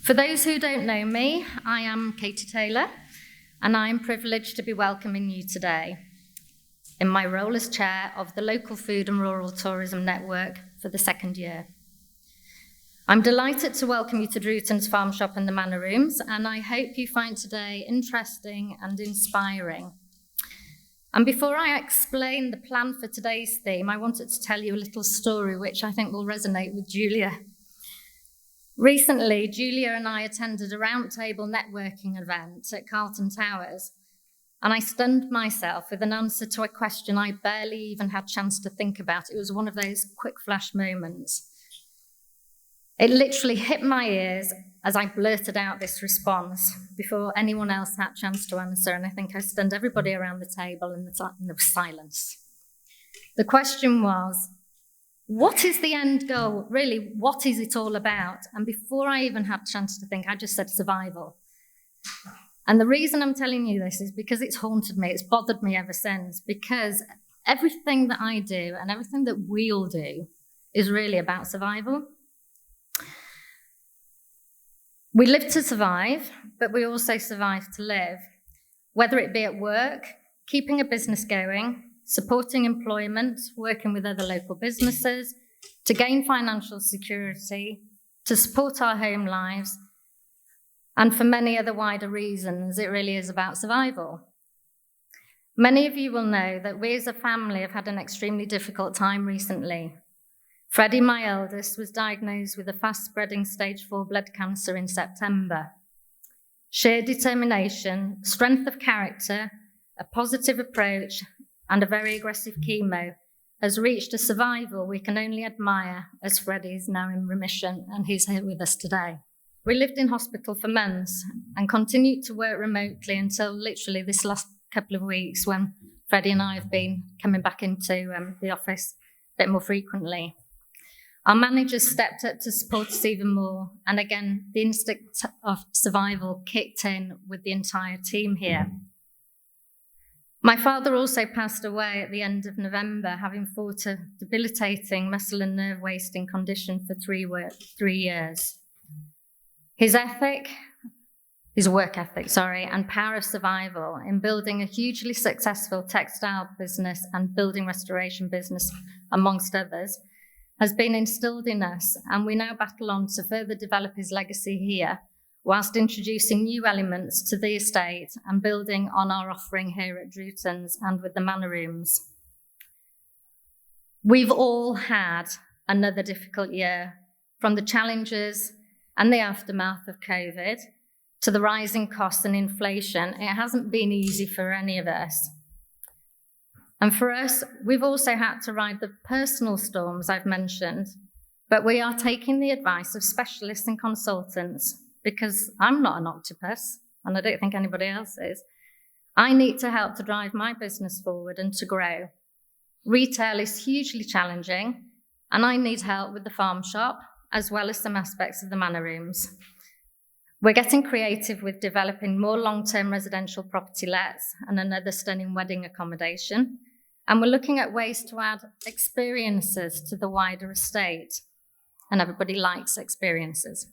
For those who don't know me, I am Katie Taylor, and I'm privileged to be welcoming you today in my role as chair of the Local Food and Rural Tourism Network for the second year. I'm delighted to welcome you to Drewton's Farm Shop and the Manor Rooms, and I hope you find today interesting and inspiring. And before I explain the plan for today's theme, I wanted to tell you a little story which I think will resonate with Julia. Recently, Julia and I attended a roundtable networking event at Carlton Towers, and I stunned myself with an answer to a question I barely even had a chance to think about. It was one of those quick flash moments. It literally hit my ears as I blurted out this response before anyone else had a chance to answer, and I think I stunned everybody around the table and there was silence. The question was, what is the end goal? Really, what is it all about? And before I even had a chance to think, I just said survival. And the reason I'm telling you this is because it's haunted me. It's bothered me ever since, because everything that I do and everything that we all do is really about survival. We live to survive, but we also survive to live, whether it be at work, keeping a business going, supporting employment, working with other local businesses, to gain financial security, to support our home lives, and for many other wider reasons, it really is about survival. Many of you will know that we as a family have had an extremely difficult time recently. Freddie, my eldest, was diagnosed with a fast-spreading stage 4 blood cancer in September. Sheer determination, strength of character, a positive approach, and a very aggressive chemo has reached a survival we can only admire, as Freddie is now in remission and he's here with us today. We lived in hospital for months and continued to work remotely until literally this last couple of weeks when Freddie and I have been coming back into the office a bit more frequently. Our managers stepped up to support us even more, and again, the instinct of survival kicked in with the entire team here. My father also passed away at the end of November, having fought a debilitating muscle and nerve wasting condition for 3 years. His work ethic, and power of survival in building a hugely successful textile business and building restoration business, amongst others, has been instilled in us, and we now battle on to further develop his legacy here, whilst introducing new elements to the estate and building on our offering here at Drewton's and with the Manor Rooms. We've all had another difficult year, from the challenges and the aftermath of COVID to the rising costs and inflation. It hasn't been easy for any of us. And for us, we've also had to ride the personal storms I've mentioned, but we are taking the advice of specialists and consultants, because I'm not an octopus, and I don't think anybody else is. I need to help to drive my business forward and to grow. Retail is hugely challenging, and I need help with the farm shop, as well as some aspects of the Manor Rooms. We're getting creative with developing more long-term residential property lets and another stunning wedding accommodation, and we're looking at ways to add experiences to the wider estate, and everybody likes experiences.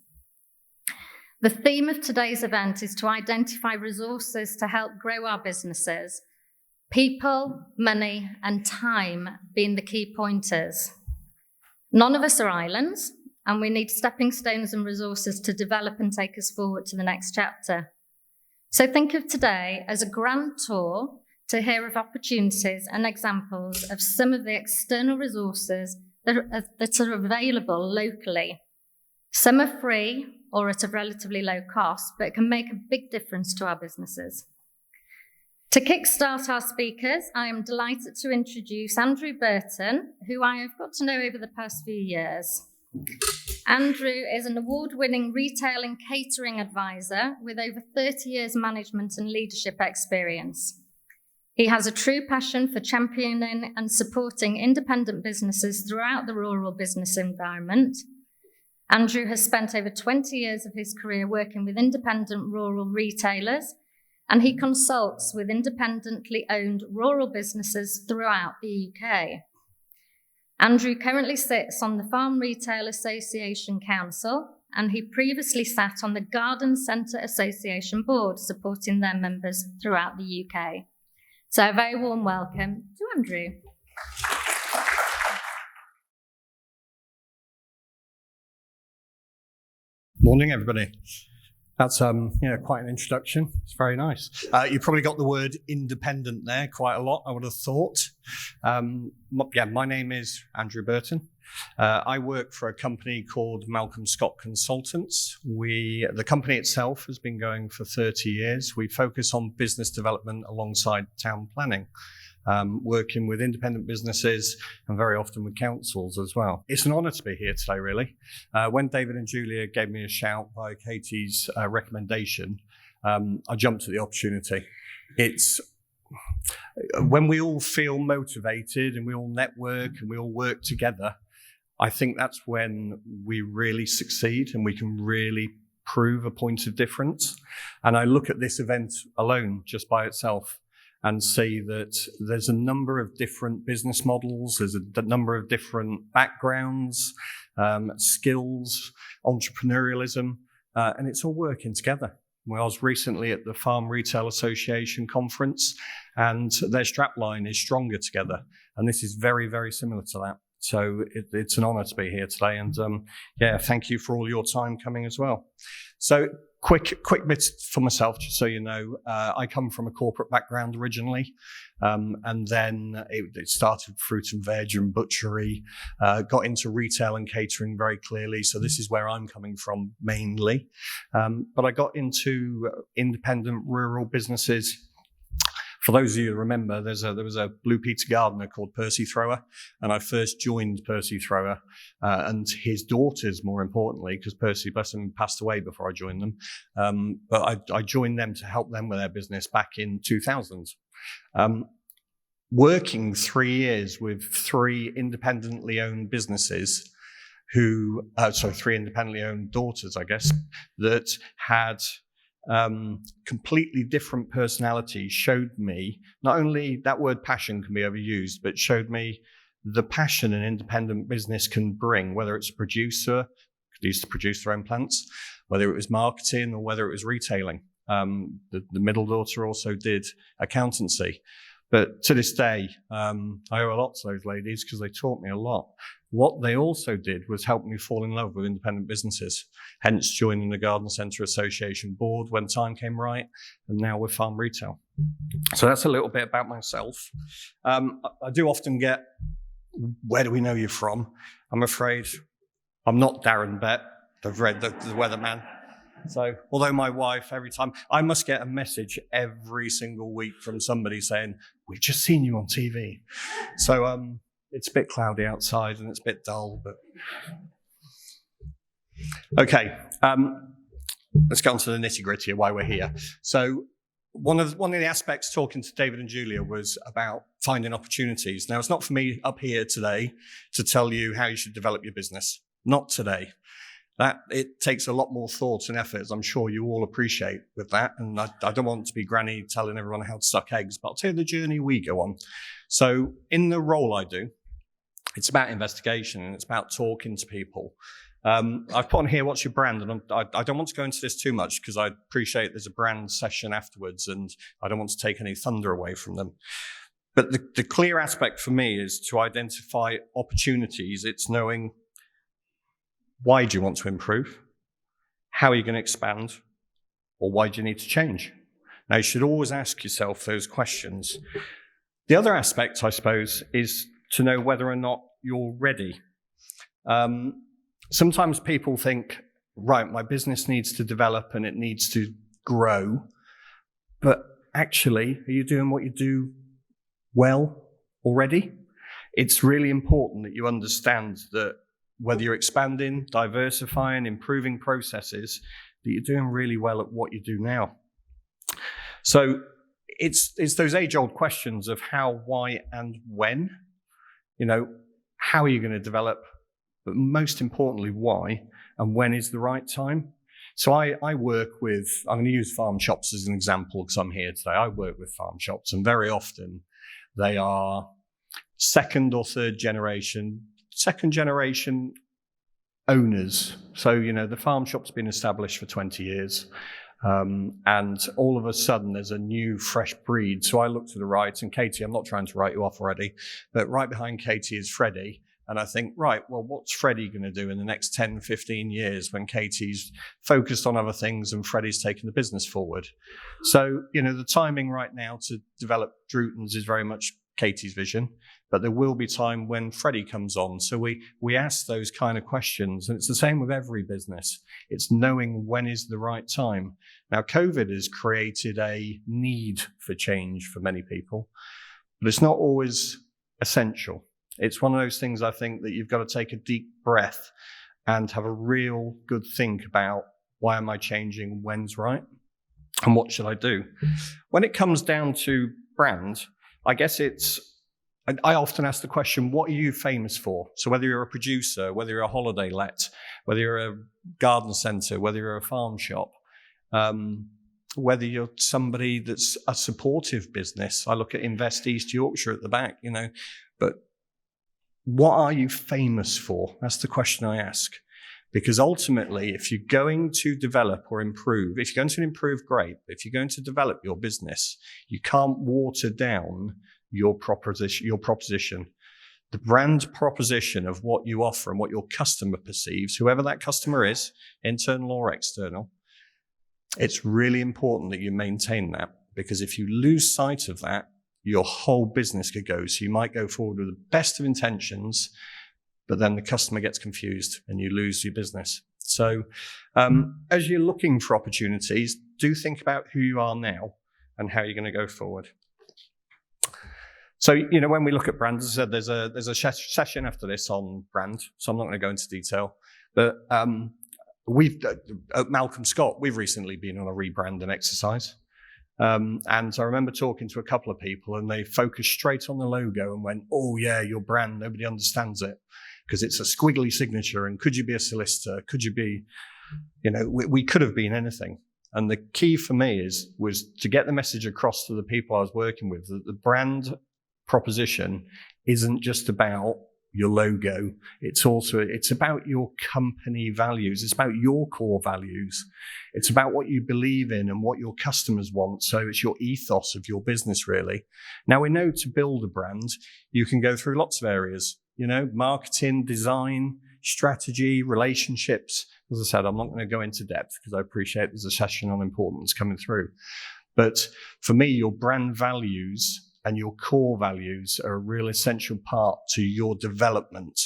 The theme of today's event is to identify resources to help grow our businesses, people, money, and time being the key pointers. None of us are islands, and we need stepping stones and resources to develop and take us forward to the next chapter. So think of today as a grand tour to hear of opportunities and examples of some of the external resources that are available locally. Some are free or at a relatively low cost, but can make a big difference to our businesses. To kickstart our speakers, I am delighted to introduce Andrew Burton, who I have got to know over the past few years. Andrew is an award-winning retail and catering advisor with over 30 years management and leadership experience. He has a true passion for championing and supporting independent businesses throughout the rural business environment. Andrew has spent over 20 years of his career working with independent rural retailers, and he consults with independently owned rural businesses throughout the UK. Andrew currently sits on the Farm Retail Association Council, and he previously sat on the Garden Centre Association Board, supporting their members throughout the UK. So a very warm welcome to Andrew. Morning, everybody. That's quite an introduction. It's very nice. You probably got the word independent there quite a lot, I would have thought. My name is Andrew Burton. I work for a company called Malcolm Scott Consultants. The company itself has been going for 30 years. We focus on business development alongside town planning, working with independent businesses and very often with councils as well. It's an honour to be here today, really. When David and Julia gave me a shout by Katie's recommendation, I jumped at the opportunity. It's when we all feel motivated and we all network and we all work together, I think that's when we really succeed and we can really prove a point of difference. And I look at this event alone, just by itself, and see that there's a number of different business models, there's a number of different backgrounds, skills, entrepreneurialism, and it's all working together. Well, I was recently at the Farm Retail Association conference, and their strapline is stronger together, and this is very, very similar to that. So it's an honour to be here today, and thank you for all your time coming as well. So quick bit for myself, just so you know, I come from a corporate background originally, and then it started fruit and veg and butchery, got into retail and catering very clearly, so this is where I'm coming from mainly. But I got into independent rural businesses. For those of you who remember, there was a Blue Peter gardener called Percy Thrower, and I first joined Percy Thrower and his daughters, more importantly, because Percy, bless him, passed away before I joined them. But I joined them to help them with their business back in 2000. Working 3 years with three independently owned businesses three independently owned daughters, I guess, that had completely different personalities, showed me not only that word passion can be overused, but showed me the passion an independent business can bring, whether it's a producer, they used to produce their own plants, whether it was marketing or whether it was retailing. The middle daughter also did accountancy. But to this day, I owe a lot to those ladies because they taught me a lot. What they also did was help me fall in love with independent businesses, hence joining the Garden Centre Association board when time came right, and now with Farm Retail. So that's a little bit about myself. I do often get, where do we know you from? I'm afraid I'm not Darren Bett, the weatherman. So although my wife, every time, I must get a message every single week from somebody saying, we've just seen you on TV. So it's a bit cloudy outside and it's a bit dull, but okay. Let's get on to the nitty-gritty of why we're here. So one of the aspects talking to David and Julia was about finding opportunities. Now, it's not for me up here today to tell you how you should develop your business. Not today. That it takes a lot more thought and effort, as I'm sure you all appreciate with that. And I don't want to be granny telling everyone how to suck eggs, but I'll tell you the journey we go on. So in the role I do, it's about investigation and it's about talking to people. I've put on here, what's your brand? And I don't want to go into this too much because I appreciate there's a brand session afterwards and I don't want to take any thunder away from them. But the clear aspect for me is to identify opportunities. It's knowing, why do you want to improve? How are you going to expand? Or why do you need to change? Now, you should always ask yourself those questions. The other aspect, I suppose, is to know whether or not you're ready. Sometimes people think, right, my business needs to develop and it needs to grow. But actually, are you doing what you do well already? It's really important that you understand that whether you're expanding, diversifying, improving processes, that you're doing really well at what you do now. So it's those age-old questions of how, why, and when. How are you going to develop? But most importantly, why and when is the right time? So I work with, I'm going to use farm shops as an example because I'm here today. I work with farm shops, and very often they are second or third generation owners. So, the farm shop's been established for 20 years. And all of a sudden there's a new fresh breed. So I look to the right, and Katie, I'm not trying to write you off already, but right behind Katie is Freddie. And I think, right, well, what's Freddie going to do in the next 10, 15 years when Katie's focused on other things and Freddie's taking the business forward? So, the timing right now to develop Drewton's is very much Katie's vision, but there will be time when Freddie comes on. So we ask those kind of questions, and it's the same with every business. It's knowing when is the right time. Now, COVID has created a need for change for many people, but it's not always essential. It's one of those things, I think, that you've got to take a deep breath and have a real good think about, why am I changing, when's right, and what should I do? When it comes down to brand, I guess I often ask the question, what are you famous for? So whether you're a producer, whether you're a holiday let, whether you're a garden centre, whether you're a farm shop, whether you're somebody that's a supportive business. I look at Invest East Yorkshire at the back, but what are you famous for? That's the question I ask. Because ultimately, if you're going to develop or improve, if you're going to improve, great. But if you're going to develop your business, you can't water down your proposition. The brand proposition of what you offer and what your customer perceives, whoever that customer is, internal or external, it's really important that you maintain that. Because if you lose sight of that, your whole business could go. So you might go forward with the best of intentions, but then the customer gets confused and you lose your business. So as you're looking for opportunities, do think about who you are now and how you're going to go forward. So, when we look at brands, as I said, there's a session after this on brand, so I'm not going to go into detail. But we've at Malcolm Scott, we've recently been on a rebranding exercise. And I remember talking to a couple of people, and they focused straight on the logo and went, oh yeah, your brand, nobody understands it because it's a squiggly signature. And could you be a solicitor? Could you be, we could have been anything. And the key for me was to get the message across to the people I was working with that the brand proposition isn't just about your logo. It's about your company values. It's about your core values. It's about what you believe in and what your customers want. So it's your ethos of your business, really. Now, we know to build a brand, you can go through lots of areas, marketing, design, strategy, relationships. As I said, I'm not going to go into depth because I appreciate there's a session on importance coming through. But for me, your brand values and your core values are a real essential part to your development.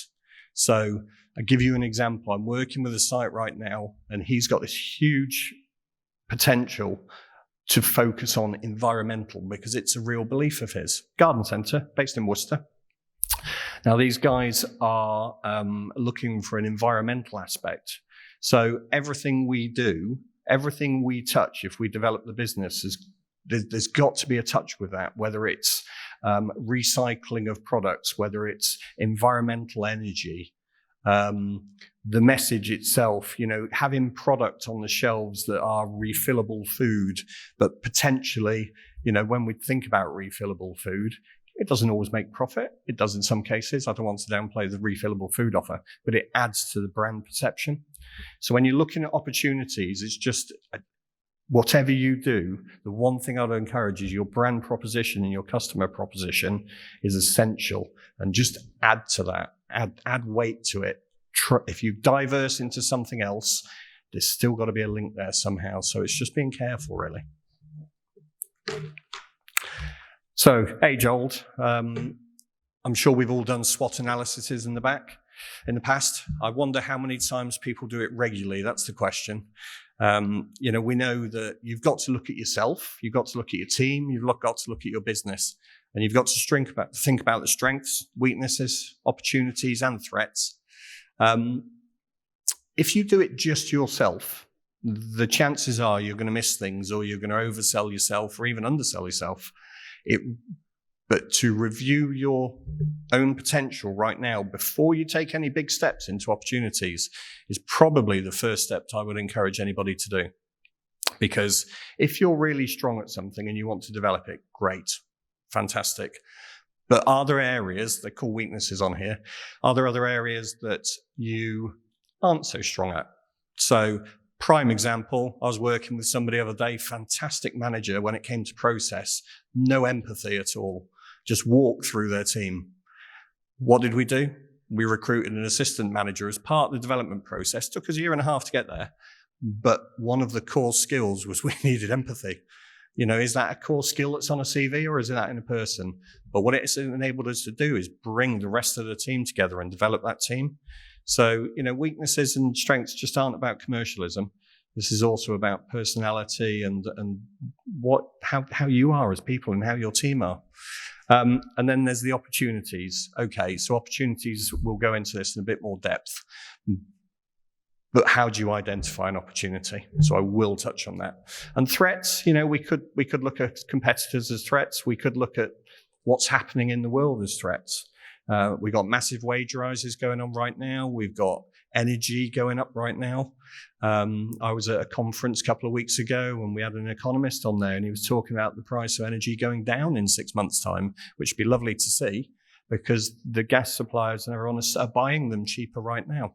So I'll give you an example. I'm working with a site right now, and he's got this huge potential to focus on environmental because it's a real belief of his. Garden centre based in Worcester. Now, these guys are looking for an environmental aspect. So everything we do, everything we touch, if we develop the business, there's got to be a touch with that, whether it's recycling of products, whether it's environmental energy, the message itself, having product on the shelves that are refillable food, but potentially, when we think about refillable food, it doesn't always make profit. It does in some cases. I don't want to downplay the refillable food offer, but it adds to the brand perception. So when you're looking at opportunities, it's just whatever you do, the one thing I'd encourage is your brand proposition and your customer proposition is essential, and just add to that, add weight to it. If you diverse into something else, there's still got to be a link there somehow. So it's just being careful, really. So age old, I'm sure we've all done SWOT analyses in the past. I wonder how many times people do it regularly. That's the question. We know that you've got to look at yourself, you've got to look at your team, you've got to look at your business, and you've got to think about the strengths, weaknesses, opportunities, and threats. If you do it just yourself, the chances are you're going to miss things, or you're going to oversell yourself or even undersell yourself. But to review your own potential right now before you take any big steps into opportunities is probably the first step I would encourage anybody to do. Because if you're really strong at something and you want to develop it, great, fantastic. But are there areas, they call weaknesses on here, are there other areas that you aren't so strong at? So, prime example, I was working with somebody the other day, fantastic manager when it came to process, no empathy at all, just walked through their team. What did we do? We recruited an assistant manager as part of the development process. Took us a year and a half to get there. But one of the core skills was we needed empathy. You know, is that a core skill that's on a CV, or is that in a person? But what it's enabled us to do is bring the rest of the team together and develop that team. So, you know, weaknesses and strengths just aren't about commercialism. This is also about personality and how you are as people and how your team are. And then there's the opportunities. Okay, so opportunities, we'll go into this in a bit more depth. But how do you identify an opportunity? So I will touch on that. And threats, you know, we could look at competitors as threats. We could look at what's happening in the world as threats. We've got massive wage rises going on right now. We've got energy going up right now. I was at a conference a couple of weeks ago and we had an economist on there and he was talking about the price of energy going down in 6 months' time, which would be lovely to see because the gas suppliers and everyone are buying them cheaper right now.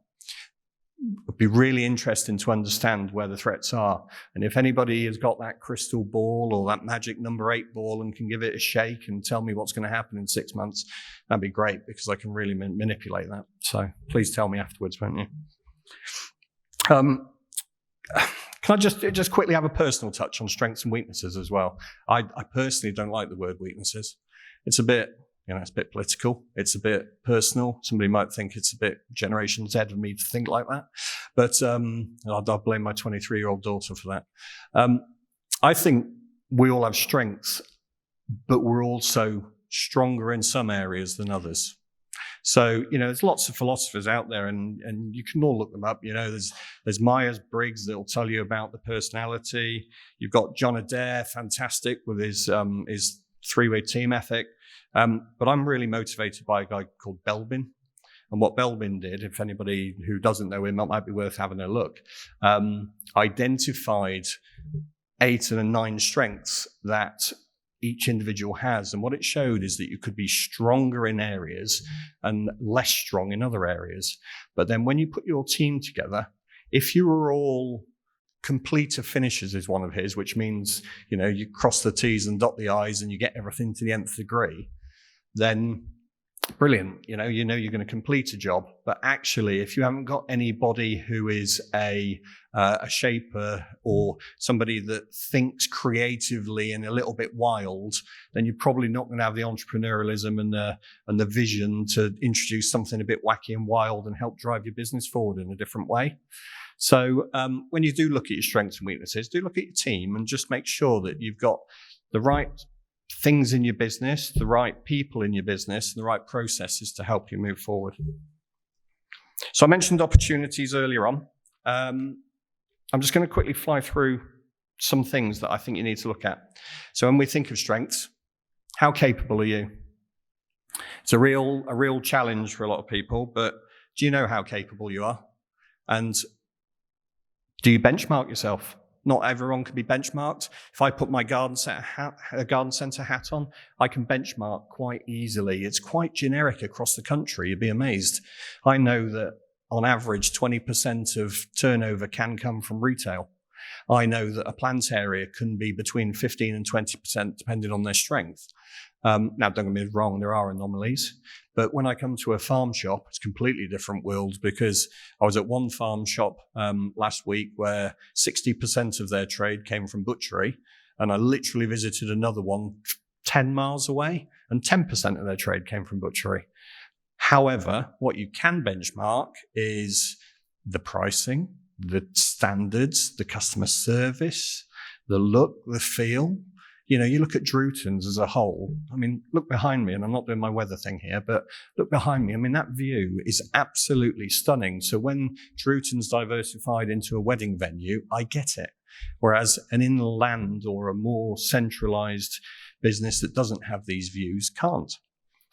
It'd be really interesting to understand where the threats are. And if anybody has got that crystal ball or that magic number 8 ball and can give it a shake and tell me what's going to happen in 6 months, that'd be great because I can really manipulate that. So please tell me afterwards, won't you? Can I just quickly have a personal touch on strengths and weaknesses as well? I personally don't like the word weaknesses. It's a bit, you know, it's a bit political. It's a bit personal. Somebody might think it's a bit Generation Z of me to think like that. But I'll blame my 23-year-old daughter for that. I think we all have strengths, but we're also stronger in some areas than others. So, you know, there's lots of philosophers out there and you can all look them up. You know, there's Myers-Briggs that'll tell you about the personality. You've got John Adair, fantastic with his three-way team ethic. But I'm really motivated by a guy called Belbin. And what Belbin did, if anybody who doesn't know him, it might be worth having a look, identified 8 and 9 strengths that each individual has. And what it showed is that you could be stronger in areas and less strong in other areas. But then when you put your team together, if you were all completer finishers is one of his, which means, you know, you cross the T's and dot the I's and you get everything to the nth degree, then brilliant. You know you're going to complete a job. But actually, if you haven't got anybody who is a shaper or somebody that thinks creatively and a little bit wild, then you're probably not going to have the entrepreneurialism and the vision to introduce something a bit wacky and wild and help drive your business forward in a different way. So when you do look at your strengths and weaknesses, do look at your team and just make sure that you've got the right things in your business, the right people in your business, and the right processes to help you move forward. So I mentioned opportunities earlier on. I'm just going to quickly fly through some things that I think you need to look at. So when we think of strengths, how capable are you? It's a real challenge for a lot of people, but do you know how capable you are? And do you benchmark yourself? Not everyone can be benchmarked. If I put my garden centre hat on, I can benchmark quite easily. It's quite generic across the country. You'd be amazed. I know that on average, 20% of turnover can come from retail. I know that a plant area can be between 15 and 20% depending on their strength. Now, don't get me wrong, there are anomalies. But when I come to a farm shop, it's a completely different world because I was at one farm shop last week where 60% of their trade came from Butchery. And I literally visited another one 10 miles away and 10% of their trade came from Butchery. However, what you can benchmark is the pricing, the standards, the customer service, the look, the feel. You look at Drewton's as a whole. I mean, look behind me, and I'm not doing my weather thing here, but look behind me. I mean, that view is absolutely stunning. So when Drewton's diversified into a wedding venue, I get it. Whereas an inland or a more centralized business that doesn't have these views can't.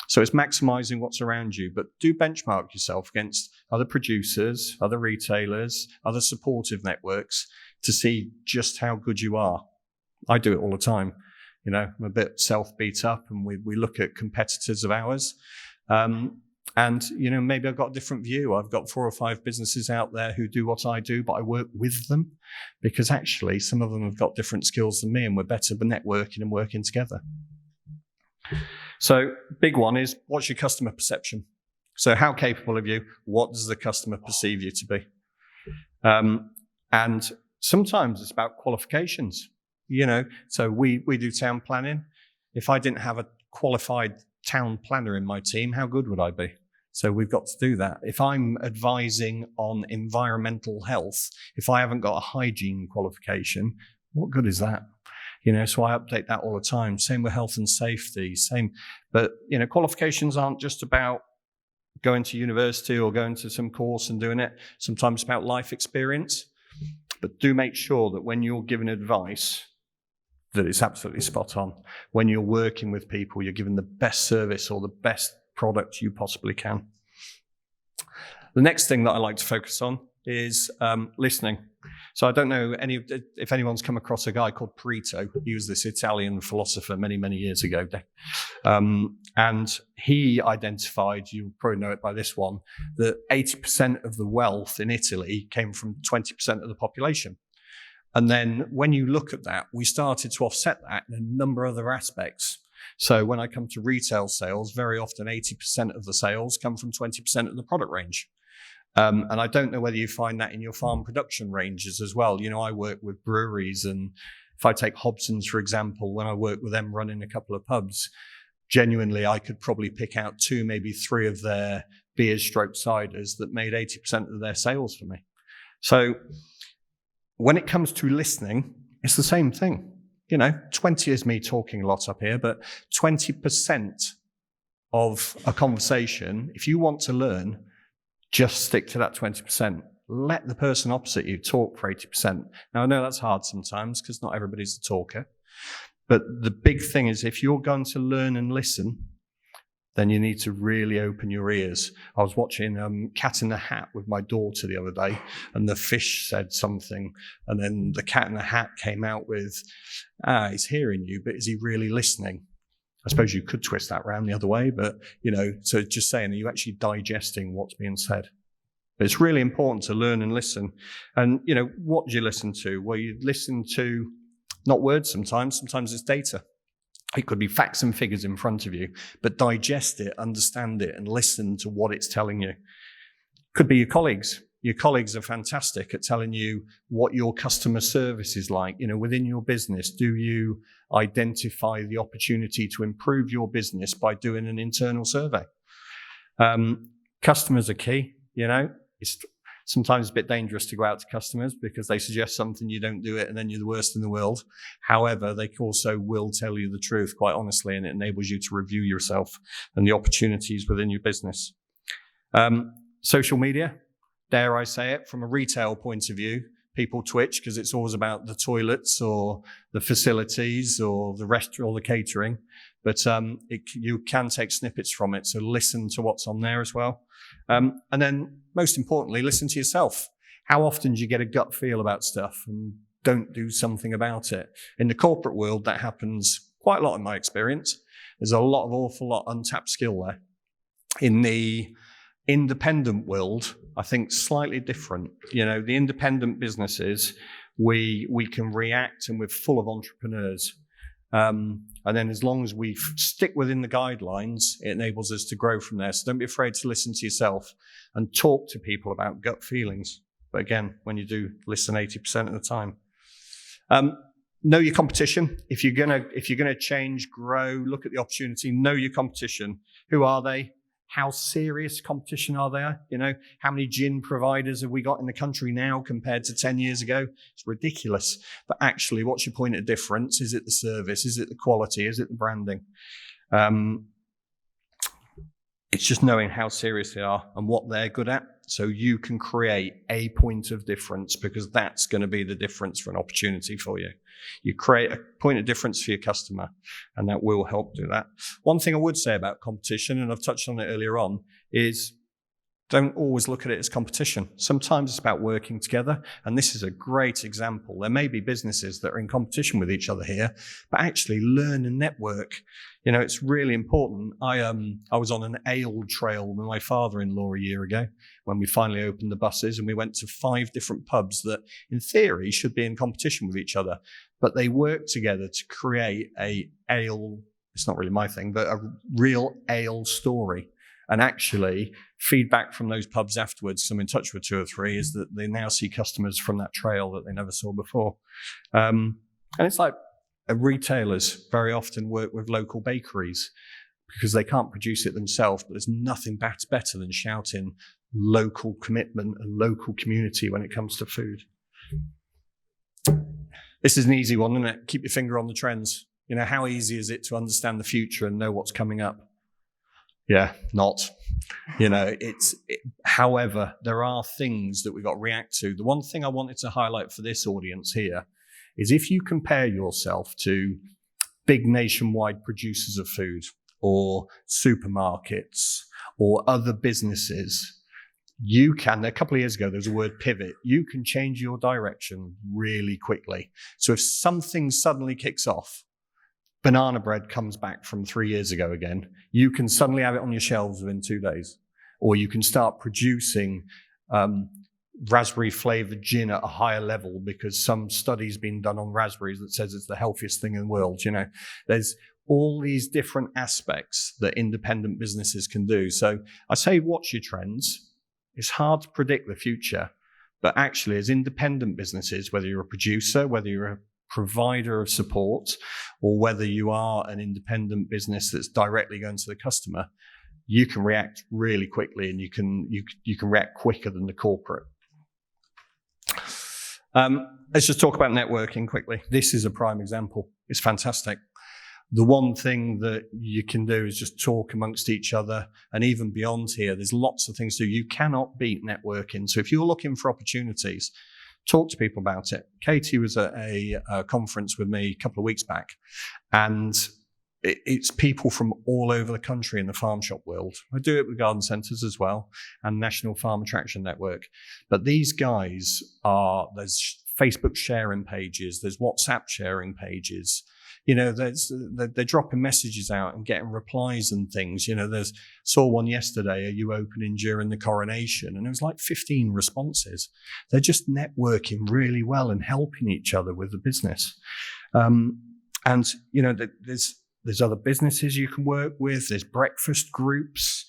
So it's maximizing what's around you, but do benchmark yourself against other producers, other retailers, other supportive networks to see just how good you are. I do it all the time. I'm a bit self-beat up, and we look at competitors of ours. And maybe I've got a different view. I've got 4 or 5 businesses out there who do what I do, but I work with them because actually some of them have got different skills than me, and we're better by networking and working together. So big one is, what's your customer perception? So how capable are you? What does the customer perceive you to be? And sometimes it's about qualifications, So we do town planning. If I didn't have a qualified town planner in my team, how good would I be? So we've got to do that. If I'm advising on environmental health, if I haven't got a hygiene qualification, what good is that? So I update that all the time. Same with health and safety, same. But, qualifications aren't just about going to university or going to some course and doing it. Sometimes it's about life experience. But do make sure that when you're giving advice, that it's absolutely spot on. When you're working with people, you're giving the best service or the best product you possibly can. The next thing that I like to focus on is listening. So I don't know if anyone's come across a guy called Proprietor. He was this Italian philosopher many, many years ago. And he identified, you'll probably know it by this one, that 80% of the wealth in Italy came from 20% of the population. And then when you look at that, we started to offset that in a number of other aspects. So when I come to retail sales, very often 80% of the sales come from 20% of the product range. And I don't know whether you find that in your farm production ranges as well. I work with breweries, and if I take Hodgson's, for example, when I work with them running a couple of pubs, genuinely I could probably pick out 2, maybe 3 of their beers stroke ciders that made 80% of their sales for me. So when it comes to listening, it's the same thing. 20 is me talking a lot up here, but 20% of a conversation, if you want to learn, just stick to that 20%. Let the person opposite you talk for 80%. Now, I know that's hard sometimes because not everybody's a talker. But the big thing is, if you're going to learn and listen, then you need to really open your ears. I was watching Cat in the Hat with my daughter the other day, and the fish said something, and then the Cat in the Hat came out with, he's hearing you, but is he really listening? I suppose you could twist that around the other way, but, so just saying, are you actually digesting what's being said? But it's really important to learn and listen. And, what do you listen to? Well, you listen to not words sometimes it's data. It could be facts and figures in front of you, but digest it, understand it, and listen to what it's telling you. Could be your colleagues. Your colleagues are fantastic at telling you what your customer service is like. Within your business, do you identify the opportunity to improve your business by doing an internal survey? Customers are key. It's sometimes a bit dangerous to go out to customers because they suggest something, you don't do it, and then you're the worst in the world. However, they also will tell you the truth, quite honestly, and it enables you to review yourself and the opportunities within your business. Social media. Dare I say it, from a retail point of view, people twitch because it's always about the toilets or the facilities or the restaurant or the catering. But you can take snippets from it, so listen to what's on there as well. And then, most importantly, listen to yourself. How often do you get a gut feel about stuff and don't do something about it? In the corporate world, that happens quite a lot in my experience. There's awful lot untapped skill there. In the independent world, I think slightly different. The independent businesses, we can react, and we're full of entrepreneurs. And then as long as we stick within the guidelines, it enables us to grow from there. So don't be afraid to listen to yourself and talk to people about gut feelings. But again, when you do, listen 80% of the time. Know your competition. If you're gonna change, grow, look at the opportunity, know your competition. Who are they? how serious competition are there? You know, how many gin providers have we got in the country now compared to 10 years ago? It's ridiculous. But actually, what's your point of difference? Is it the service? Is it the quality? Is it the branding? It's just knowing how serious they are and what they're good at. So you can create a point of difference, because that's going to be the difference for an opportunity for you. You create a point of difference for your customer, and that will help do that. One thing I would say about competition, and I've touched on it earlier on, is don't always look at it as competition. Sometimes it's about working together, and this is a great example. There may be businesses that are in competition with each other here, but actually learn and network. You know, it's really important. I was on an ale trail with my father-in-law a year ago when we finally opened the buses, and we went to 5 different pubs that, in theory, should be in competition with each other, but they worked together to create a ale. It's not really my thing, but a real ale story. And actually, feedback from those pubs afterwards, I'm in touch with 2 or 3, is that they now see customers from that trail that they never saw before. And it's like retailers very often work with local bakeries because they can't produce it themselves, but there's nothing better than shouting local commitment and local community when it comes to food. This is an easy one, isn't it? Keep your finger on the trends. You know, how easy is it to understand the future and know what's coming up? Yeah, not. You know, however, there are things that we've got to react to. The one thing I wanted to highlight for this audience here is if you compare yourself to big nationwide producers of food or supermarkets or other businesses, you can, a couple of years ago, there was a word pivot. You can change your direction really quickly. So if something suddenly kicks off, banana bread comes back from 3 years ago again, you can suddenly have it on your shelves within 2 days. Or you can start producing raspberry flavored gin at a higher level because some study's been done on raspberries that says it's the healthiest thing in the world. You know, there's all these different aspects that independent businesses can do. So I say watch your trends. It's hard to predict the future, but actually as independent businesses, whether you're a producer, whether you're a provider of support, or whether you are an independent business that's directly going to the customer, you can react really quickly, and you can react quicker than the corporate. Let's just talk about networking quickly. This is a prime example. It's fantastic. The one thing that you can do is just talk amongst each other, and even beyond here, there's lots of things to do. You cannot beat networking. So if you're looking for opportunities, talk to people about it. Katie was at a conference with me a couple of weeks back, and it's people from all over the country in the farm shop world. I do it with garden centres as well, and National Farm Attraction Network. But these guys there's Facebook sharing pages, there's WhatsApp sharing pages. You know, they're dropping messages out and getting replies and things. You know, saw one yesterday, are you opening during the coronation? And it was like 15 responses. They're just networking really well and helping each other with the business. And, you know, there's other businesses you can work with. There's breakfast groups.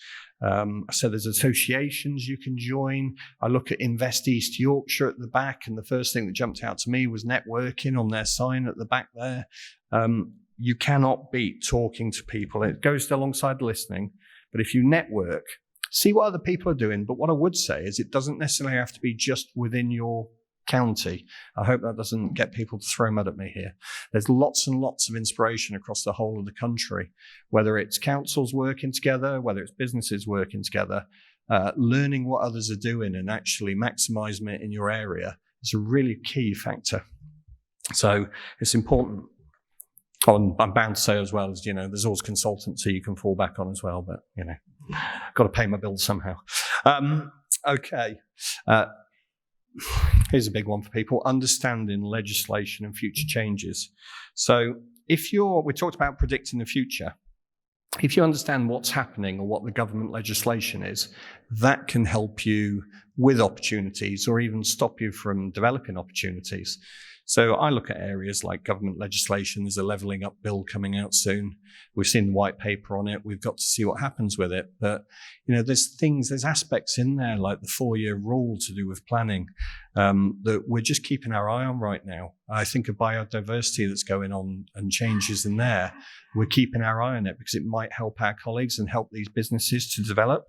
So there's associations you can join. I look at Invest East Yorkshire at the back, and the first thing that jumped out to me was networking on their sign at the back there. You cannot beat talking to people. It goes alongside listening, but if you network, see what other people are doing. But what I would say is it doesn't necessarily have to be just within your county. I hope that doesn't get people to throw mud at me here. There's lots and lots of inspiration across the whole of the country, whether it's councils working together, whether it's businesses working together, learning what others are doing and actually maximizing it in your area is a really key factor. So it's important. I'm bound to say as well as, you know, there's always consultancy you can fall back on as well, but, you know, got to pay my bills somehow. Okay. Here's a big one for people, understanding legislation and future changes. So we talked about predicting the future. If you understand what's happening or what the government legislation is, that can help you with opportunities or even stop you from developing opportunities. So I look at areas like government legislation. There's a levelling up bill coming out soon. We've seen the white paper on it. We've got to see what happens with it. But, there's aspects in there like the 4-year rule to do with planning that we're just keeping our eye on right now. I think of biodiversity that's going on and changes in there. We're keeping our eye on it because it might help our colleagues and help these businesses to develop.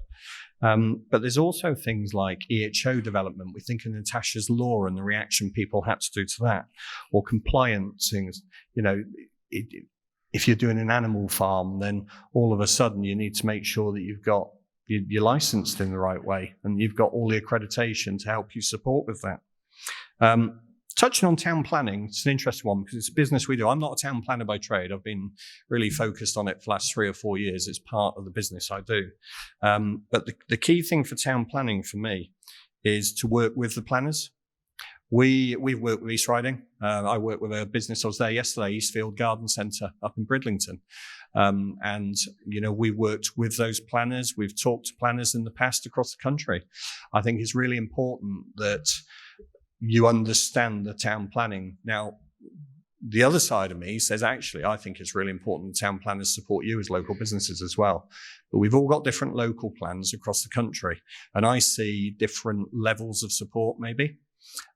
But there's also things like EHO development. We think of Natasha's law and the reaction people had to do to that, or compliance things. If you're doing an animal farm, then all of a sudden you need to make sure that you're licensed in the right way and you've got all the accreditation to help you support with that. Touching on town planning, it's an interesting one because it's a business we do. I'm not a town planner by trade. I've been really focused on it for the last 3 or 4 years. It's part of the business I do. But the key thing for town planning for me is to work with the planners. We've worked with East Riding. I worked with a business. I was there yesterday, Eastfield Garden Centre up in Bridlington. We worked with those planners. We've talked to planners in the past across the country. I think it's really important that you understand the town planning. Now, the other side of me says, actually, I think it's really important that town planners support you as local businesses as well. But we've all got different local plans across the country, and I see different levels of support maybe.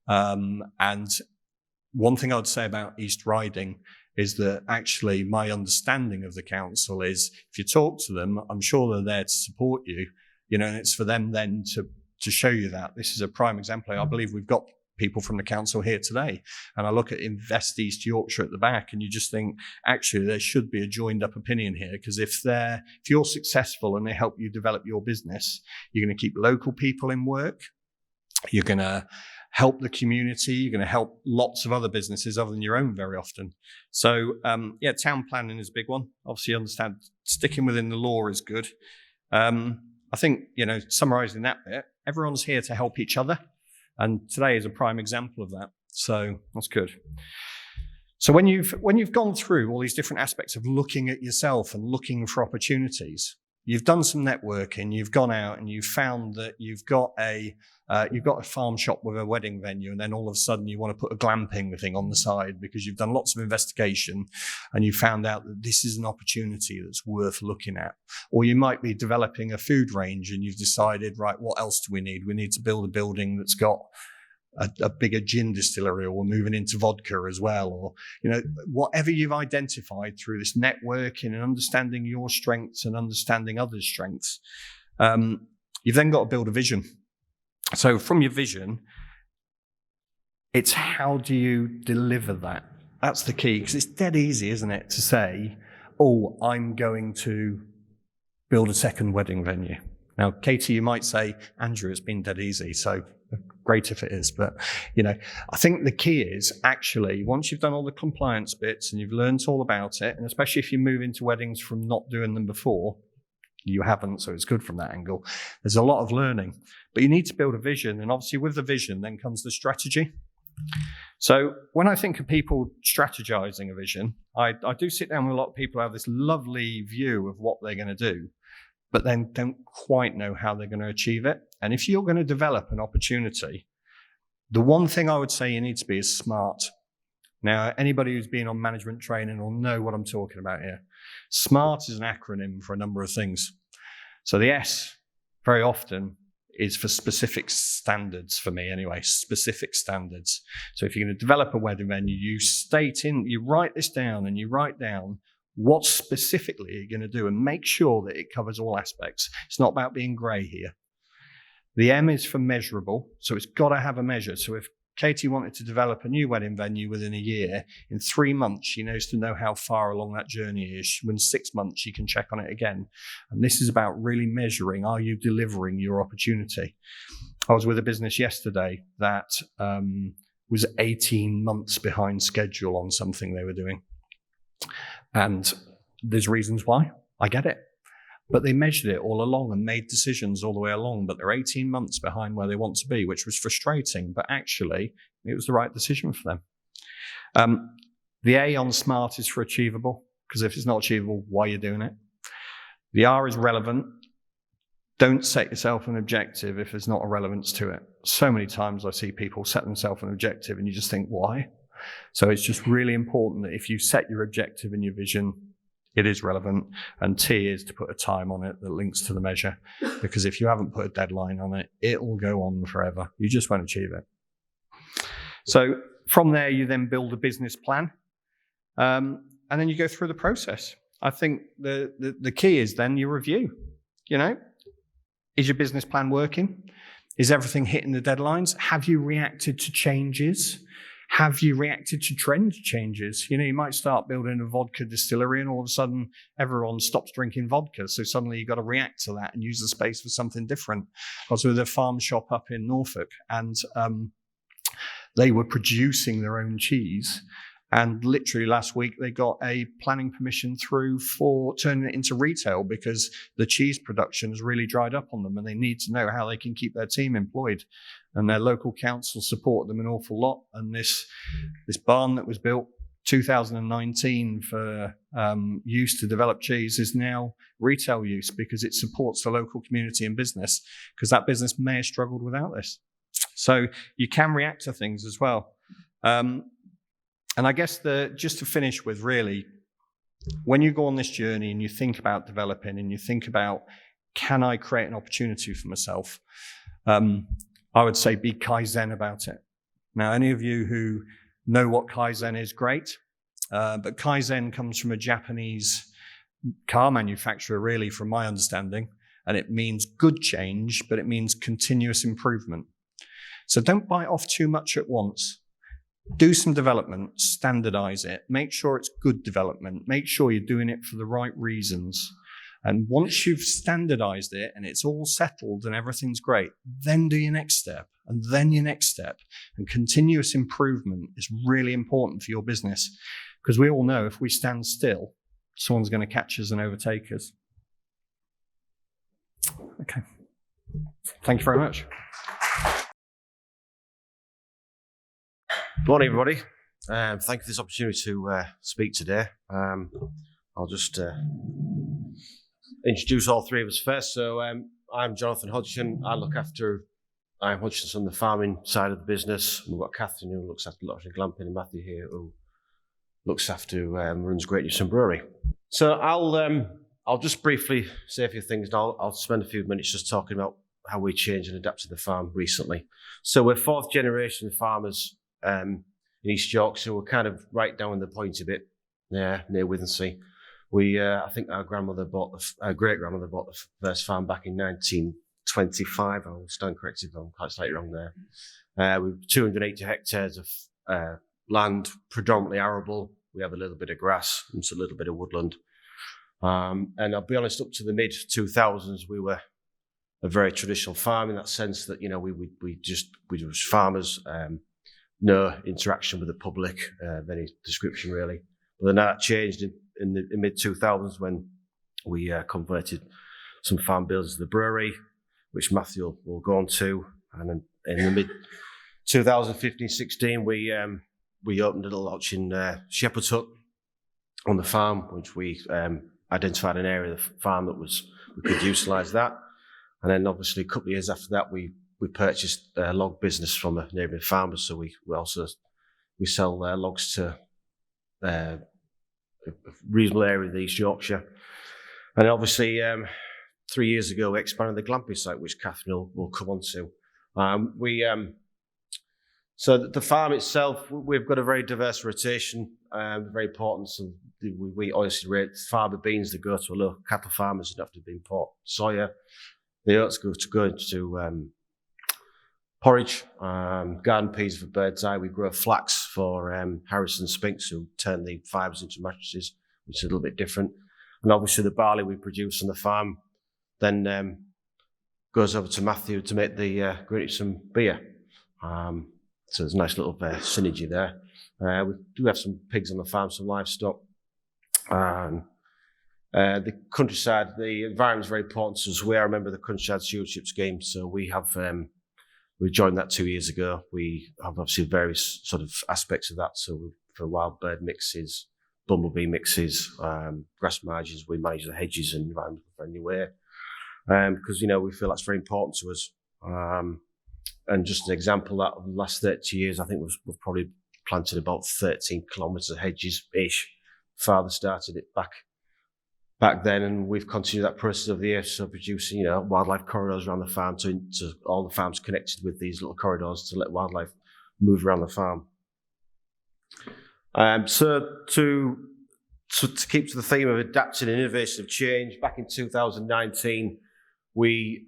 And one thing I would say about East Riding is that actually my understanding of the council is if you talk to them, I'm sure they're there to support you, and it's for them then to show you that. This is a prime example. I believe we've got people from the council here today. And I look at Invest East Yorkshire at the back and you just think, actually, there should be a joined up opinion here. Because if you're successful and they help you develop your business, you're going to keep local people in work. You're going to help the community. You're going to help lots of other businesses other than your own very often. So, town planning is a big one. Obviously, you understand sticking within the law is good. I think, summarising that bit, everyone's here to help each other. And today is a prime example of that. So that's good. So when you've gone through all these different aspects of looking at yourself and looking for opportunities, you've done some networking, you've gone out and you've found that you've got a farm shop with a wedding venue, and then all of a sudden you want to put a glamping thing on the side because you've done lots of investigation and you found out that this is an opportunity that's worth looking at. Or you might be developing a food range and you've decided, right, what else do we need? We need to build a building that's got a bigger gin distillery, or we're moving into vodka as well, or whatever you've identified through this networking and understanding your strengths and understanding others' strengths, you've then got to build a vision. So from your vision, it's how do you deliver that? That's the key, because it's dead easy, isn't it, to say, oh, I'm going to build a second wedding venue. Now, Katie, you might say, Andrew, it's been dead easy, so great if it is. But, I think the key is actually, once you've done all the compliance bits and you've learned all about it, and especially if you move into weddings from not doing them before, you haven't, so it's good from that angle. There's a lot of learning, but you need to build a vision. And obviously with the vision, then comes the strategy. So when I think of people strategizing a vision, I do sit down with a lot of people who have this lovely view of what they're going to do, but then don't quite know how they're going to achieve it. And if you're going to develop an opportunity, the one thing I would say you need to be is smart. Now, anybody who's been on management training will know what I'm talking about here. SMART is an acronym for a number of things. So the S, very often, is for specific standards for me anyway, specific standards. So if you're going to develop a wedding venue, you write this down and you write down what specifically you're going to do and make sure that it covers all aspects. It's not about being grey here. The M is for measurable, so it's got to have a measure. So if Katie wanted to develop a new wedding venue within a year, in 3 months, she knows to know how far along that journey is. In 6 months, she can check on it again. And this is about really measuring, are you delivering your opportunity? I was with a business yesterday that was 18 months behind schedule on something they were doing. And there's reasons why. I get it. But they measured it all along and made decisions all the way along, but they're 18 months behind where they want to be, which was frustrating, but actually it was the right decision for them. The A on SMART is for achievable, because if it's not achievable, why are you doing it? The R is relevant. Don't set yourself an objective if there's not a relevance to it. So many times I see people set themselves an objective and you just think, why? So it's just really important that if you set your objective and your vision, it is relevant, and T is to put a time on it that links to the measure, because if you haven't put a deadline on it, it will go on forever. You just won't achieve it. So from there, you then build a business plan, and then you go through the process. I think the key is then you review. Is your business plan working? Is everything hitting the deadlines? Have you reacted to changes? Have you reacted to trend changes? You might start building a vodka distillery and all of a sudden everyone stops drinking vodka. So suddenly you've got to react to that and use the space for something different. I was with a farm shop up in Norfolk, and they were producing their own cheese. And literally last week, they got a planning permission through for turning it into retail because the cheese production has really dried up on them and they need to know how they can keep their team employed. And their local council support them an awful lot. And this barn that was built 2019 for use to develop cheese is now retail use because it supports the local community and business, because that business may have struggled without this. So you can react to things as well. And I guess just to finish with, really, when you go on this journey and you think about developing and you think about, can I create an opportunity for myself? I would say be Kaizen about it. Now, any of you who know what Kaizen is, great. But Kaizen comes from a Japanese car manufacturer, really, from my understanding. And it means good change, but it means continuous improvement. So don't bite off too much at once. Do some development, standardize it, make sure it's good development, make sure you're doing it for the right reasons. And once you've standardized it and it's all settled and everything's great, then do your next step and then your next step. And continuous improvement is really important for your business, because we all know if we stand still, someone's going to catch us and overtake us. Okay. Thank you very much. Good morning, everybody. Thank you for this opportunity to speak today. I'll just introduce all three of us first. So I'm Jonathan Hodgson. I'm Hodgson on the farming side of the business. We've got Catherine, who looks after Glamping, and Matthew here, who looks after, runs Great Newsome Brewery. So I'll just briefly say a few things, and I'll spend a few minutes just talking about how we changed and adapted the farm recently. So we're fourth generation farmers in East Yorkshire. We're kind of right down in the pointy bit, near Withensea. I think our great grandmother bought the first farm back in 1925. I'll stand corrected if I'm quite slightly wrong there. We've 280 hectares of land, predominantly arable. We have a little bit of grass and a little bit of woodland. And I'll be honest, up to the mid 2000s, we were a very traditional farm in that sense that, we were farmers. No interaction with the public of any description, really. But then that changed in the mid-2000s when we converted some farm buildings to the brewery, which Matthew will go on to. And then in the mid-2015-16, we opened a little Otchan shepherd's hut on the farm, which we identified an area of the farm that we could utilise that. And then obviously a couple of years after that, we purchased a log business from a neighbouring farmer, so we sell logs to a reasonable area of East Yorkshire. And obviously, 3 years ago, we expanded the Glamping site, which Catherine will come on to. So the farm itself, we've got a very diverse rotation, very important. So we obviously rate fava beans that go to a local cattle farmers who have to be import soya. The oats go to porridge, garden peas for bird's eye. We grow flax for Harrison Spinks, who turn the fibres into mattresses, which is a little bit different. And obviously the barley we produce on the farm then goes over to Matthew to make the Great Newsome beer. So there's a nice little synergy there. We do have some pigs on the farm, some livestock. The countryside, the environment is very important to us. I remember the countryside stewardship scheme, so we joined that 2 years ago. We have obviously various sort of aspects of that. So for wild bird mixes, bumblebee mixes, grass margins, we manage the hedges in an environmental friendly way. Because, we feel that's very important to us. And just an example that of the last 30 years, I think we've probably planted about 13 kilometres of hedges-ish. Father started it back then, and we've continued that process over the years, so producing, wildlife corridors around the farm to all the farms connected with these little corridors to let wildlife move around the farm. So to keep to the theme of adapting and innovation of change, back in 2019, we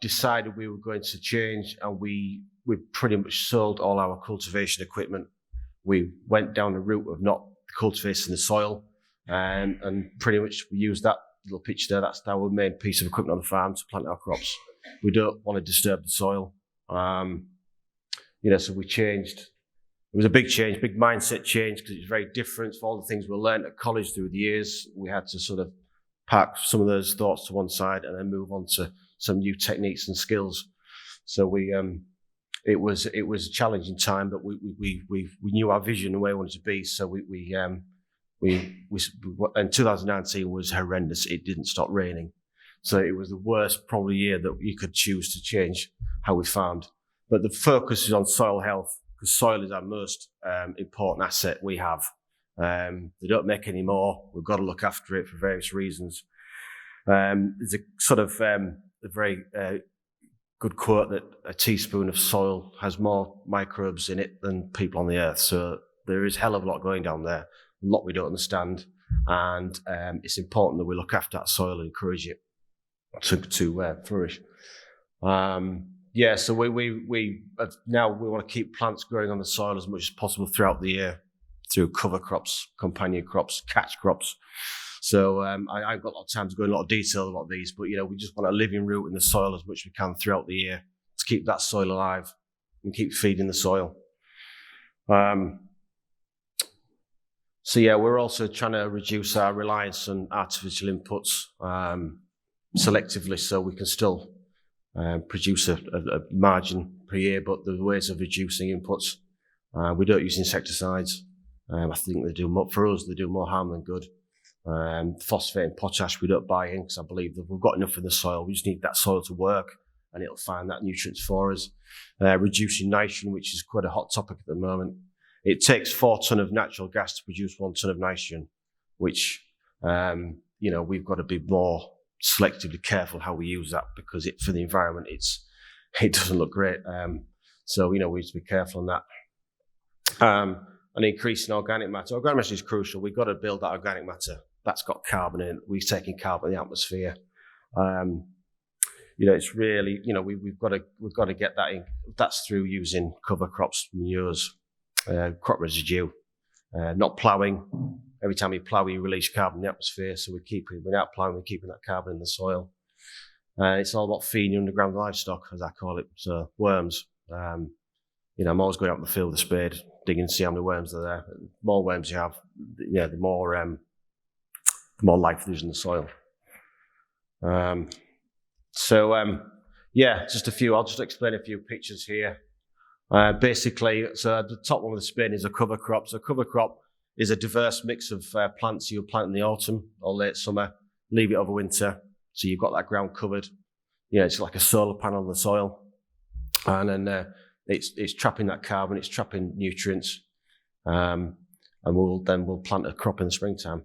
decided we were going to change, and we pretty much sold all our cultivation equipment. We went down the route of not cultivating the soil, and pretty much we used that little picture there. That's our main piece of equipment on the farm to plant our crops. We don't want to disturb the soil. So we changed. It was a big change, big mindset change, because it's very different from all the things we learned at college through the years. We had to sort of park some of those thoughts to one side and then move on to some new techniques and skills. So it was a challenging time, but we knew our vision and where we wanted to be. So and 2019 was horrendous. It didn't stop raining. So it was the worst probably year that you could choose to change how we farmed. But the focus is on soil health, because soil is our most important asset we have. They don't make any more. We've got to look after it for various reasons. There's a sort of a very good quote that a teaspoon of soil has more microbes in it than people on the earth. So there is a hell of a lot going down there, a lot we don't understand. And it's important that we look after that soil and encourage it to flourish. So we now want to keep plants growing on the soil as much as possible throughout the year through cover crops, companion crops, catch crops. So I've got a lot of time to go in a lot of detail about these, but we just want a living root in the soil as much as we can throughout the year to keep that soil alive and keep feeding the soil. We're also trying to reduce our reliance on artificial inputs selectively, so we can still produce a margin per year, but there's ways of reducing inputs. We don't use insecticides. I think they do more harm than good. Phosphate and potash we don't buy in, because I believe that we've got enough in the soil. We just need that soil to work, and it'll find that nutrients for us. Reducing nitrogen, which is quite a hot topic at the moment. It takes 4 tonnes of natural gas to produce 1 tonne of nitrogen, which we've got to be more selectively careful how we use that, because for the environment it doesn't look great. We need to be careful on that. And increasing organic matter. Organic matter is crucial. We've got to build that organic matter. That's got carbon in it. We're taking carbon in the atmosphere. It's really, we've got to get that in. That's through using cover crops, manures, crop residue, not ploughing. Every time you plough, you release carbon in the atmosphere. So without ploughing, we're keeping that carbon in the soil. It's all about feeding underground livestock, as I call it. So worms. I'm always going out in the field with a spade, digging to see how many worms are there. The more worms you have, the more life there is in the soil. Just a few. I'll just explain a few pictures here. Basically, so the top one with the spin is a cover crop. So a cover crop is a diverse mix of plants you'll plant in the autumn or late summer, leave it over winter, so you've got that ground covered. It's like a solar panel on the soil, and then it's trapping that carbon, it's trapping nutrients, and we'll plant a crop in the springtime.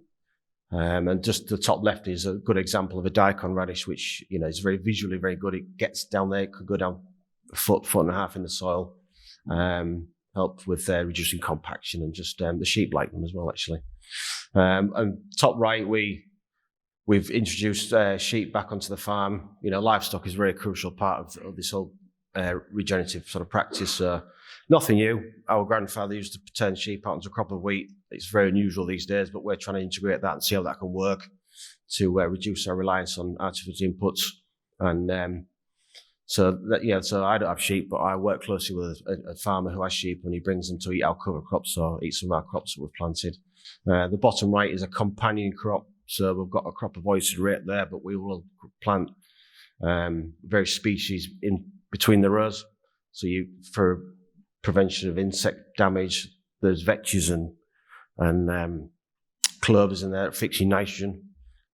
And just the top left is a good example of a daikon radish, which is very visually very good. It gets down there, it could go down a foot and a half in the soil. Help with reducing compaction, and just the sheep like them as well, actually. And top right, we've introduced sheep back onto the farm. Livestock is a very crucial part of this whole regenerative sort of practice. Nothing new. Our grandfather used to turn sheep out into a crop of wheat. It's very unusual these days, but we're trying to integrate that and see how that can work to reduce our reliance on artificial inputs. And so I don't have sheep, but I work closely with a farmer who has sheep, and he brings them to eat our cover crops or eat some of our crops that we've planted. The bottom right is a companion crop. So we've got a crop of oyster right there, but we will plant various species in between the rows. So for prevention of insect damage, there's vetches and clovers in there fixing nitrogen.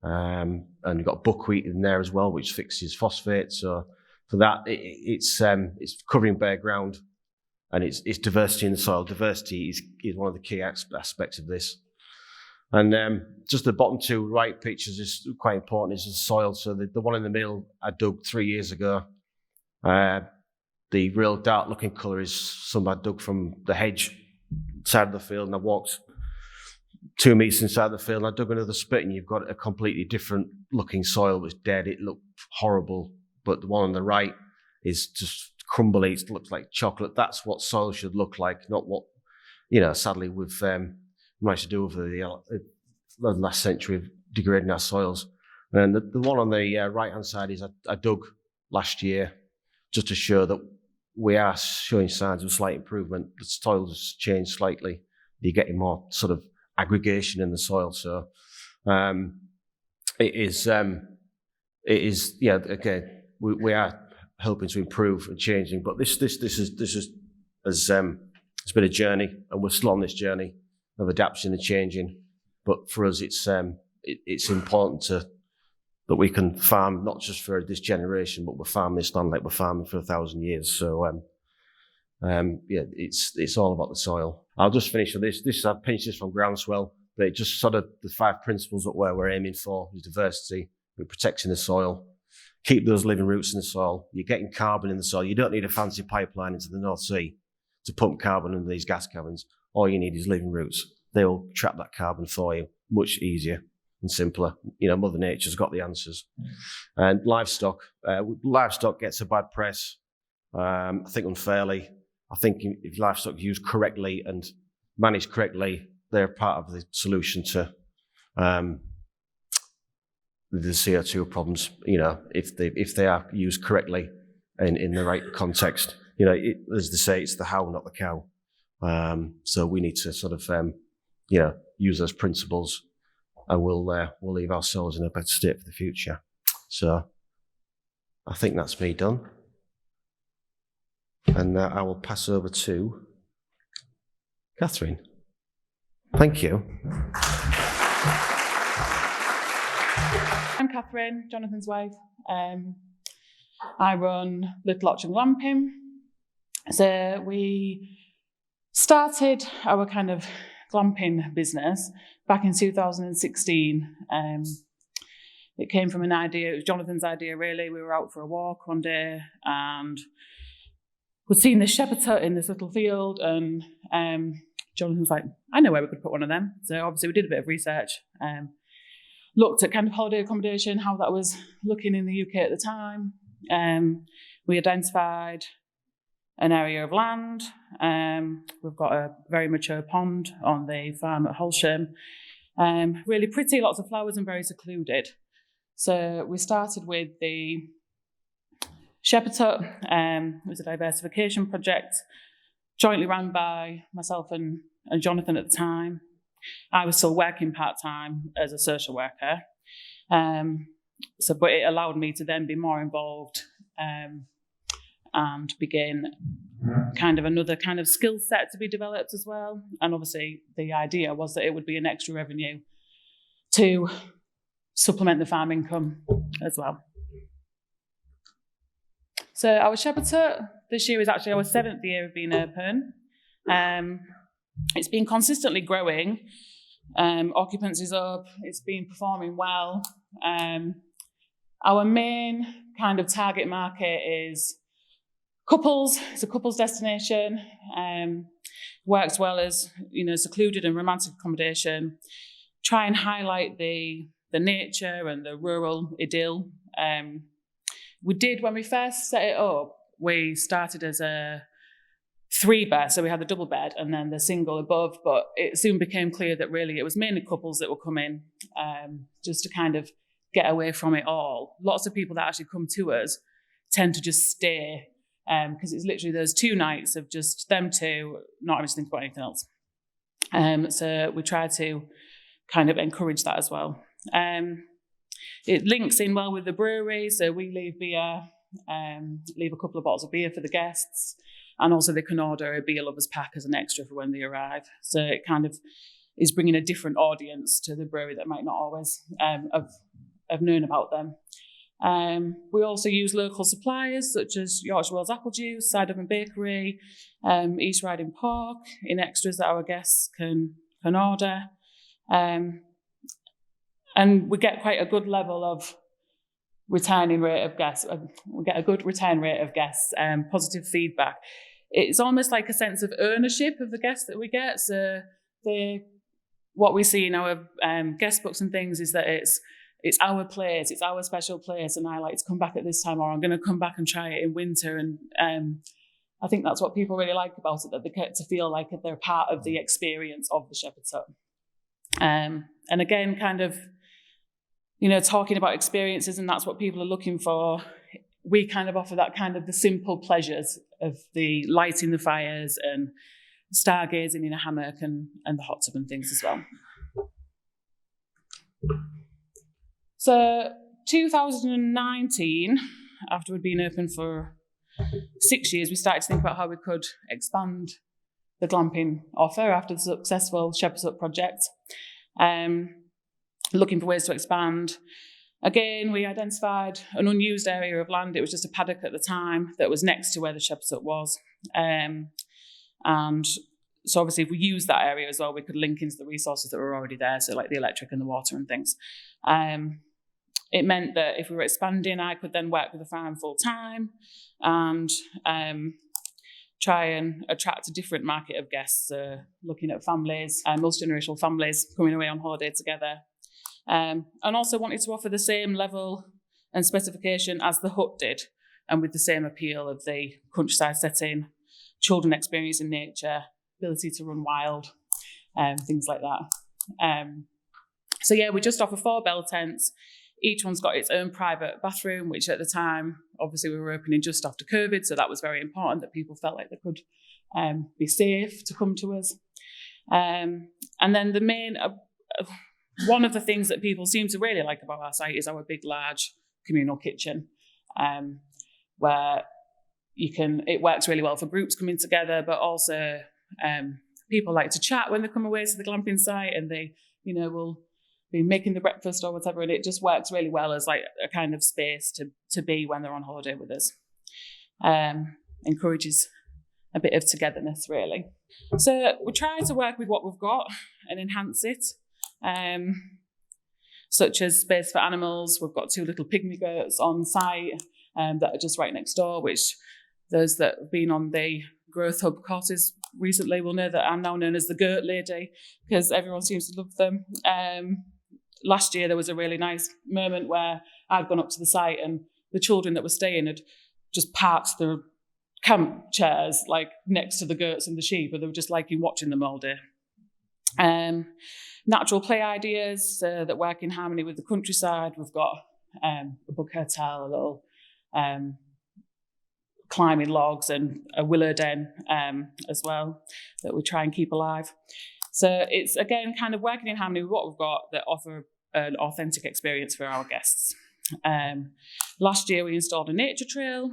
And you've got buckwheat in there as well, which fixes phosphate. So for that, it's covering bare ground, and it's diversity in the soil. Diversity is one of the key aspects of this. And just the bottom two right pictures is quite important, is the soil. So the one in the middle I dug 3 years ago. The real dark looking colour is some I dug from the hedge side of the field, and I walked 2 meters inside the field, and I dug another spit, and you've got a completely different looking soil. It was dead, it looked horrible. But the one on the right is just crumbly, it looks like chocolate. That's what soil should look like, not what, sadly we've managed to do over the last century of degrading our soils. And the one on the right-hand side is I dug last year just to show that we are showing signs of slight improvement. The soil has changed slightly. You're getting more sort of aggregation in the soil. So it is, again, we are hoping to improve and changing. But this is it's been a journey, and we're still on this journey of adapting and changing. But for us, it's important that we can farm not just for this generation, but we're farming this land like we're farming for 1,000 years. So it's all about the soil. I'll just finish with this. I've pinched this from Groundswell, but it just sort of the 5 principles that we're aiming for is diversity. We're protecting the soil. Keep those living roots in the soil. You're getting carbon in the soil. You don't need a fancy pipeline into the North Sea to pump carbon into these gas caverns. All you need is living roots. They will trap that carbon for you much easier and simpler. Mother Nature's got the answers. And livestock gets a bad press, I think unfairly. I think if livestock used correctly and managed correctly, they're part of the solution to the CO2 problems. If they are used correctly in the right context. As they say, it's the how, not the cow. So we need to sort of use those principles, and we'll leave ourselves in a better state for the future. So I think that's me done. And I will pass over to Catherine. Thank you. I'm Catherine, Jonathan's wife. I run Little Otchan Glamping. So we started our kind of glamping business back in 2016. It came from an idea, it was Jonathan's idea really. We were out for a walk one day and we'd seen this shepherd's hut in this little field, and Jonathan was like, I know where we could put one of them. So obviously we did a bit of research, looked at kind of holiday accommodation, how that was looking in the UK at the time. We identified an area of land. We've got a very mature pond on the farm at Holler. Really pretty, lots of flowers and very secluded. So we started with the shepherd's hut. It was a diversification project jointly run by myself and Jonathan at the time. I was still working part-time as a social worker. But it allowed me to then be more involved and begin kind of another kind of skill set to be developed as well. And obviously the idea was that it would be an extra revenue to supplement the farm income as well. So our shepherd's hut this year is actually our 7th year of being open. It's been consistently growing. Occupancy's up. It's been performing well. Our main kind of target market is couples. It's a couples destination. Works well as secluded and romantic accommodation. Try and highlight the nature and the rural idyll. We did, when we first set it up, we started as a 3-bed, so we had the double bed and then the single above, but it soon became clear that really it was mainly couples that were coming, just to kind of get away from it all. Lots of people that actually come to us tend to just stay, because it's literally those 2 nights of just them two, not having to think about anything else. So we try to kind of encourage that as well. It links in well with the brewery, so we leave beer, leave a couple of bottles of beer for the guests, and also they can order a beer lovers pack as an extra for when they arrive. So it kind of is bringing a different audience to the brewery that might not always have known about them. We also use local suppliers such as Yorkshire apple juice, Cider and Bakery, East Riding Pork, in extras that our guests can order. And we get quite a good level of returning rate of guests. We get a good return rate of guests, positive feedback. It's almost like a sense of ownership of the guests that we get. So what we see in our guest books and things is that it's our place, it's our special place, and I like to come back at this time, or I'm going to come back and try it in winter. And I think that's what people really like about it, that they get to feel like they're part of the experience of the Shepherd's Hut. And again, kind of, talking about experiences, and that's what people are looking for. We kind of offer that kind of the simple pleasures of the lighting the fires and stargazing in a hammock and the hot tub and things as well. So 2019, after we'd been open for 6 years, we started to think about how we could expand the glamping offer after the successful Shepherd's Hut project. Looking for ways to expand. Again, we identified an unused area of land. It was just a paddock at the time that was next to where the Shepherd's Hut was. And so obviously if we used that area as well, we could link into the resources that were already there, so like the electric and the water and things. It meant that if we were expanding, I could then work with the farm full time and try and attract a different market of guests, looking at families, multi-generational families coming away on holiday together. And also wanted to offer the same level and specification as the hut did, and with the same appeal of the countryside setting, children experiencing nature, ability to run wild, things like that. So yeah, we just offer 4 bell tents. Each one's got its own private bathroom, which at the time, obviously we were opening just after COVID, so that was very important that people felt like they could be safe to come to us. And then the main... one of the things that people seem to really like about our site is our big, large communal kitchen, where it works really well for groups coming together, but also people like to chat when they come away to the glamping site, and they, will be making the breakfast or whatever, and it just works really well as like a kind of space to be when they're on holiday with us. Encourages a bit of togetherness, really. So we try to work with what we've got and enhance it. Such as space for animals. We've got 2 little pygmy goats on site that are just right next door, which those that have been on the Growth Hub courses recently will know that I'm now known as the goat lady, because everyone seems to love them. Last year there was a really nice moment where I'd gone up to the site and the children that were staying had just parked their camp chairs like next to the goats and the sheep, and they were just liking watching them all day. Natural play ideas that work in harmony with the countryside. We've got a bug hotel, a little climbing logs, and a willow den as well that we try and keep alive. So it's, again, kind of working in harmony with what we've got that offer an authentic experience for our guests. Last year we installed a nature trail,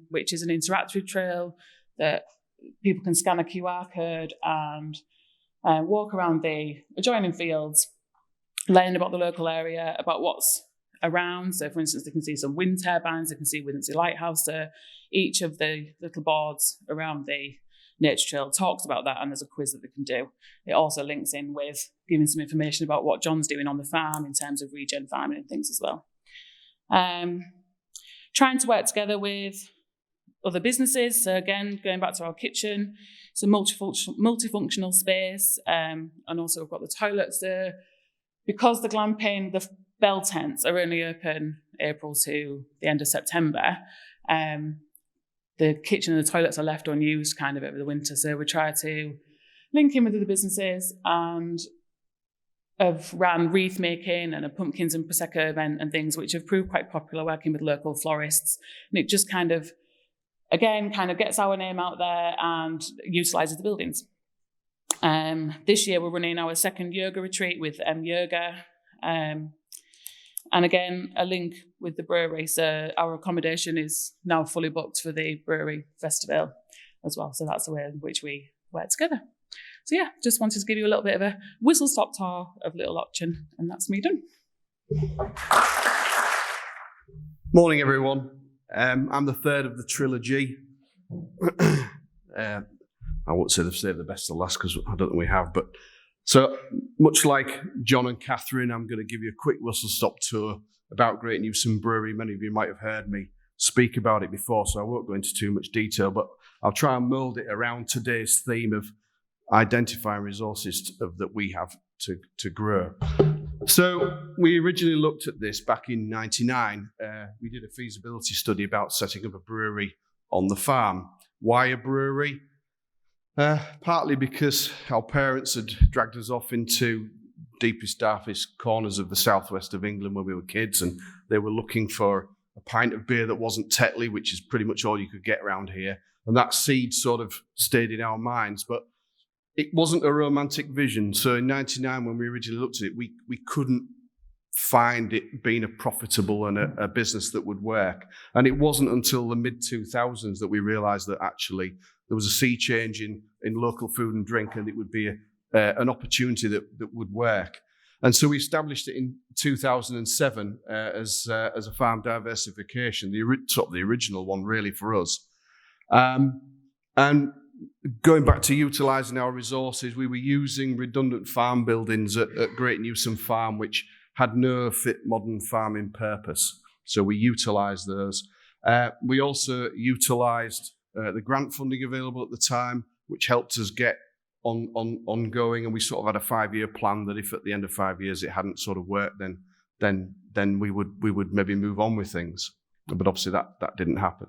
which is an interactive trail that people can scan a QR code and walk around the adjoining fields, learn about the local area, about what's around. So, for instance, they can see some wind turbines, they can see Windsor Lighthouse. So each of the little boards around the nature trail talks about that, and there's a quiz that they can do. It also links in with giving some information about what John's doing on the farm in terms of regen farming and things as well. Trying to work together with other businesses. So again, going back to our kitchen, it's a multifunctional space, and also we've got the toilets there. Because the glamping, the bell tents are only open April to the end of September, the kitchen and the toilets are left unused kind of over the winter. So we try to link in with other businesses, and have ran wreath making and a pumpkins and prosecco event and things which have proved quite popular, working with local florists. And it just kind of gets our name out there and utilises the buildings. This year we're running our second yoga retreat with Yoga. And again, a link with the brewery. So our accommodation is now fully booked for the brewery festival as well. So that's the way in which we work together. So yeah, just wanted to give you a little bit of a whistle-stop tour of Little Otchan, and that's me done. Morning, everyone. I'm the third of the trilogy. I won't say they've saved the best to last because I don't think we have. But so much like John and Catherine, I'm going to give you a quick whistle-stop tour about Great Newsome Brewery. Many of you might have heard me speak about it before, so I won't go into too much detail. But I'll try and mould it around today's theme of identifying resources that we have to grow. So we originally looked at this back in '99. We did a feasibility study about setting up a brewery on the farm. Why a brewery? Partly because our parents had dragged us off into deepest, darkest corners of the southwest of England when we were kids, and they were looking for a pint of beer that wasn't Tetley, which is pretty much all you could get around here. And that seed sort of stayed in our minds, but it wasn't a romantic vision. So in '99, when we originally looked at it, we couldn't find it being a profitable and a business that would work. And it wasn't until the mid-2000s that we realized that actually there was a sea change in local food and drink, and it would be an opportunity that would work. And so we established it in 2007 as a farm diversification, the original one really for us. And going back to utilising our resources, we were using redundant farm buildings at Great Newsome Farm, which had no fit modern farming purpose. So we utilised those. We also utilised the grant funding available at the time, which helped us get ongoing. And we sort of had a 5-year plan that if at the end of 5 years it hadn't sort of worked, then we would maybe move on with things. But obviously that didn't happen.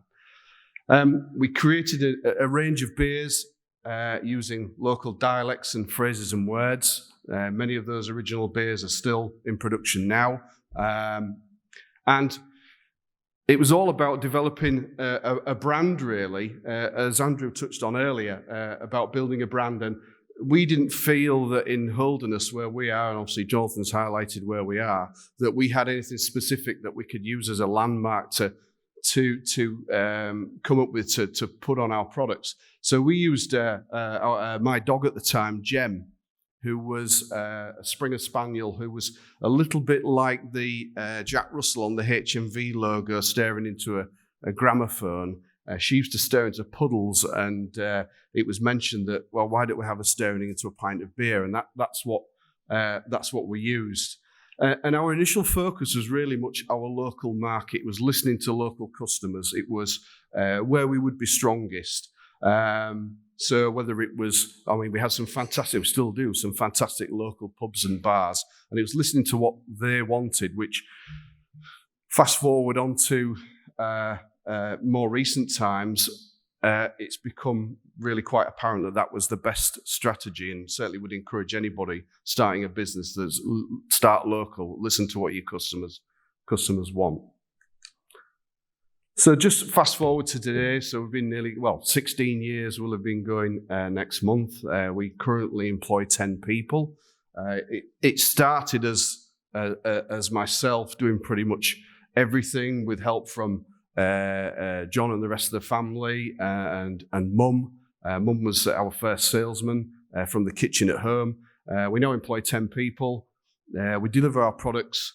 We created a range of beers using local dialects and phrases and words. Many of those original beers are still in production now. And it was all about developing a brand, really, as Andrew touched on earlier, about building a brand. And we didn't feel that in Holderness, where we are, and obviously Jonathan's highlighted where we are, that we had anything specific that we could use as a landmark to come up with to put on our products. So we used my dog at the time, Jem, who was a Springer Spaniel, who was a little bit like the Jack Russell on the HMV logo staring into a gramophone. She used to stare into puddles, and it was mentioned that, well, why don't we have her staring into a pint of beer? And that's what we used. And our initial focus was really much our local market. It was listening to local customers. It was where we would be strongest. So whether it was, we had some fantastic, we still do, some fantastic local pubs and bars. And it was listening to what they wanted, which fast forward on to more recent times, it's become really quite apparent that was the best strategy, and certainly would encourage anybody starting a business to start local, listen to what your customers want. So just fast forward to today. So we've been 16 years we'll have been going next month. We currently employ 10 people. It started as myself doing pretty much everything with help from John and the rest of the family and Mum. Mum was our first salesman from the kitchen at home. We now employ 10 people. We deliver our products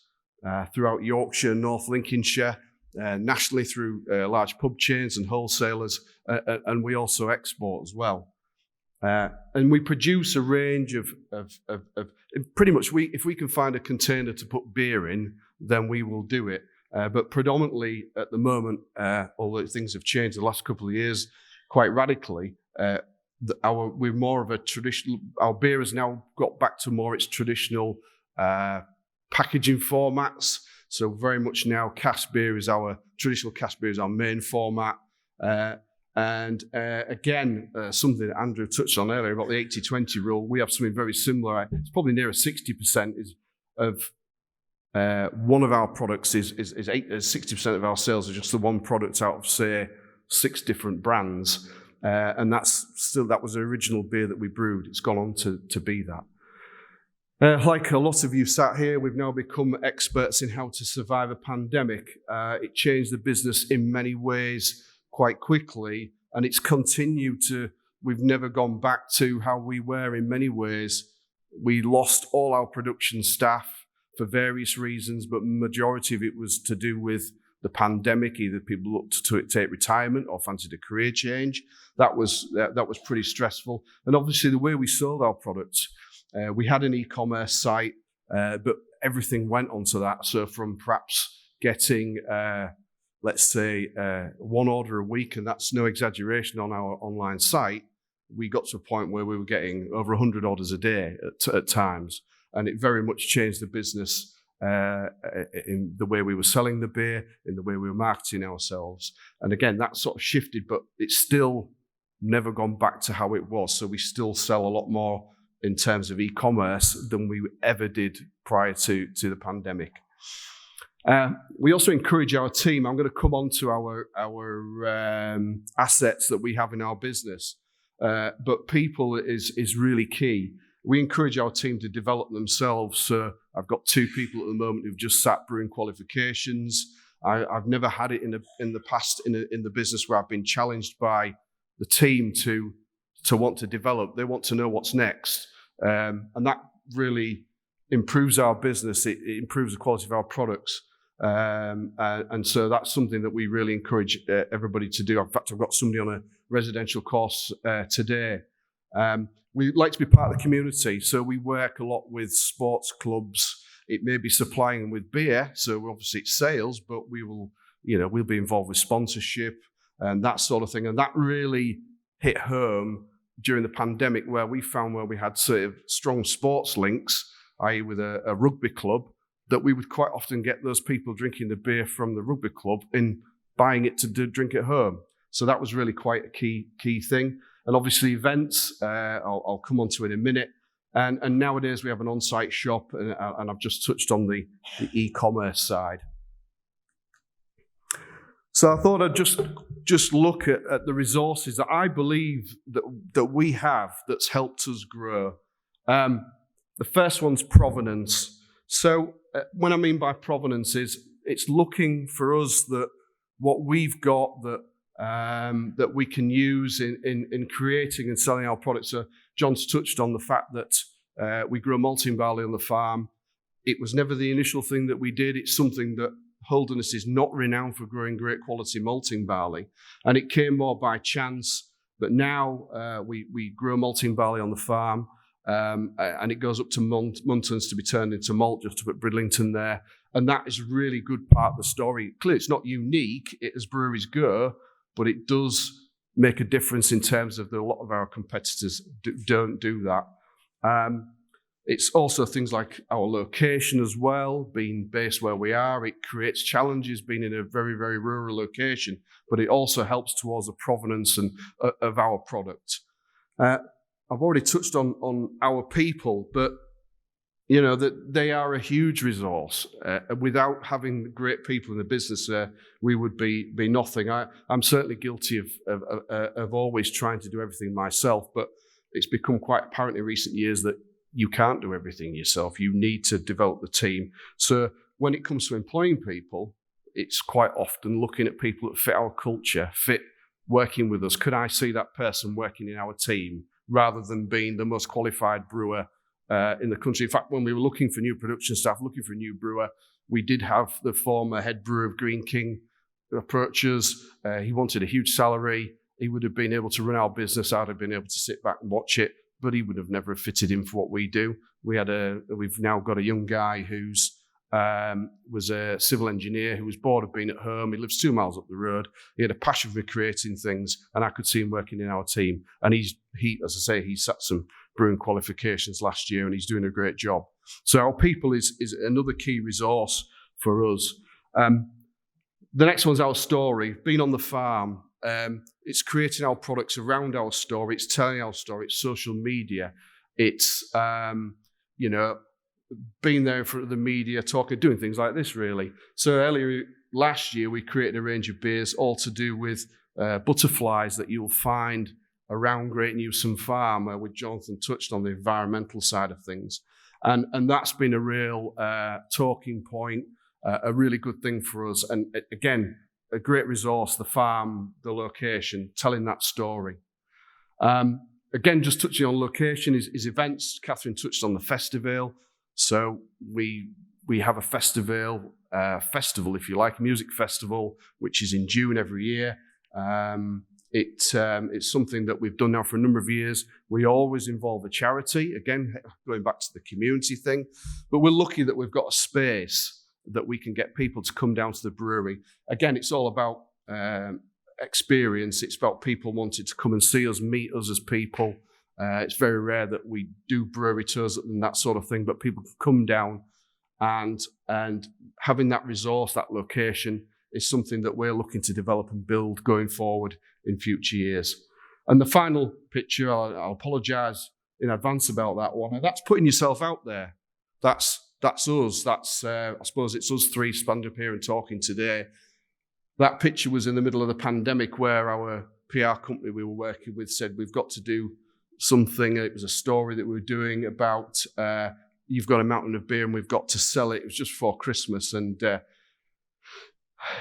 throughout Yorkshire, North Lincolnshire, nationally through large pub chains and wholesalers, and we also export as well. And we produce a range of pretty much, if we can find a container to put beer in, then we will do it. But predominantly at the moment, although things have changed the last couple of years quite radically, we're more of a traditional. Our beer has now got back to more its traditional packaging formats. So very much now, traditional cask beer is our main format. And again, something that Andrew touched on earlier about the 80-20 rule, we have something very similar. It's probably nearer 60% of one of our products is 60% of our sales are just the one product out of, say, 6 different brands. And that was the original beer that we brewed. It's gone on to be that. Like a lot of you sat here, we've now become experts in how to survive a pandemic. It changed the business in many ways quite quickly, and it's continued to, we've never gone back to how we were in many ways. We lost all our production staff for various reasons, but majority of it was to do with the pandemic. Either people looked to take retirement or fancied a career change. That was pretty stressful. And obviously the way we sold our products, we had an e-commerce site, but everything went onto that. So from perhaps getting, let's say, one order a week, and that's no exaggeration on our online site, we got to a point where we were getting over 100 orders a day at times. And it very much changed the business in the way we were selling the beer, in the way we were marketing ourselves. And again, that sort of shifted, but it's still never gone back to how it was. So we still sell a lot more in terms of e-commerce than we ever did prior to the pandemic. We also encourage our team. I'm going to come on to our assets that we have in our business. But people is really key. We encourage our team to develop themselves. So I've got 2 people at the moment who've just sat brewing qualifications. I've never had it in the past in the business where I've been challenged by the team to want to develop. They want to know what's next, and that really improves our business. It improves the quality of our products, and so that's something that we really encourage everybody to do. In fact, I've got somebody on a residential course today. We like to be part of the community, so we work a lot with sports clubs. It may be supplying them with beer, so obviously it's sales, but we'll be involved with sponsorship and that sort of thing. And that really hit home during the pandemic, where we found where we had sort of strong sports links, i.e. with a rugby club, that we would quite often get those people drinking the beer from the rugby club and buying it to drink at home. So that was really quite a key thing. And obviously events, I'll come on to in a minute. And nowadays we have an on-site shop, and I've just touched on the e-commerce side. So I thought I'd just look at the resources that I believe that we have that's helped us grow. The first one's provenance. So what I mean by provenance is it's looking for us that what we've got that we can use in creating and selling our products. So John's touched on the fact that we grow malting barley on the farm. It was never the initial thing that we did. It's something that Holderness is not renowned for growing great quality malting barley, and it came more by chance. But now we grow malting barley on the farm, and it goes up to Muntons to be turned into malt, just up at Bridlington there. And that is a really good part of the story. Clearly, it's not unique as breweries go, but it does make a difference in terms of a lot of our competitors don't do that. It's also things like our location as well, being based where we are. It creates challenges being in a very, very rural location, but it also helps towards the provenance of our product. I've already touched on our people, but that they are a huge resource. Without having great people in the business, we would be nothing. I'm certainly guilty of always trying to do everything myself, but it's become quite apparent in recent years that you can't do everything yourself. You need to develop the team. So when it comes to employing people, it's quite often looking at people that fit our culture, fit working with us. Could I see that person working in our team rather than being the most qualified brewer in the country? In fact, when we were looking for new production staff, looking for a new brewer, we did have the former head brewer of Green King approach us. He wanted a huge salary. He would have been able to run our business. I'd have been able to sit back and watch it, but he would have never fitted in for what we do. We've now got a young guy who's was a civil engineer who was bored of being at home. He lives 2 miles up the road. He had a passion for creating things, and I could see him working in our team. And he, as I say, he sat some brewing qualifications last year, and he's doing a great job. So our people is another key resource for us. The next one's our story. Being on the farm, it's creating our products around our story. It's telling our story. It's social media. It's being there in front of the media, talking, doing things like this, really. So earlier last year, we created a range of beers all to do with butterflies that you'll find around Great Newsome Farm, where Jonathan touched on the environmental side of things. And that's been a real talking point, a really good thing for us. And again, a great resource, the farm, the location, telling that story. Again, just touching on location is events. Catherine touched on the festival. So we we have a festival, if you like, a music festival, which is in June every year. It's something that we've done now for a number of years. We always involve a charity, again, going back to the community thing. But we're lucky that we've got a space that we can get people to come down to the brewery. Again, it's all about experience. It's about people wanting to come and see us, meet us as people. It's very rare that we do brewery tours and that sort of thing, but people can come down, and having that resource, that location, is something that we're looking to develop and build going forward in future years. And the final picture, I'll apologise in advance about that one, and that's putting yourself out there. That's us. That's I suppose it's us three standing up here and talking today. That picture was in the middle of the pandemic, where our PR company we were working with said we've got to do something. It was a story that we were doing about you've got a mountain of beer and we've got to sell it. It was just before Christmas, and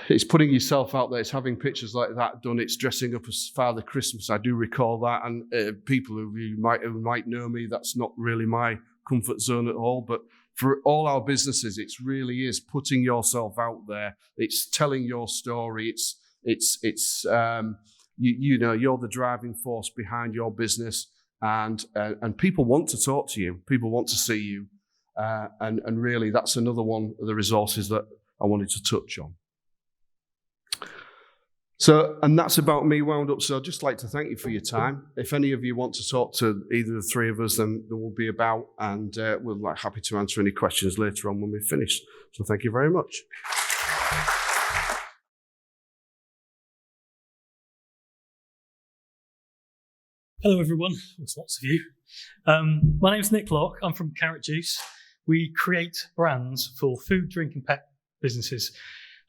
it's putting yourself out there. It's having pictures like that done. It's dressing up as Father Christmas. I do recall that, and people who might know me, that's not really my comfort zone at all. But for all our businesses, it really is putting yourself out there. It's telling your story. It's you know, you're the driving force behind your business, and people want to talk to you. People want to see you, and really, that's another one of the resources that I wanted to touch on. So, and that's about me wound up. So I'd just like to thank you for your time. If any of you want to talk to either of the three of us, then we'll be about, and we're happy to answer any questions later on when we've finished. So thank you very much. Hello everyone, there's lots of you. My name's Nick Locke, I'm from Carrot Juice. We create brands for food, drink and pet businesses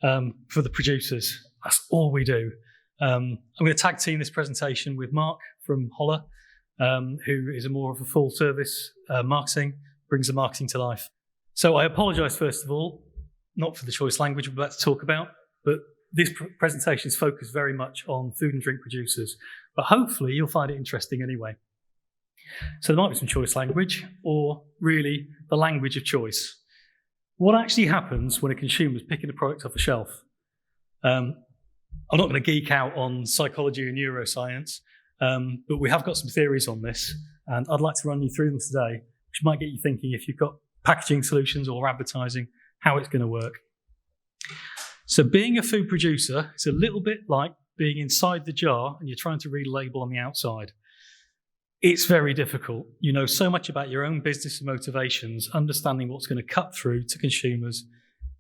for the producers. That's all we do. I'm going to tag team this presentation with Mark from Holler, who is more of a full service marketing, brings the marketing to life. So I apologise first of all, not for the choice language we're about to talk about, but this presentation is focused very much on food and drink producers, but hopefully you'll find it interesting anyway. So there might be some choice language, or really the language of choice. What actually happens when a consumer is picking a product off a shelf? I'm not going to geek out on psychology and neuroscience, but we have got some theories on this, and I'd like to run you through them today, which might get you thinking, if you've got packaging solutions or advertising, how it's going to work. So being a food producer is a little bit like being inside the jar and you're trying to read a label on the outside. It's very difficult. You know so much about your own business and motivations. Understanding what's going to cut through to consumers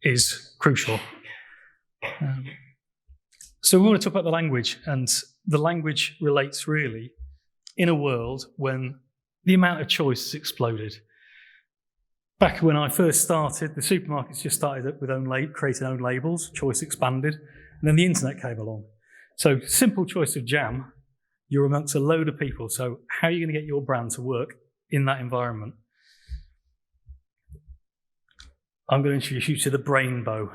is crucial. So we want to talk about the language, and the language relates really in a world when the amount of choice has exploded. Back when I first started, the supermarkets just started with creating own labels, choice expanded, and then the internet came along. So simple choice of jam, you're amongst a load of people, so how are you going to get your brand to work in that environment? I'm going to introduce you to the brainbow.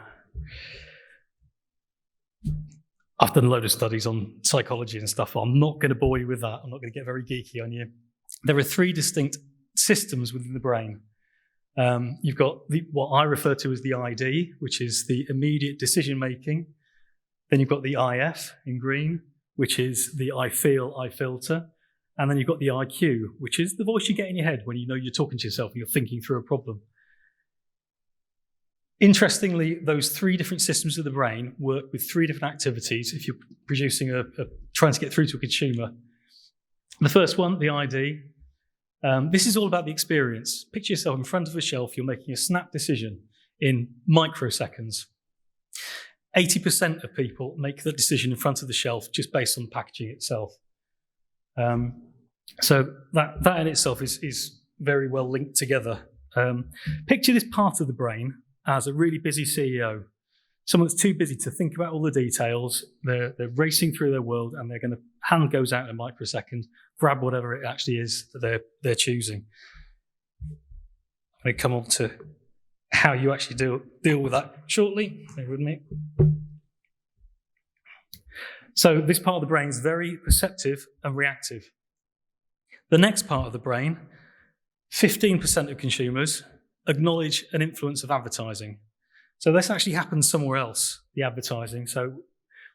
I've done a load of studies on psychology and stuff. I'm not going to bore you with that. I'm not going to get very geeky on you. There are three distinct systems within the brain. You've got what I refer to as the ID, which is the immediate decision making. Then you've got the IF in green, which is the I feel, I filter. And then you've got the IQ, which is the voice you get in your head when you know you're talking to yourself and you're thinking through a problem. Interestingly, those three different systems of the brain work with three different activities if you're producing trying to get through to a consumer. The first one, the ID. This is all about the experience. Picture yourself in front of a shelf, you're making a snap decision in microseconds. 80% of people make the decision in front of the shelf just based on the packaging itself. So that in itself is very well linked together. Picture this part of the brain as a really busy CEO, someone that's too busy to think about all the details. They're racing through their world, and hand goes out in a microsecond, grab whatever it actually is that they're choosing. I'm going to come on to how you actually deal with that shortly. Bear with me. So this part of the brain is very perceptive and reactive. The next part of the brain, 15% of consumers acknowledge an influence of advertising. So this actually happens somewhere else, the advertising. So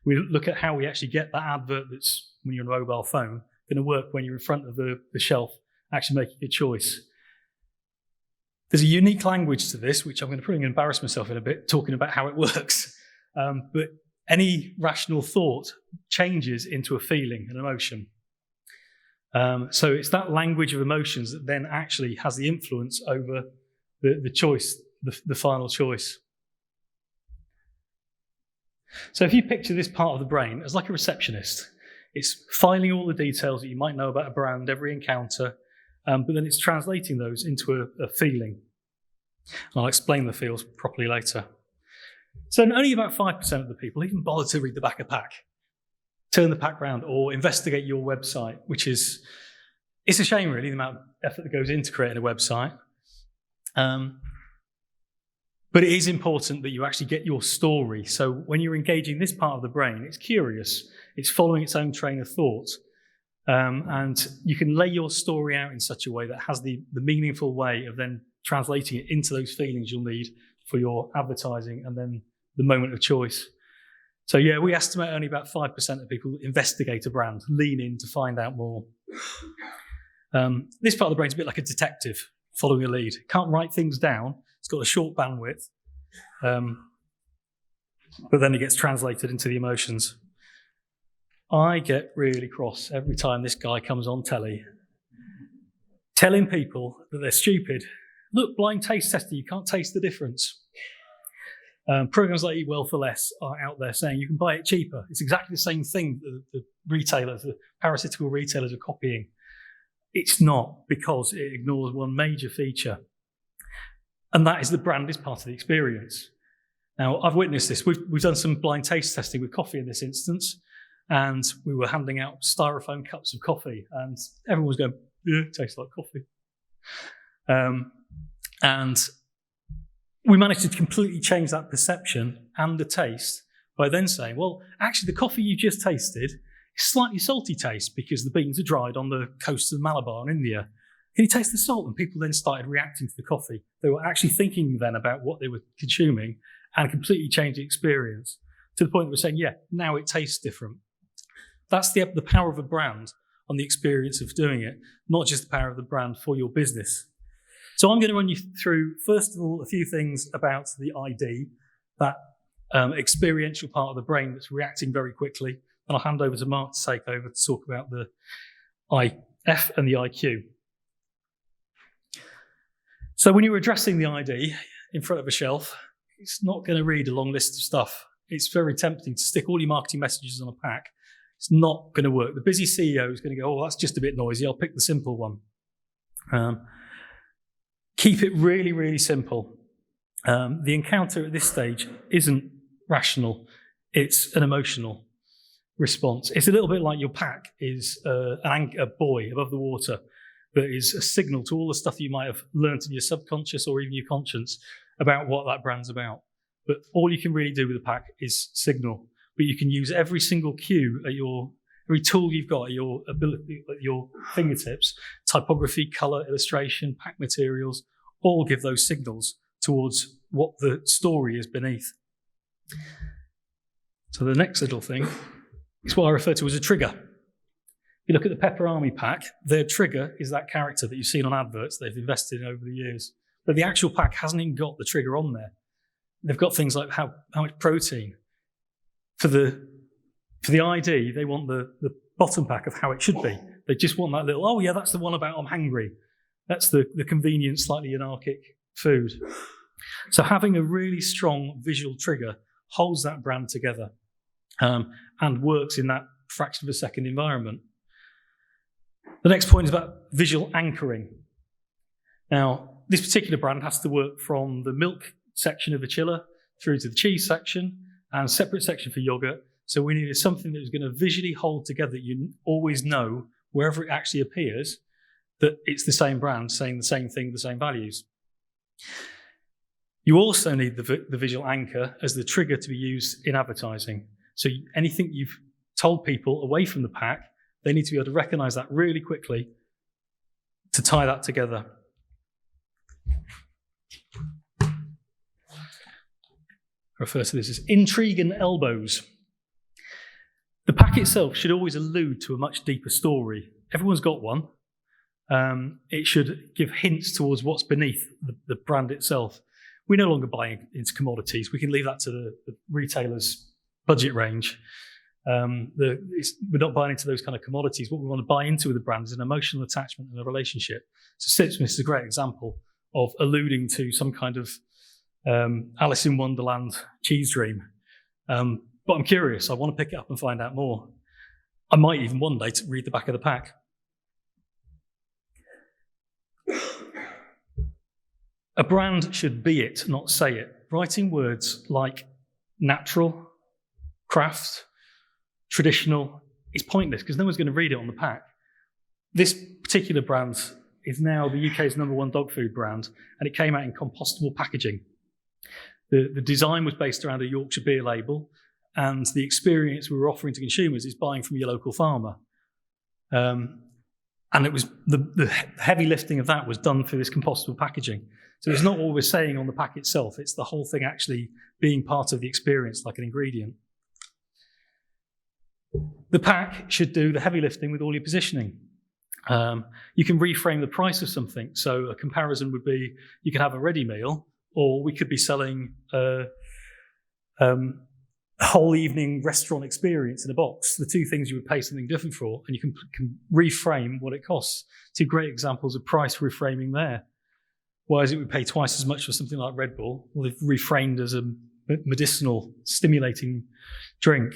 we look at how we actually get that advert that's, when you're on a mobile phone, going to work when you're in front of the shelf, actually making a choice. There's a unique language to this, which I'm going to probably embarrass myself in a bit, talking about how it works. But any rational thought changes into a feeling, an emotion. So it's that language of emotions that then actually has the influence over the choice, the final choice. So if you picture this part of the brain as like a receptionist, it's filing all the details that you might know about a brand, every encounter, but then it's translating those into a feeling. I'll explain the feels properly later. So only about 5% of the people even bother to read the back of pack, turn the pack round, or investigate your website, which is, it's a shame really, the amount of effort that goes into creating a website. But it is important that you actually get your story. So when you're engaging this part of the brain, it's curious, it's following its own train of thought. And you can lay your story out in such a way that has the meaningful way of then translating it into those feelings you'll need for your advertising and then the moment of choice. So yeah, we estimate only about 5% of people investigate a brand, lean in to find out more. This part of the brain's a bit like a detective following a lead. It can't write things down. It's got a short bandwidth, but then it gets translated into the emotions. I get really cross every time this guy comes on telly, telling people that they're stupid. Look, blind taste tester, you can't taste the difference. Programs like Eat Well for Less are out there saying you can buy it cheaper. It's exactly the same thing that the retailers, the parasitical retailers are copying. It's not, because it ignores one major feature. And that is the brand is part of the experience. Now, I've witnessed this. We've done some blind taste testing with coffee in this instance, and we were handing out styrofoam cups of coffee, and everyone was going, yeah, it tastes like coffee. And we managed to completely change that perception and the taste by then saying, well, actually, the coffee you just tasted is slightly salty taste because the beans are dried on the coast of Malabar in India. Can you taste the salt? And people then started reacting to the coffee. They were actually thinking then about what they were consuming and completely changed the experience to the point that we're saying, yeah, now it tastes different. That's the power of a brand on the experience of doing it, not just the power of the brand for your business. So I'm going to run you through, first of all, a few things about the ID, that experiential part of the brain that's reacting very quickly. And I'll hand over to Mark to take over to talk about the IF and the IQ. So when you're addressing the ID in front of a shelf, it's not going to read a long list of stuff. It's very tempting to stick all your marketing messages on a pack. It's not going to work. The busy CEO is going to go, oh, that's just a bit noisy. I'll pick the simple one. Keep it really, really simple. The encounter at this stage isn't rational. It's an emotional response. It's a little bit like your pack is a buoy above the water that is a signal to all the stuff you might have learned in your subconscious or even your conscience about what that brand's about. But all you can really do with the pack is signal. But you can use every single cue at every tool you've got at your ability, at your fingertips, typography, color, illustration, pack materials, all give those signals towards what the story is beneath. So the next little thing is what I refer to as a trigger. You look at the Pepper Army pack, their trigger is that character that you've seen on adverts they've invested in over the years. But the actual pack hasn't even got the trigger on there. They've got things like how much protein. For the ID, they want the bottom pack of how it should be. They just want that little, oh yeah, that's the one about I'm hungry. That's the convenient, slightly anarchic food. So having a really strong visual trigger holds that brand together and works in that fraction of a second environment. The next point is about visual anchoring. Now, this particular brand has to work from the milk section of a chiller through to the cheese section and a separate section for yogurt. So we needed something that was going to visually hold together. You always know, wherever it actually appears, that it's the same brand saying the same thing, the same values. You also need the visual anchor as the trigger to be used in advertising. So anything you've told people away from the pack, they need to be able to recognize that really quickly to tie that together. refer to this as intrigue and elbows. The pack itself should always allude to a much deeper story. Everyone's got one. It should give hints towards what's beneath the brand itself. We no longer buy into commodities. We can leave that to the retailer's budget range. We're not buying into those kind of commodities. What we want to buy into with the brand is an emotional attachment and a relationship. So Sipsmith is a great example of alluding to some kind of Alice in Wonderland cheese dream. But I'm curious. I want to pick it up and find out more. I might even one day read the back of the pack. A brand should be it, not say it. Writing words like natural, craft, traditional is pointless because no one's going to read it on the pack. This particular brand is now the UK's #1 dog food brand, and it came out in compostable packaging. The design was based around a Yorkshire beer label, and the experience we were offering to consumers is buying from your local farmer. And it was the heavy lifting of that was done through this compostable packaging. So it's not what we're saying on the pack itself, it's the whole thing actually being part of the experience like an ingredient. The pack should do the heavy lifting with all your positioning. You can reframe the price of something. So a comparison would be you can have a ready meal, or we could be selling a whole evening restaurant experience in a box. The two things you would pay something different for, and you can reframe what it costs. Two great examples of price reframing there. Why is it we pay twice as much for something like Red Bull? Well, they've reframed as a medicinal, stimulating drink.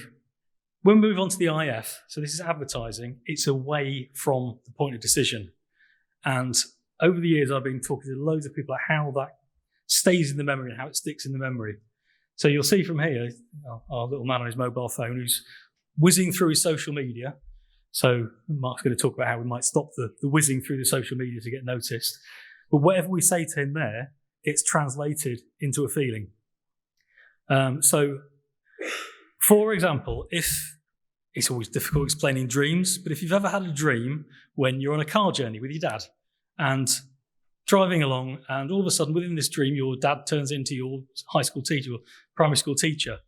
When we move on to the IF, so this is advertising, it's away from the point of decision. And over the years, I've been talking to loads of people about how that stays in the memory and how it sticks in the memory. So you'll see from here, our little man on his mobile phone who's whizzing through his social media. So Mark's going to talk about how we might stop the whizzing through the social media to get noticed. But whatever we say to him there, it's translated into a feeling. So, for example, if it's always difficult explaining dreams, but if you've ever had a dream when you're on a car journey with your dad and driving along, and all of a sudden within this dream, your dad turns into your high school teacher or primary school teacher.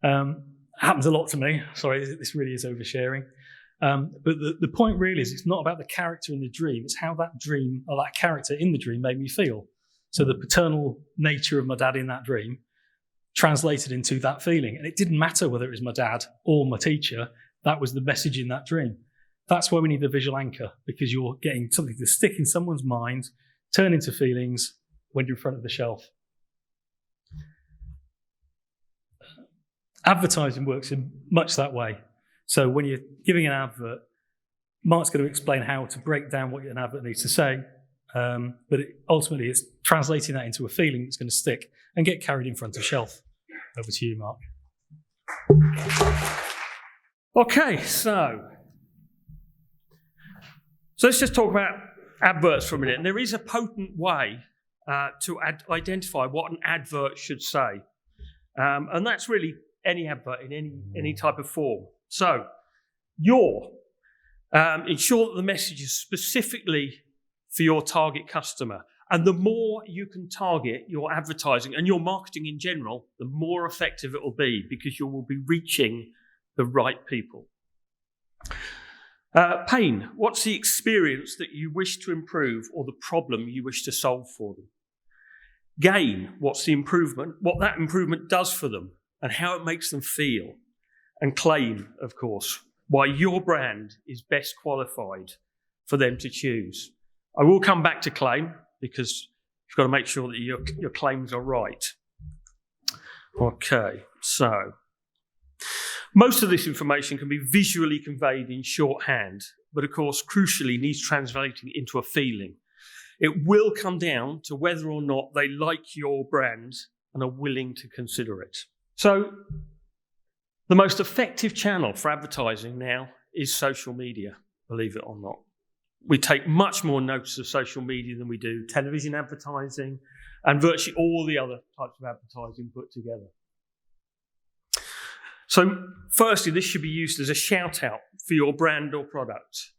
Happens a lot to me. Sorry, this really is oversharing. But the point really is it's not about the character in the dream, it's how that dream or that character in the dream made me feel. So the paternal nature of my dad in that dream translated into that feeling. And it didn't matter whether it was my dad or my teacher, that was the message in that dream. That's why we need the visual anchor, because you're getting something to stick in someone's mind, turn into feelings when you're in front of the shelf. Advertising works in much that way. So when you're giving an advert, Mark's going to explain how to break down what an advert needs to say, but ultimately it's translating that into a feeling that's going to stick and get carried in front of shelf. Over to you, Mark. Okay, so let's just talk about adverts for a minute. And there is a potent way to identify what an advert should say. And that's really any advert in any type of form. So, ensure that the message is specifically for your target customer. And the more you can target your advertising and your marketing in general, the more effective it will be, because you will be reaching the right people. Pain. What's the experience that you wish to improve or the problem you wish to solve for them? Gain. What's the improvement? What that improvement does for them and how it makes them feel. And claim, of course, why your brand is best qualified for them to choose. I will come back to claim, because you've got to make sure that your claims are right. Okay, so most of this information can be visually conveyed in shorthand, but of course, crucially, needs translating into a feeling. It will come down to whether or not they like your brand and are willing to consider it. So, the most effective channel for advertising now is social media, believe it or not. We take much more notice of social media than we do television advertising and virtually all the other types of advertising put together. So, firstly, this should be used as a shout out for your brand or product.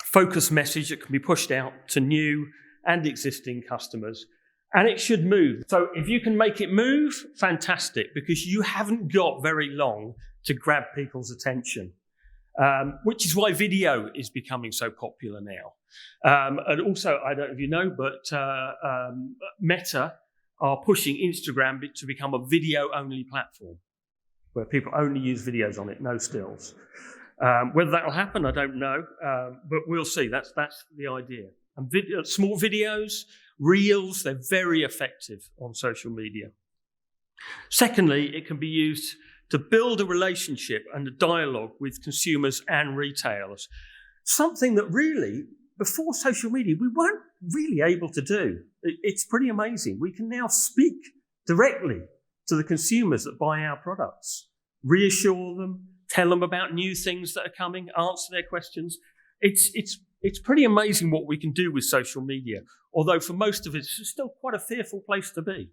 Focus message that can be pushed out to new and existing customers And it should move. So if you can make it move, fantastic, because you haven't got very long to grab people's attention, which is why video is becoming so popular now. And also, I don't know if you know, but Meta are pushing Instagram to become a video-only platform where people only use videos on it, no stills. Whether that will happen, I don't know, but we'll see. That's the idea. And small videos, reels, they're very effective on social media. Secondly, it can be used to build a relationship and a dialogue with consumers and retailers. Something that really, before social media, we weren't really able to do. It's pretty amazing. We can now speak directly to the consumers that buy our products, reassure them, tell them about new things that are coming, answer their questions. It's pretty amazing what we can do with social media, although for most of it, it's still quite a fearful place to be,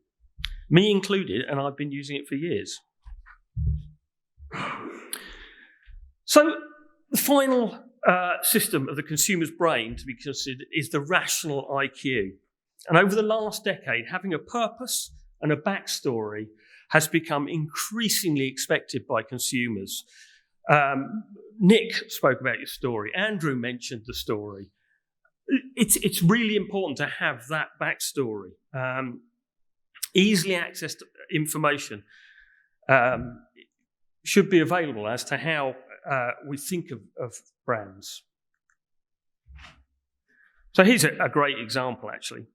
me included, and I've been using it for years. So the final system of the consumer's brain to be considered is the rational IQ. And over the last decade, having a purpose and a backstory has become increasingly expected by consumers. Nick spoke about your story. Andrew mentioned the story. It's really important to have that backstory. Easily accessed information should be available as to how we think of brands. So here's a great example, actually.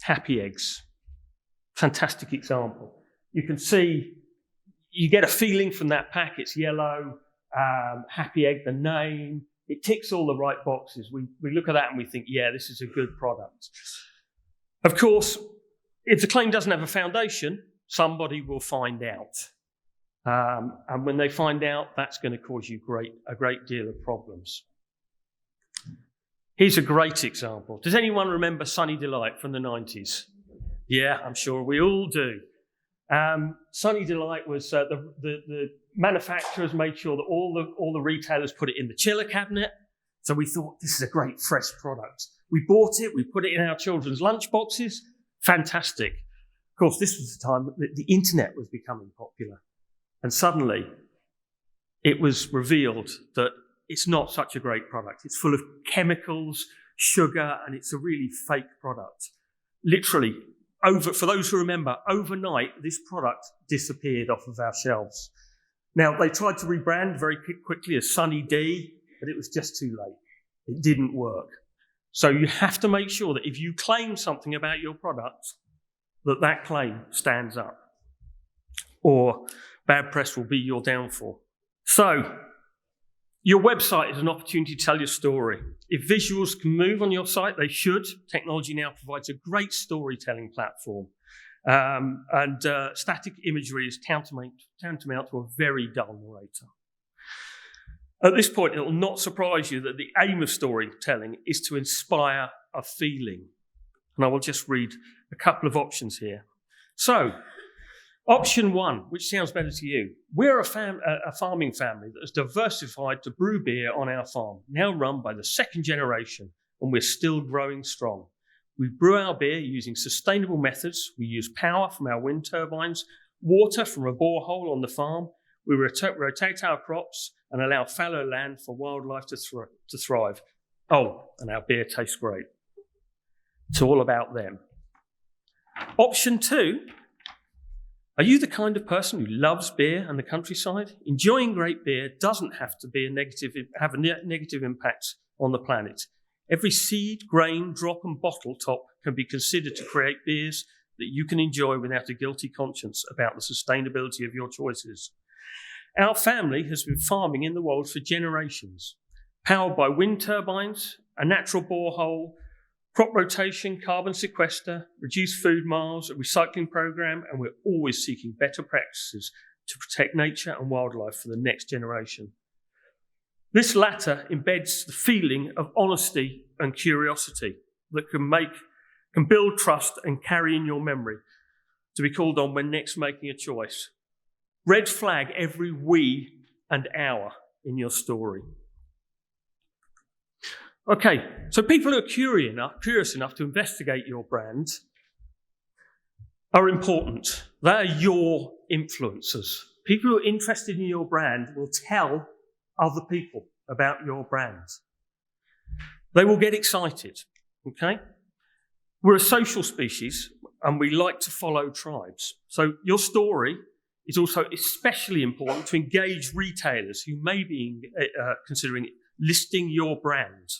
Happy Eggs. Fantastic example. You can see, you get a feeling from that pack. It's yellow. Happy Egg, the name. It ticks all the right boxes. We look at that and we think, yeah, this is a good product. Of course, if the claim doesn't have a foundation, somebody will find out. And when they find out, that's going to cause you a great deal of problems. Here's a great example. Does anyone remember Sunny Delight from the 90s? Yeah, I'm sure we all do. Sunny Delight was the manufacturers made sure that all the retailers put it in the chiller cabinet. So we thought, this is a great fresh product. We bought it, we put it in our children's lunch boxes. Fantastic. Of course, this was the time that the internet was becoming popular. And suddenly, it was revealed that it's not such a great product. It's full of chemicals, sugar, and it's a really fake product. Literally, for those who remember, overnight, this product disappeared off of our shelves. Now, they tried to rebrand very quickly as Sunny D, but it was just too late. It didn't work. So you have to make sure that if you claim something about your product, that claim stands up, or bad press will be your downfall. So, your website is an opportunity to tell your story. If visuals can move on your site, they should. Technology now provides a great storytelling platform. And static imagery is tantamount to a very dull narrator. At this point, it will not surprise you that the aim of storytelling is to inspire a feeling. And I will just read a couple of options here. So, option one, which sounds better to you. We're a farming family that has diversified to brew beer on our farm, now run by the second generation, and we're still growing strong. We brew our beer using sustainable methods. We use power from our wind turbines, water from a borehole on the farm. We rotate our crops and allow fallow land for wildlife to thrive. Oh, and our beer tastes great. It's all about them. Option two. Are you the kind of person who loves beer and the countryside? Enjoying great beer doesn't have to be have a negative impact on the planet. Every seed, grain, drop and bottle top can be considered to create beers that you can enjoy without a guilty conscience about the sustainability of your choices. Our family has been farming in the world for generations, powered by wind turbines, a natural borehole, crop rotation, carbon sequester, reduced food miles, a recycling program, and we're always seeking better practices to protect nature and wildlife for the next generation. This latter embeds the feeling of honesty and curiosity that can build trust and carry in your memory to be called on when next making a choice. Red flag every we and our in your story. Okay, so people who are curious enough to investigate your brand are important. They are your influencers. People who are interested in your brand will tell other people about your brand. They will get excited, okay? We're a social species and we like to follow tribes. So your story is also especially important to engage retailers who may be considering listing your brand.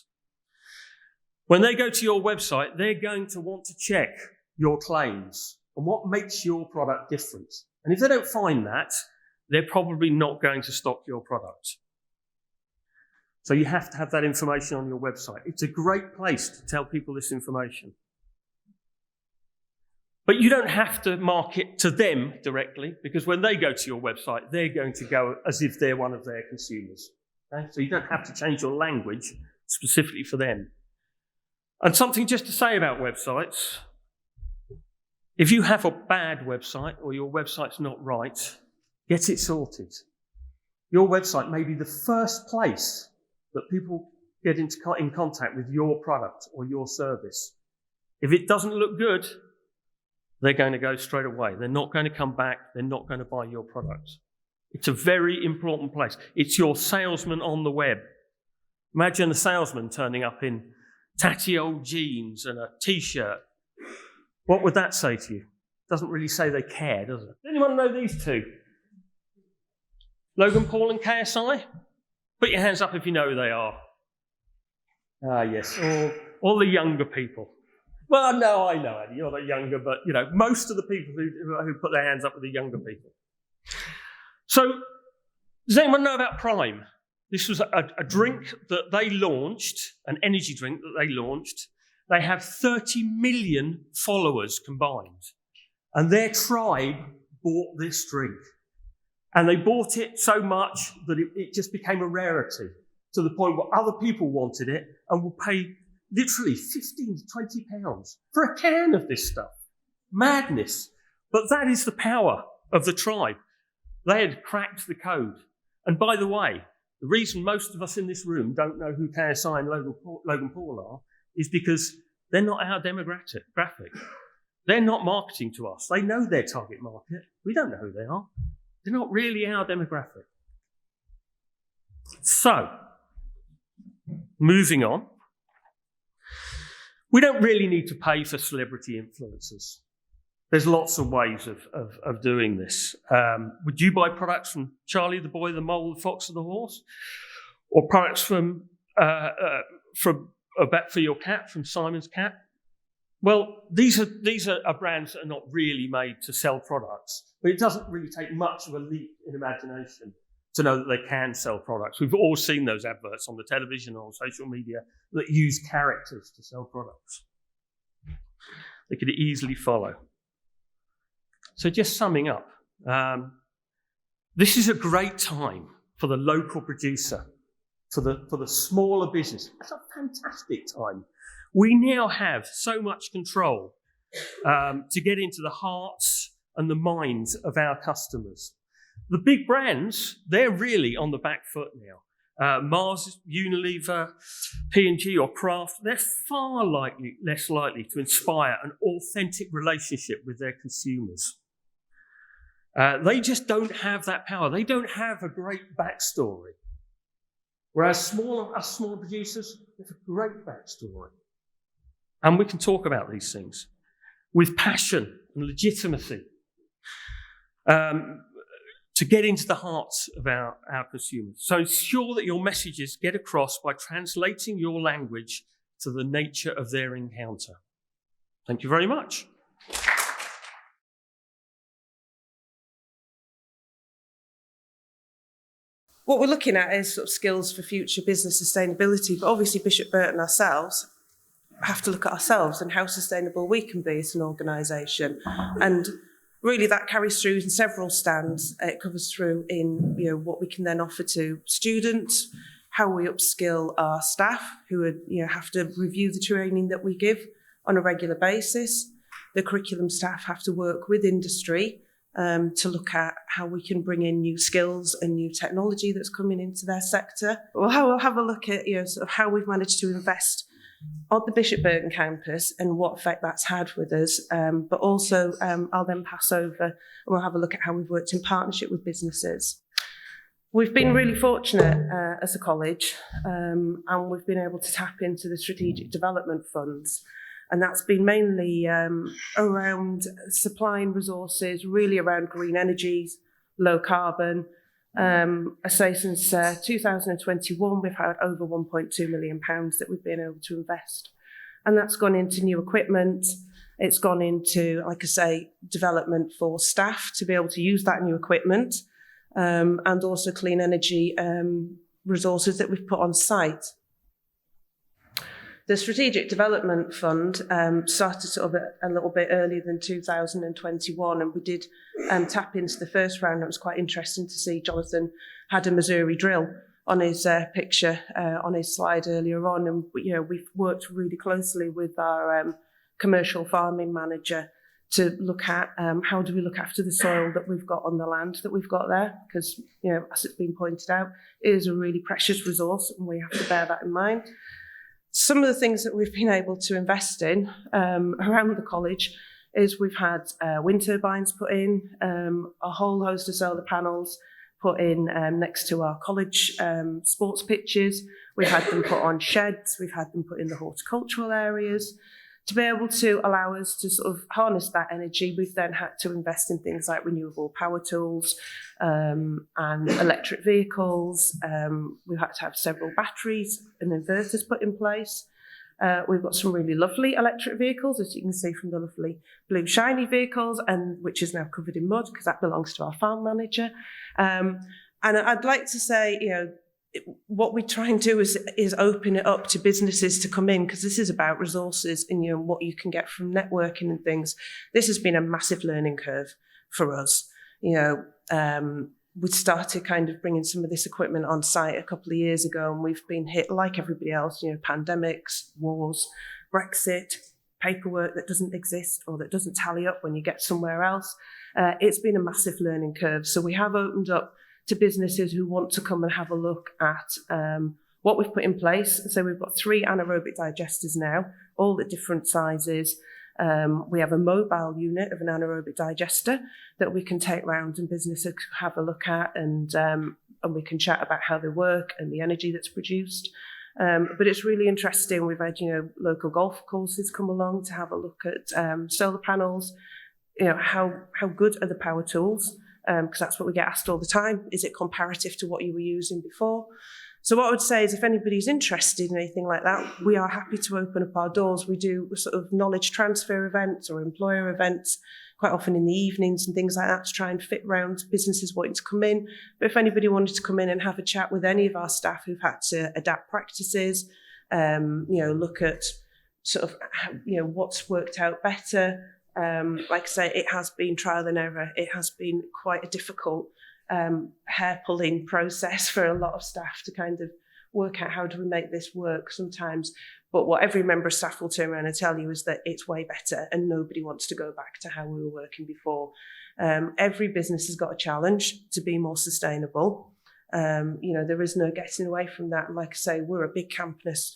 When they go to your website, they're going to want to check your claims and what makes your product different. And if they don't find that, they're probably not going to stock your product. So you have to have that information on your website. It's a great place to tell people this information. But you don't have to market to them directly, because when they go to your website, they're going to go as if they're one of their consumers. Okay? So you don't have to change your language specifically for them. And something just to say about websites, if you have a bad website or your website's not right, get it sorted. Your website may be the first place that people get in contact with your product or your service. If it doesn't look good, they're going to go straight away. They're not going to come back. They're not going to buy your product. It's a very important place. It's your salesman on the web. Imagine a salesman turning up in tatty old jeans and a T-shirt. What would that say to you? Doesn't really say they care, does it? Does anyone know these two? Logan Paul and KSI? Put your hands up if you know who they are. Ah, yes, all the younger people. Well, no, I know, Andy, you're not younger, but, you know, most of the people who put their hands up are the younger people. So, does anyone know about Prime? This was a drink that they launched, an energy drink that they launched. They have 30 million followers combined. And their tribe bought this drink. And they bought it so much that it just became a rarity, to the point where other people wanted it and will pay literally 15 to 20 pounds for a can of this stuff. Madness. But that is the power of the tribe. They had cracked the code. And by the way, the reason most of us in this room don't know who KSI and Logan Paul are is because they're not our demographic. They're not marketing to us. They know their target market. We don't know who they are. They're not really our demographic. So, moving on. We don't really need to pay for celebrity influencers. There's lots of ways of doing this. Would you buy products from Charlie the Boy, the Mole, the Fox, and the Horse? Or products from a bat for your cat, from Simon's Cat? Well, these are brands that are not really made to sell products, but it doesn't really take much of a leap in imagination to know that they can sell products. We've all seen those adverts on the television or on social media that use characters to sell products. They could easily follow. So just summing up, this is a great time for the local producer, for the smaller business. It's a fantastic time. We now have so much control to get into the hearts and the minds of our customers. The big brands, they're really on the back foot now. Mars, Unilever, P&G or Kraft, they're far less likely to inspire an authentic relationship with their consumers. They just don't have that power. They don't have a great backstory. Whereas smaller producers, they have a great backstory. And we can talk about these things with passion and legitimacy to get into the hearts of our consumers. So ensure that your messages get across by translating your language to the nature of their encounter. Thank you very much. What we're looking at is sort of skills for future business sustainability, but obviously Bishop Burton ourselves have to look at ourselves and how sustainable we can be as an organisation. And really that carries through in several strands. It covers through in what we can then offer to students, how we upskill our staff who would have to review the training that we give on a regular basis. The curriculum staff have to work with industry to look at how we can bring in new skills and new technology that's coming into their sector. We'll have a look at sort of how we've managed to invest on the Bishop Burton campus and what effect that's had with us. But also, I'll then pass over and we'll have a look at how we've worked in partnership with businesses. We've been really fortunate as a college, and we've been able to tap into the strategic development funds. And that's been mainly around supplying resources, really around green energies, low carbon. I say since 2021, we've had over £1.2 million that we've been able to invest. And that's gone into new equipment. It's gone into, like I say, development for staff to be able to use that new equipment, and also clean energy resources that we've put on site. The Strategic Development Fund started sort of a little bit earlier than 2021, and we did tap into the first round. It was quite interesting to see Jonathan had a Missouri drill on his picture on his slide earlier on, and we've worked really closely with our commercial farming manager to look at how do we look after the soil that we've got on the land that we've got there, because as it's been pointed out, it is a really precious resource, and we have to bear that in mind. Some of the things that we've been able to invest in around the college is we've had wind turbines put in, a whole host of solar panels put in next to our college sports pitches. We've had them put on sheds. We've had them put in the horticultural areas. To be able to allow us to sort of harness that energy, we've then had to invest in things like renewable power tools and electric vehicles. We've had to have several batteries and inverters put in place. We've got some really lovely electric vehicles, as you can see from the lovely blue shiny vehicles, and which is now covered in mud because that belongs to our farm manager. And I'd like to say, what we try and do is open it up to businesses to come in, because this is about resources and what you can get from networking and things. This has been a massive learning curve for us. We started kind of bringing some of this equipment on site a couple of years ago, and we've been hit like everybody else, pandemics, wars, Brexit, paperwork that doesn't exist or that doesn't tally up when you get somewhere else. It's been a massive learning curve. So we have opened up to businesses who want to come and have a look at what we've put in place. So we've got 3 anaerobic digesters now, all at different sizes. We have a mobile unit of an anaerobic digester that we can take round and businesses have a look at, and we can chat about how they work and the energy that's produced. But it's really interesting. We've had, local golf courses come along to have a look at solar panels. How good are the power tools? Because that's what we get asked all the time. Is it comparative to what you were using before? So what I would say is if anybody's interested in anything like that, we are happy to open up our doors. We do sort of knowledge transfer events or employer events, quite often in the evenings and things like that, to try and fit around businesses wanting to come in. But if anybody wanted to come in and have a chat with any of our staff who've had to adapt practices, look at sort of, what's worked out better. Like I say, it has been trial and error. It has been quite a difficult hair-pulling process for a lot of staff to kind of work out how do we make this work sometimes. But what every member of staff will turn around and tell you is that it's way better and nobody wants to go back to how we were working before. Every business has got a challenge to be more sustainable. There is no getting away from that. And like I say, we're a big campus.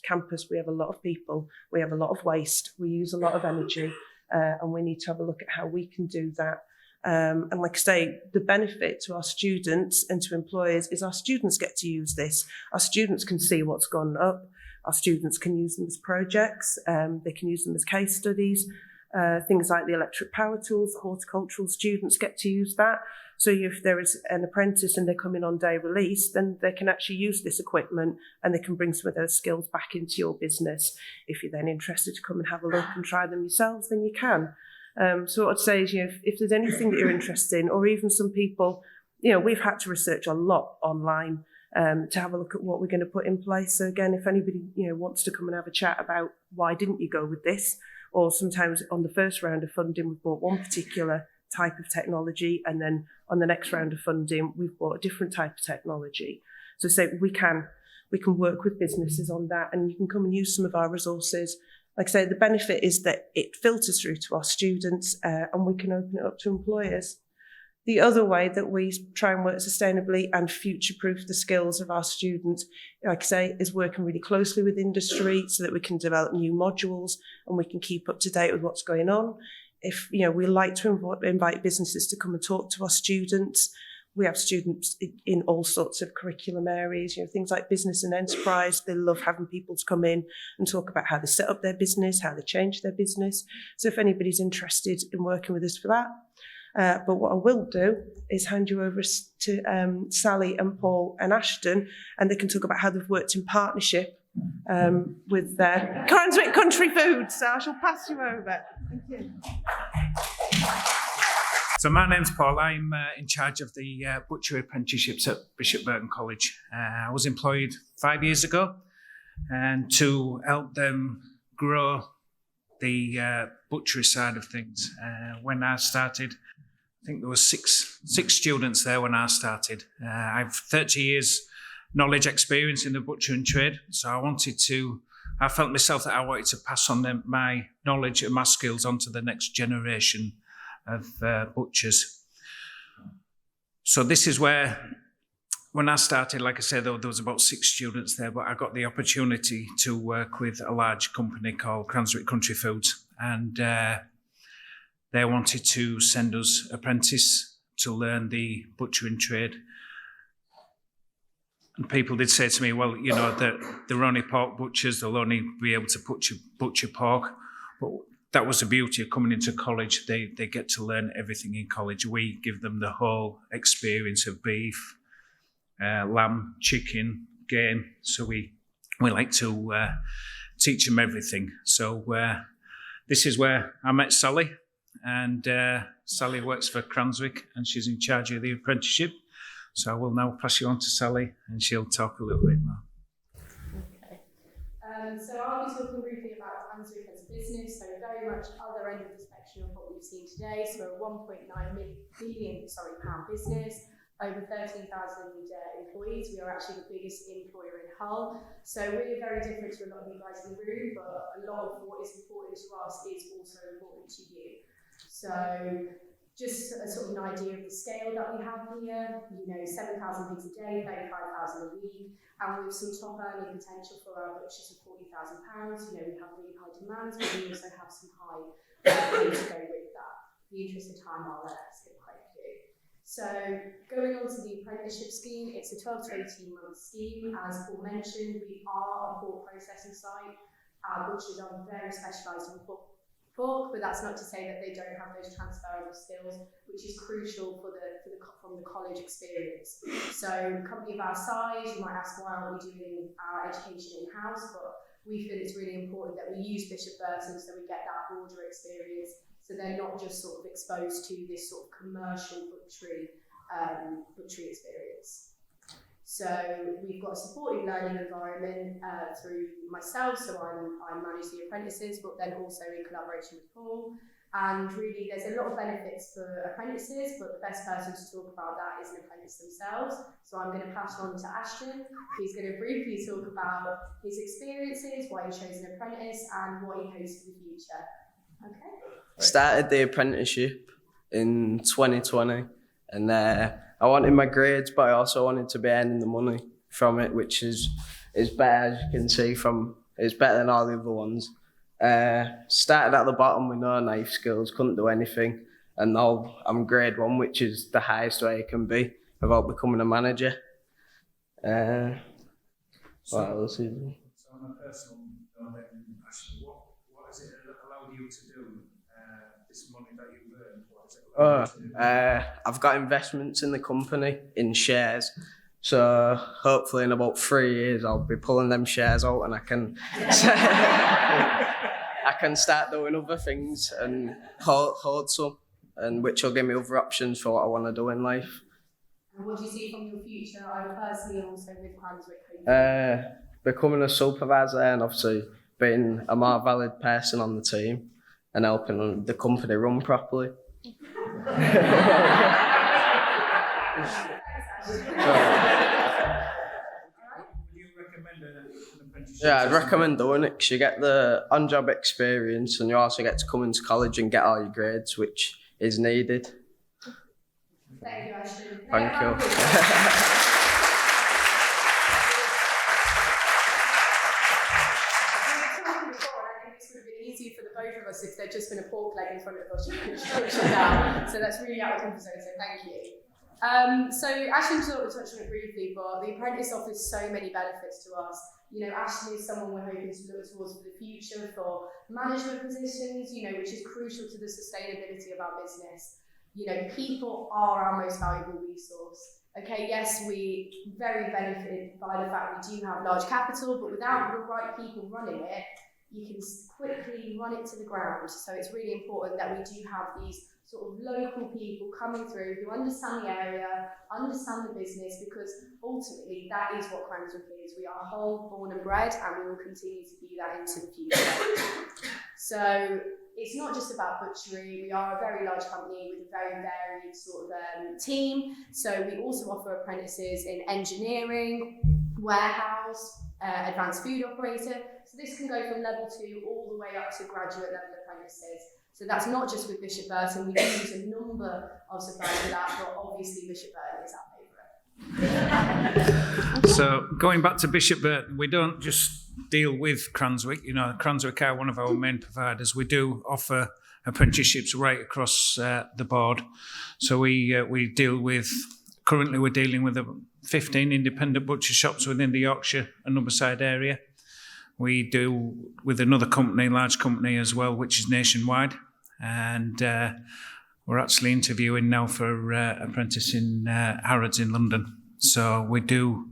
We have a lot of people. We have a lot of waste. We use a lot of energy. And we need to have a look at how we can do that. And like I say, the benefit to our students and to employers is our students get to use this. Our students can see what's gone up. Our students can use them as projects. They can use them as case studies. Things like the electric power tools, horticultural students get to use that. So if there is an apprentice and they come in on day release, then they can actually use this equipment and they can bring some of those skills back into your business. If you're then interested to come and have a look and try them yourselves, then you can. So what I'd say is, if there's anything that you're interested in, or even some people, we've had to research a lot online to have a look at what we're going to put in place. So again, if anybody wants to come and have a chat about why didn't you go with this, or sometimes on the first round of funding we've bought one particular type of technology, and then on the next round of funding we've bought a different type of technology. So say we can work with businesses on that, and you can come and use some of our resources. Like I say, the benefit is that it filters through to our students, and we can open it up to employers. The other way that we try and work sustainably and future-proof the skills of our students, like I say, is working really closely with industry so that we can develop new modules and we can keep up to date with what's going on. If, we like to invite businesses to come and talk to our students. We have students in all sorts of curriculum areas, things like business and enterprise. They love having people to come in and talk about how they set up their business, how they change their business. So if anybody's interested in working with us for that. But what I will do is hand you over to Sally and Paul and Ashton, and they can talk about how they've worked in partnership with Cranswick Country Foods. So I shall pass you over. Thank you. So my name's Paul. I'm in charge of the Butchery apprenticeships at Bishop Burton College. I was employed 5 years ago, and to help them grow the butchery side of things. When I started, I think there were six students there when I started. I've 30 years knowledge experience in the butchering trade, so I felt myself that I wanted to pass on my knowledge and my skills onto the next generation of butchers. So this is where, when I started, like I said, there was about 6 students there, but I got the opportunity to work with a large company called Cranswick Country Foods, and they wanted to send us apprentice to learn the butchering trade. And people did say to me, well, that they're only pork butchers, they'll only be able to butcher pork. But that was the beauty of coming into college. They get to learn everything in college. We give them the whole experience of beef, lamb, chicken, game. So we like to teach them everything. So this is where I met Sally, and Sally works for Cranswick and she's in charge of the apprenticeship. So I will now pass you on to Sally and she'll talk a little bit more. Okay. So I'll be talking briefly about Cranswick as a business, so very much other end of the spectrum of what we've seen today. So a £1.9 billion pound business, over 13,000 employees. We are actually the biggest employer in Hull. So we're very different to a lot of you guys in the room, but a lot of what is important to us is also important to you. So just a sort of an idea of the scale that we have here, 7,000 pigs a day, 35,000 a week, and with some top earning potential for our butchers of £40,000. We have really high demands, but we also have some high pay to go with that. In the interest of time, I'll skip quite a few. So going on to the apprenticeship scheme, it's a 12 to 18 month scheme. As Paul mentioned, we are a pork processing site. Our butchers are very specialised in pork, but that's not to say that they don't have those transferable skills, which is crucial from the college experience. So a company of our size, you might ask why aren't we doing our education in-house, but we feel it's really important that we use Bishop Burton so we get that broader experience, so they're not just sort of exposed to this sort of commercial butchery experience. So we've got a supportive learning environment through myself, so I manage the apprentices, but then also in collaboration with Paul. And really there's a lot of benefits for apprentices, but the best person to talk about that is an apprentice themselves. So I'm going to pass on to Ashton, who's going to briefly talk about his experiences, why he chose an apprentice, and what he hopes for the future. Okay. Started the apprenticeship in 2020, and I wanted my grades, but I also wanted to be earning the money from it, which is better, as you can see, it's better than all the other ones. Started at the bottom with no knife skills, couldn't do anything, and now I'm grade 1, which is the highest way it can be without becoming a manager. What else is it? So on a personal note, Ashton, what is it that allowed you to do this money that you've earned? I've got investments in the company in shares, so hopefully in about 3 years I'll be pulling them shares out and I can start doing other things and hold some, and which will give me other options for what I want to do in life. And what do you see from your future? I personally also with Cranswick. Becoming a supervisor and obviously being a more valid person on the team and helping the company run properly. Would you recommend an apprenticeship? Yeah, I'd recommend doing it because you get the on-job experience and you also get to come into college and get all your grades, which is needed. Thank you, Ashton. Thank you. Easy for the both of us if there'd just been a pork leg in front of us. Down. So that's really out of comfort zone, so thank you. So Ashton sort of touched on it briefly, but the Apprentice offers so many benefits to us. You know, Ashton is someone we're hoping to look towards for the future for management positions, you know, which is crucial to the sustainability of our business. You know, people are our most valuable resource. Okay, yes, we very benefited by the fact we do have large capital, but without the right people running it, you can quickly run it to the ground. So it's really important that we do have these sort of local people coming through who understand the area, understand the business, because ultimately that is what Cranswick is. We are whole, born and bred, and we will continue to be that into the future. So it's not just about Butchery. We are a very large company with a very varied sort of team. So we also offer apprentices in engineering, warehouse, advanced food operator. So this can go from level 2 all the way up to graduate level apprentices. So that's not just with Bishop Burton. We use a number of suppliers for that, but obviously Bishop Burton is our favourite. So going back to Bishop Burton, we don't just deal with Cranswick. You know, Cranswick are one of our main providers. We do offer apprenticeships right across the board. So we deal with, currently we're dealing with 15 independent butcher shops within the Yorkshire and Humberside area. We do with another company, large company as well, which is nationwide. And we're actually interviewing now for apprentice in Harrods in London. So we do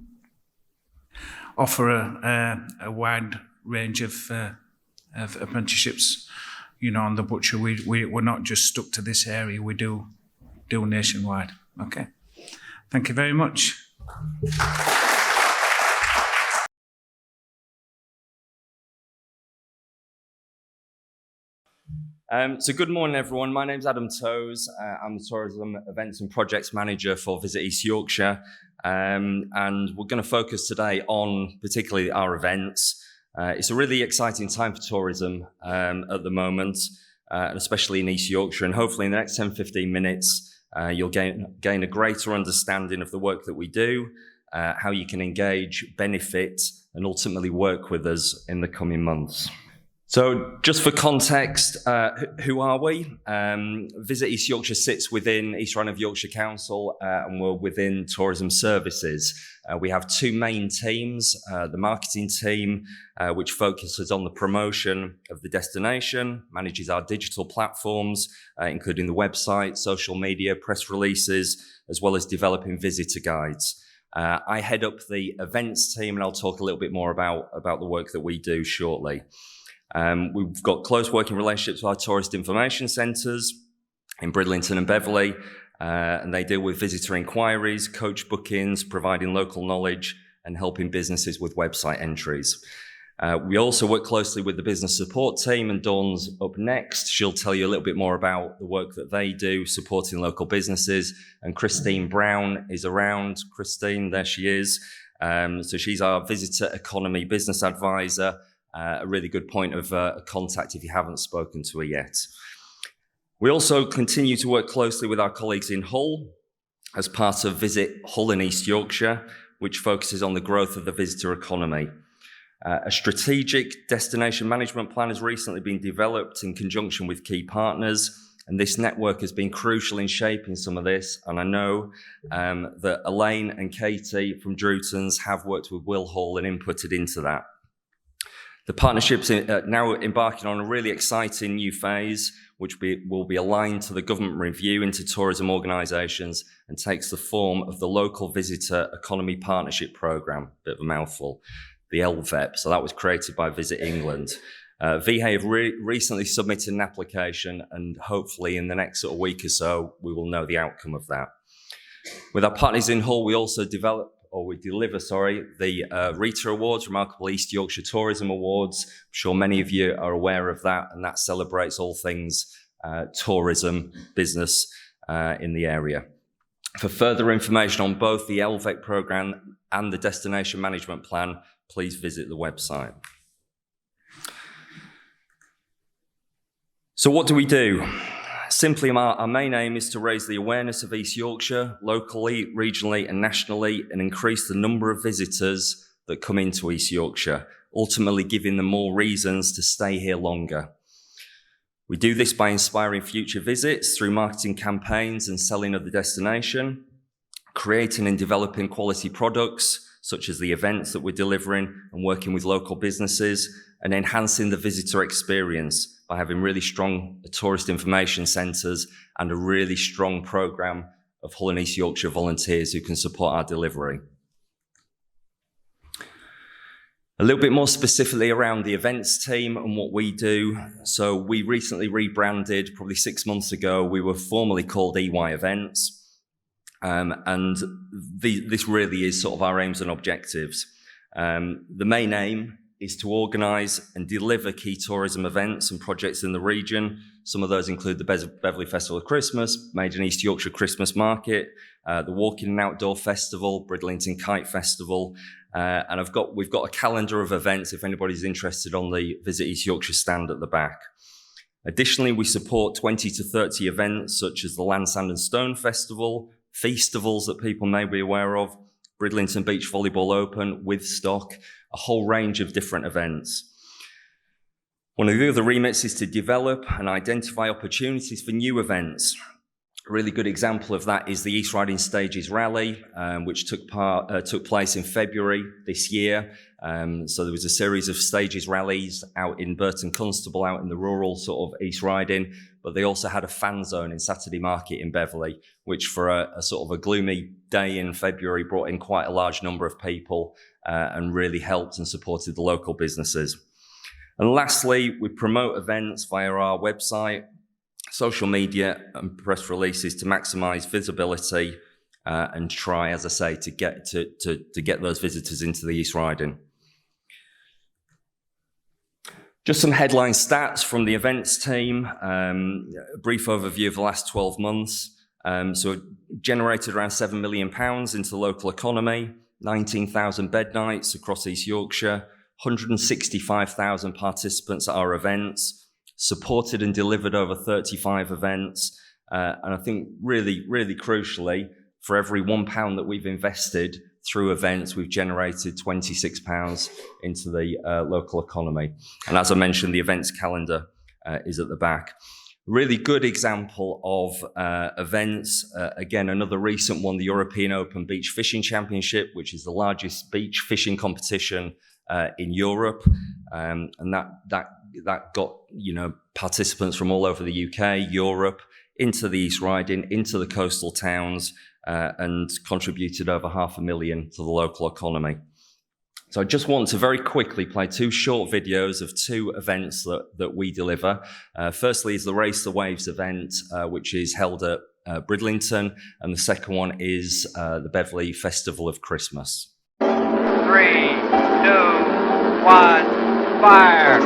offer a wide range of apprenticeships, you know, on the butcher. We're not just stuck to this area. We do nationwide. Okay. Thank you very much. So good morning, everyone. My name's Adam Toes. I'm the Tourism Events and Projects Manager for Visit East Yorkshire. And we're going to focus today on particularly our events. It's a really exciting time for tourism at the moment, especially in East Yorkshire. And hopefully in the next 10-15 minutes, you'll gain a greater understanding of the work that we do, how you can engage, benefit, and ultimately work with us in the coming months. So just for context, who are we? Visit East Yorkshire sits within East Rhine of Yorkshire Council and we're within Tourism Services. We have two main teams, the marketing team, which focuses on the promotion of the destination, manages our digital platforms, including the website, social media, press releases, as well as developing visitor guides. I head up the events team and I'll talk a little bit more about the work that we do shortly. We've got close working relationships with our tourist information centres in Bridlington and Beverley, and they deal with visitor inquiries, coach bookings, providing local knowledge and helping businesses with website entries. We also work closely with the business support team, and Dawn's up next. She'll tell you a little bit more about the work that they do supporting local businesses, and Christine Brown is around. Christine, there she is. So she's our visitor economy business advisor. A really good point of contact if you haven't spoken to her yet. We also continue to work closely with our colleagues in Hull as part of Visit Hull in East Yorkshire, which focuses on the growth of the visitor economy. A strategic destination management plan has recently been developed in conjunction with key partners, and this network has been crucial in shaping some of this. And I know that Elaine and Katie from Drewton's have worked with Will Hull and inputted into that. The partnership's now embarking on a really exciting new phase, which will be aligned to the government review into tourism organisations and takes the form of the Local Visitor Economy Partnership Programme, bit of a mouthful, the LVEP. So that was created by Visit England. VHA have recently submitted an application, and hopefully in the next sort of week or so, we will know the outcome of that. With our partners in Hull, we also deliver the Rita Awards, Remarkable East Yorkshire Tourism Awards. I'm sure many of you are aware of that, and that celebrates all things tourism, business in the area. For further information on both the LVEC programme and the Destination Management Plan, please visit the website. So what do we do? Simply, our main aim is to raise the awareness of East Yorkshire locally, regionally and nationally, and increase the number of visitors that come into East Yorkshire, ultimately giving them more reasons to stay here longer. We do this by inspiring future visits through marketing campaigns and selling of the destination, creating and developing quality products, such as the events that we're delivering and working with local businesses, and enhancing the visitor experience by having really strong tourist information centres and a really strong programme of Hull and East Yorkshire volunteers who can support our delivery. A little bit more specifically around the events team and what we do. So we recently rebranded, probably 6 months ago. We were formerly called EY Events. And this really is sort of our aims and objectives. The main aim is to organise and deliver key tourism events and projects in the region. Some of those include the Beverley Festival of Christmas, Made in East Yorkshire Christmas Market, the Walking and Outdoor Festival, Bridlington Kite Festival, and we've got a calendar of events if anybody's interested on the Visit East Yorkshire stand at the back. Additionally, we support 20 to 30 events such as the Land, Sand and Stone Festival, festivals that people may be aware of, Bridlington Beach Volleyball Open, With Stock, a whole range of different events. One of the other remits is to develop and identify opportunities for new events. A really good example of that is the East Riding Stages Rally, which took place in February this year. So there was a series of stages rallies out in Burton Constable, out in the rural sort of East Riding, but they also had a fan zone in Saturday Market in Beverley, which for a sort of a gloomy day in February brought in quite a large number of people and really helped and supported the local businesses. And lastly, we promote events via our website, social media and press releases to maximise visibility and try, as I say, to get those visitors into the East Riding. Just some headline stats from the events team, a brief overview of the last 12 months. So generated around £7 million into the local economy, 19,000 bed nights across East Yorkshire, 165,000 participants at our events, supported and delivered over 35 events. And I think really, really crucially, for every £1 that we've invested through events, we've generated £26 into the local economy. And as I mentioned, the events calendar is at the back. Really good example of events. Again, another recent one, the European Open Beach Fishing Championship, which is the largest beach fishing competition in Europe. And that got, participants from all over the UK, Europe, into the East Riding, into the coastal towns, and contributed over $500,000 to the local economy. So I just want to very quickly play two short videos of two events that we deliver. Firstly is the Race the Waves event, which is held at Bridlington, and the second one is the Beverley Festival of Christmas. 3, 2, 1, fire!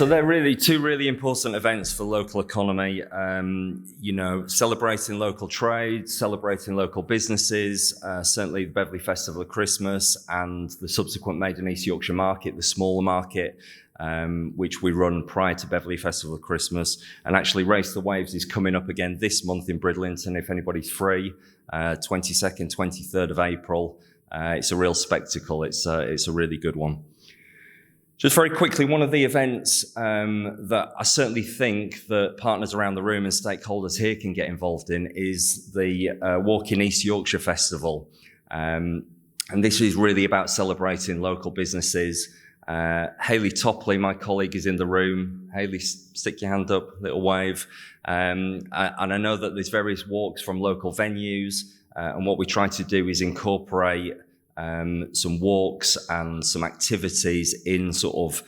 so they're really two really important events for local economy. Celebrating local trade, celebrating local businesses, certainly the Beverley Festival of Christmas and the subsequent Made in East Yorkshire market, the smaller market, which we run prior to Beverley Festival of Christmas. And actually Race the Waves is coming up again this month in Bridlington, if anybody's free, 22nd, 23rd of April. It's a real spectacle. It's a really good one. Just very quickly, one of the events that I certainly think that partners around the room and stakeholders here can get involved in is the Walk in East Yorkshire Festival. And this is really about celebrating local businesses. Hayley Topley, my colleague, is in the room. Hayley, stick your hand up, little wave. And I know that there's various walks from local venues. And what we try to do is incorporate some walks and some activities in sort of,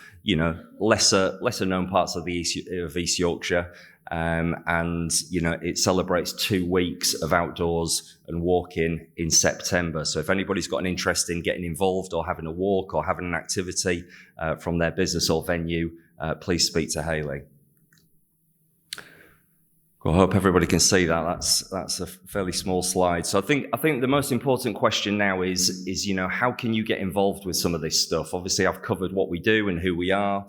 lesser known parts of East Yorkshire. And it celebrates 2 weeks of outdoors and walking in September. So if anybody's got an interest in getting involved or having a walk or having an activity from their business or venue, please speak to Hayley. I hope everybody can see that. That's a fairly small slide. So I think the most important question now is how can you get involved with some of this stuff? Obviously, I've covered what we do and who we are.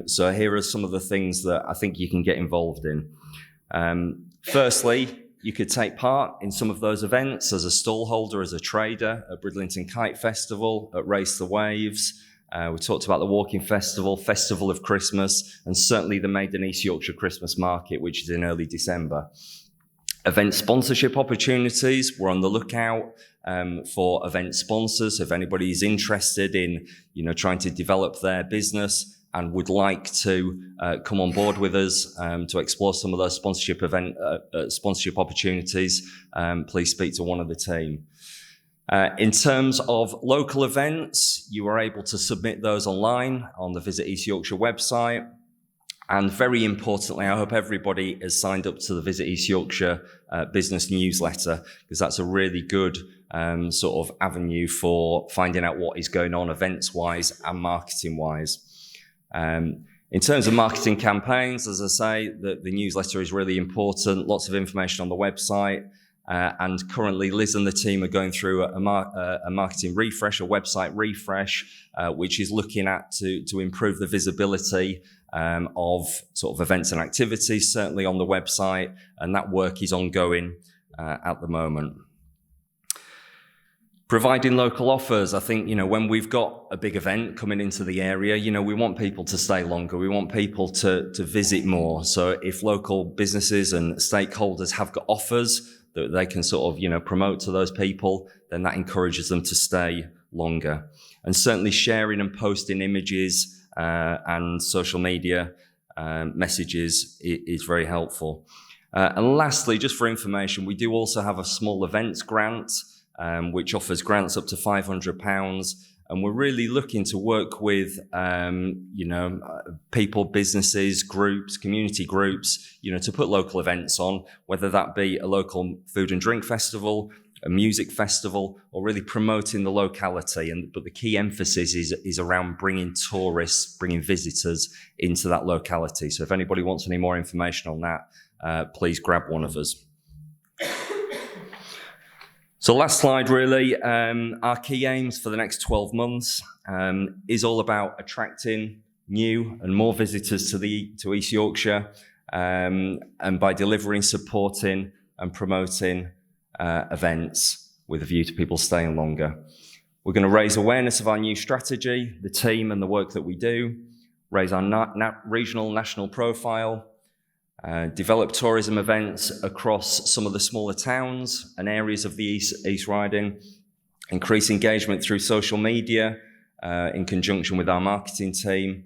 So here are some of the things that I think you can get involved in. Firstly, you could take part in some of those events as a stallholder, as a trader at Bridlington Kite Festival, at Race the Waves. We talked about the Walking Festival, Festival of Christmas, and certainly the Made in East Yorkshire Christmas Market, which is in early December. Event sponsorship opportunities, we're on the lookout for event sponsors. If anybody is interested in, trying to develop their business and would like to come on board with us to explore some of those sponsorship opportunities, please speak to one of the team. In terms of local events, you are able to submit those online on the Visit East Yorkshire website. And very importantly, I hope everybody has signed up to the Visit East Yorkshire business newsletter, because that's a really good sort of avenue for finding out what is going on events-wise and marketing-wise. In terms of marketing campaigns, as I say, the newsletter is really important. Lots of information on the website. And currently, Liz and the team are going through a marketing refresh, a website refresh, which is looking at to improve the visibility of sort of events and activities, certainly on the website. And that work is ongoing at the moment. Providing local offers. I think, when we've got a big event coming into the area, we want people to stay longer. We want people to visit more. So if local businesses and stakeholders have got offers that they can sort of, promote to those people, then that encourages them to stay longer. And certainly sharing and posting images and social media messages is very helpful. And lastly, just for information, we do also have a small events grant, which offers grants up to £500. And we're really looking to work with, people, businesses, groups, community groups, to put local events on, whether that be a local food and drink festival, a music festival, or really promoting the locality. But the key emphasis is around bringing tourists, bringing visitors into that locality. So if anybody wants any more information on that, please grab one of us. So last slide, really, our key aims for the next 12 months is all about attracting new and more visitors to East Yorkshire, and by delivering, supporting and promoting events with a view to people staying longer. We're going to raise awareness of our new strategy, the team and the work that we do, raise our regional, national profile, develop tourism events across some of the smaller towns and areas of the East Riding, increase engagement through social media in conjunction with our marketing team.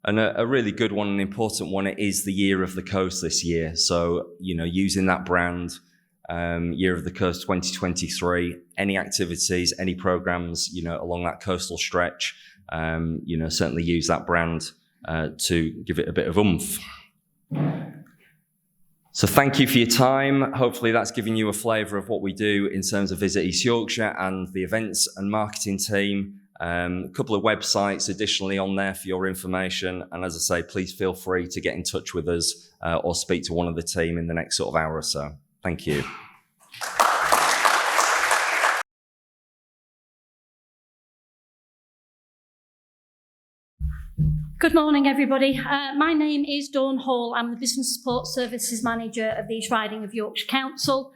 And a really good one, an important one, it is the Year of the Coast this year. So, using that brand, Year of the Coast 2023, any activities, any programs, along that coastal stretch, certainly use that brand to give it a bit of oomph. So thank you for your time. Hopefully that's given you a flavour of what we do in terms of Visit East Yorkshire and the events and marketing team. A couple of websites additionally on there for your information. And as I say, please feel free to get in touch with us or speak to one of the team in the next sort of hour or so. Thank you. Good morning, everybody. My name is Dawn Hall. I'm the Business Support Services Manager of the East Riding of Yorkshire Council.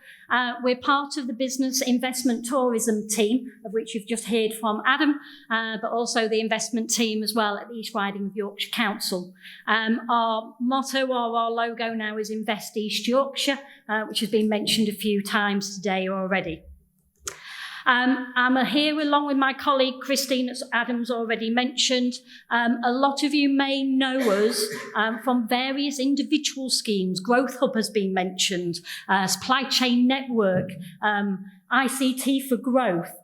We're part of the Business Investment Tourism team, of which you've just heard from Adam, but also the investment team as well at the East Riding of Yorkshire Council. Our motto or our logo now is Invest East Yorkshire, which has been mentioned a few times today already. I'm here along with my colleague Christine, as Adam's already mentioned. A lot of you may know us from various individual schemes. Growth Hub has been mentioned, Supply Chain Network, ICT for Growth.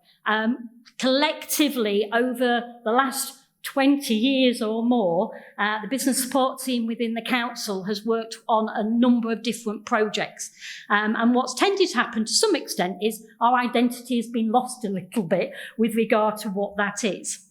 Collectively, over the last 20 years or more, the business support team within the council has worked on a number of different projects. And what's tended to happen to some extent is our identity has been lost a little bit with regard to what that is.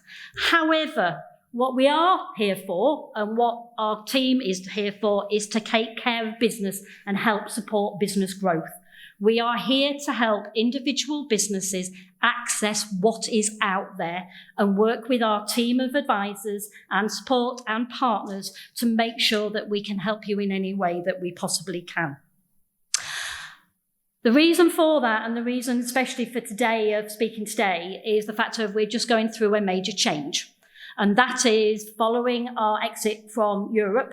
However, what we are here for and what our team is here for is to take care of business and help support business growth. We are here to help individual businesses access what is out there and work with our team of advisors and support and partners to make sure that we can help you in any way that we possibly can. The reason for that, and the reason especially for today, of speaking today, is the fact that we're just going through a major change. And that is following our exit from Europe.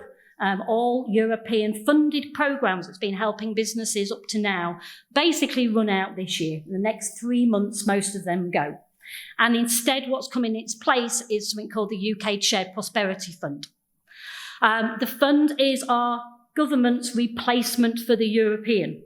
All European funded programmes that's been helping businesses up to now basically run out this year. In the next 3 months, most of them go. And instead, what's come in its place is something called the UK Shared Prosperity Fund. The fund is our government's replacement for the European.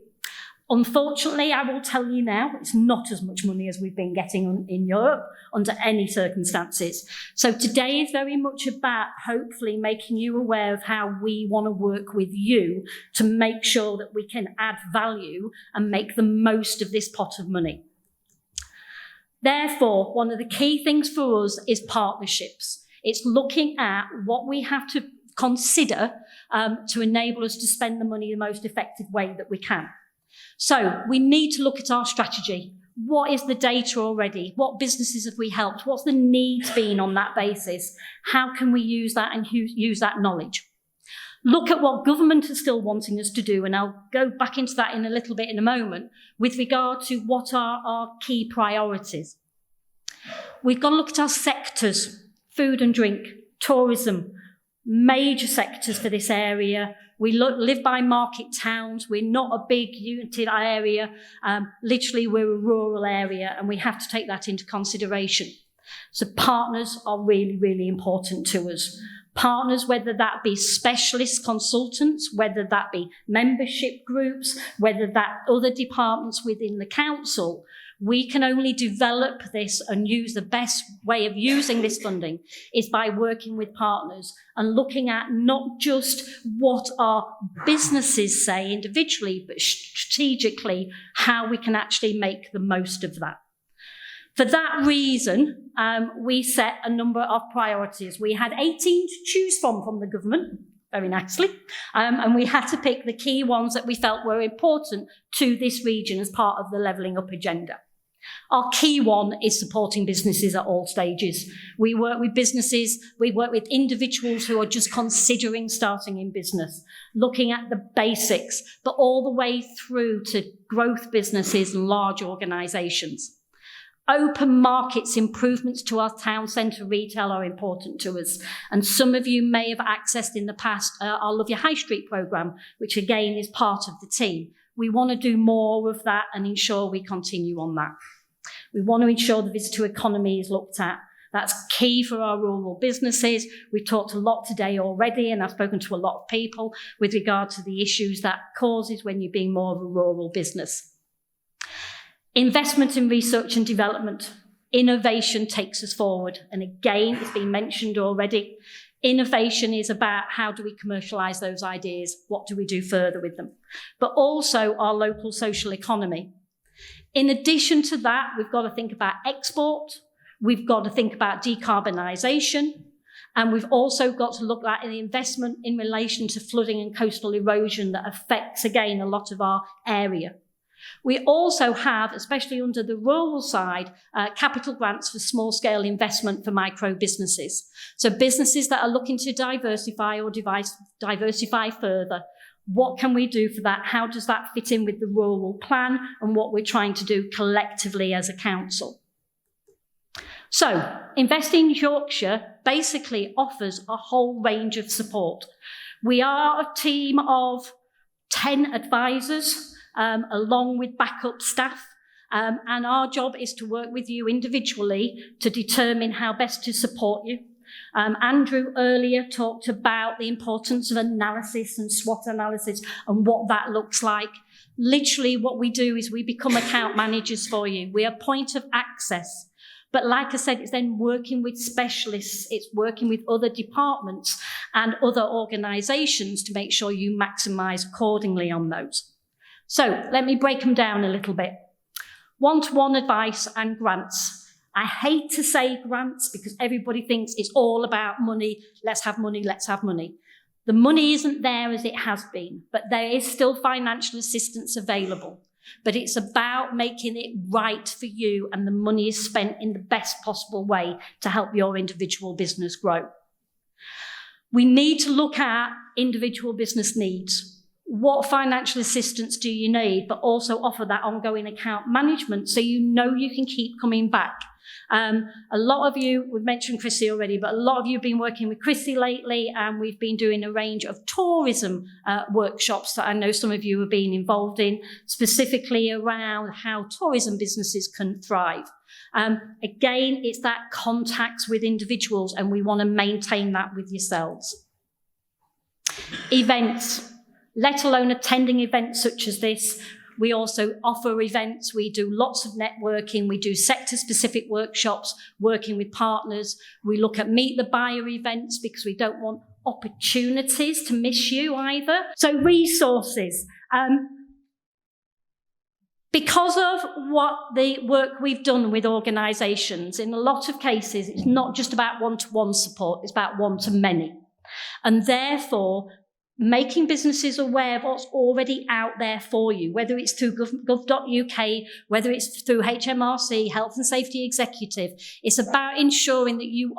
Unfortunately, I will tell you now, it's not as much money as we've been getting in Europe under any circumstances. So today is very much about hopefully making you aware of how we want to work with you to make sure that we can add value and make the most of this pot of money. Therefore, one of the key things for us is partnerships. It's looking at what we have to consider to enable us to spend the money the most effective way that we can. So we need to look at our strategy. What is the data already? What businesses have we helped? What's the needs been on that basis? How can we use that and use that knowledge? Look at what government is still wanting us to do, and I'll go back into that in a little bit in a moment, with regard to what are our key priorities. We've got to look at our sectors, food and drink, tourism, major sectors for this area. We live by market towns. We're not a big united area. Literally, we're a rural area, and we have to take that into consideration. So partners are really, really important to us. Partners, whether that be specialist consultants, whether that be membership groups, whether that other departments within the council, we can only develop this and use the best way of using this funding is by working with partners and looking at not just what our businesses say individually, but strategically how we can actually make the most of that. For that reason, we set a number of priorities. We had 18 to choose from the government, very nicely, and we had to pick the key ones that we felt were important to this region as part of the Levelling Up agenda. Our key one is supporting businesses at all stages. We work with businesses, we work with individuals who are just considering starting in business, looking at the basics, but all the way through to growth businesses and large organisations. Open markets improvements to our town centre retail are important to us. And some of you may have accessed in the past our Love Your High Street programme, which again is part of the team. We want to do more of that and ensure we continue on that. We want to ensure the visitor economy is looked at. That's key for our rural businesses. We've talked a lot today already, and I've spoken to a lot of people with regard to the issues that causes when you're being more of a rural business. Investment in research and development. Innovation takes us forward. And again, it's been mentioned already. Innovation is about how do we commercialise those ideas? What do we do further with them? But also our local social economy. In addition to that, we've got to think about export. We've got to think about decarbonisation, and we've also got to look at the investment in relation to flooding and coastal erosion that affects, again, a lot of our area. We also have, especially under the rural side, capital grants for small-scale investment for micro businesses. So businesses that are looking to diversify or diversify further. What can we do for that? How does that fit in with the rural plan and what we're trying to do collectively as a council? So, Invest in Yorkshire basically offers a whole range of support. We are a team of 10 advisors, along with backup staff, and our job is to work with you individually to determine how best to support you. Andrew earlier talked about the importance of analysis and SWOT analysis and what that looks like. Literally what we do is we become account managers for you. We are point of access. But like I said, it's then working with specialists, it's working with other departments and other organisations to make sure you maximise accordingly on those. So let me break them down a little bit. One-to-one advice and grants. I hate to say grants because everybody thinks it's all about money. Let's have money, let's have money. The money isn't there as it has been, but there is still financial assistance available. But it's about making it right for you, and the money is spent in the best possible way to help your individual business grow. We need to look at individual business needs. What financial assistance do you need, but also offer that ongoing account management so you know you can keep coming back. A lot of you, we've mentioned Chrissy already, but a lot of you have been working with Chrissy lately, and we've been doing a range of tourism workshops that I know some of you have been involved in, specifically around how tourism businesses can thrive. Again, it's that contacts with individuals, and we want to maintain that with yourselves. Events, let alone attending events such as this. We also offer events, we do lots of networking, we do sector-specific workshops, working with partners. We look at meet the buyer events because we don't want opportunities to miss you either. So resources. Because of what the work we've done with organisations, in a lot of cases, it's not just about one-to-one support, it's about one-to-many. And therefore, making businesses aware of what's already out there for you, whether it's through gov.uk, whether it's through HMRC, Health and Safety Executive. It's about ensuring that you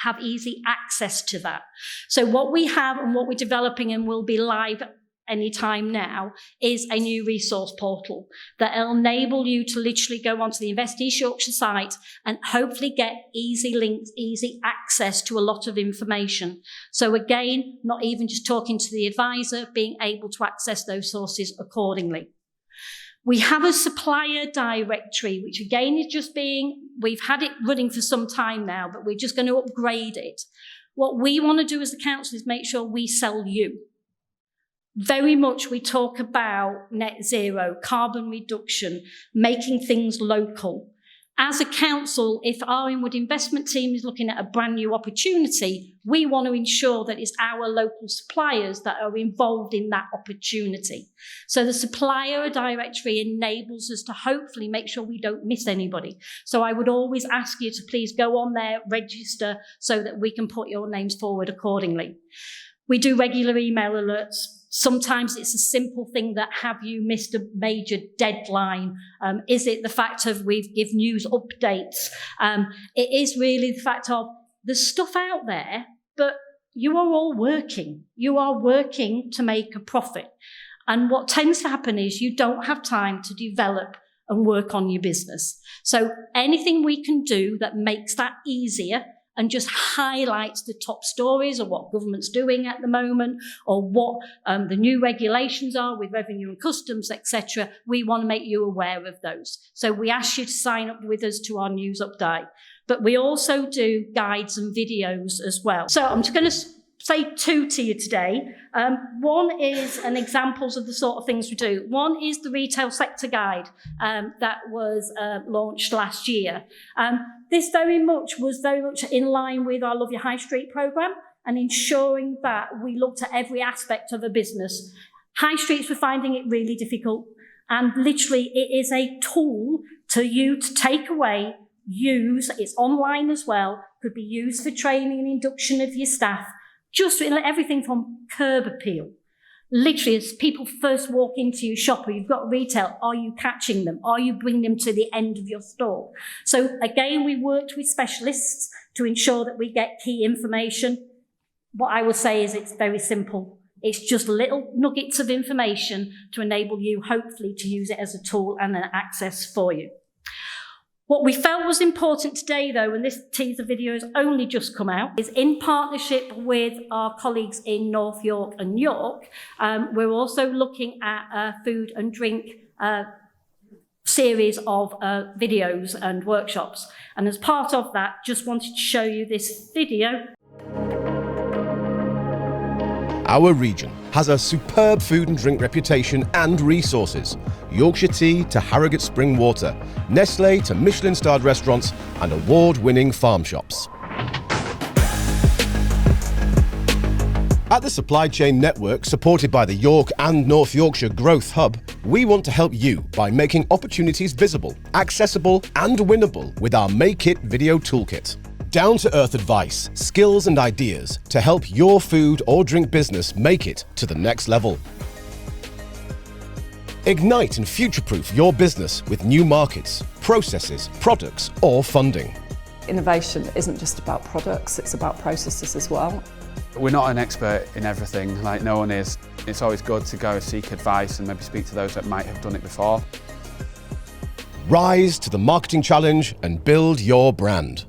have easy access to that. So what we have and what we're developing and will be live anytime now is a new resource portal that will enable you to literally go onto the Invest East Yorkshire site and hopefully get easy links, easy access to a lot of information. So again, not even just talking to the advisor, being able to access those sources accordingly. We have a supplier directory, which again is just we've had it running for some time now, but we're just going to upgrade it. What we want to do as the council is make sure we sell you. Very much we talk about net zero, carbon reduction, making things local. As a council, if our inward investment team is looking at a brand new opportunity, we want to ensure that it's our local suppliers that are involved in that opportunity. So the supplier directory enables us to hopefully make sure we don't miss anybody. So I would always ask you to please go on there, register, so that we can put your names forward accordingly. We do regular email alerts. Sometimes it's a simple thing that have you missed a major deadline? Is it the fact of we give news updates? It is really the fact of there's stuff out there, but you are all working. You are working to make a profit. And what tends to happen is you don't have time to develop and work on your business. So anything we can do that makes that easier and just highlights the top stories of what government's doing at the moment or what the new regulations are with revenue and customs, etc. We want to make you aware of those. So we ask you to sign up with us to our news update. But we also do guides and videos as well. So I'm just going to say two to you today. One is an examples of the sort of things we do. One is the retail sector guide that was launched last year. This was very much in line with our Love Your High Street programme and ensuring that we looked at every aspect of a business. High streets were finding it really difficult, and literally it is a tool to you to take away use, it's online as well, could be used for training and induction of your staff, just everything from curb appeal. Literally, as people first walk into your shop or you've got retail, are you catching them? Are you bringing them to the end of your store? So again, we worked with specialists to ensure that we get key information. What I would say is it's very simple. It's just little nuggets of information to enable you, hopefully, to use it as a tool and an access for you. What we felt was important today, though, and this teaser video has only just come out, is in partnership with our colleagues in North York and York, we're also looking at a food and drink series of videos and workshops. And as part of that, just wanted to show you this video. Our region has a superb food and drink reputation and resources. Yorkshire tea to Harrogate spring water, Nestlé to Michelin-starred restaurants and award-winning farm shops. At the Supply Chain Network, supported by the York and North Yorkshire Growth Hub, we want to help you by making opportunities visible, accessible and winnable with our Make It video toolkit. Down-to-earth advice, skills and ideas to help your food or drink business make it to the next level. Ignite and future-proof your business with new markets, processes, products or funding. Innovation isn't just about products, it's about processes as well. We're not an expert in everything, like no one is. It's always good to go seek advice and maybe speak to those that might have done it before. Rise to the marketing challenge and build your brand.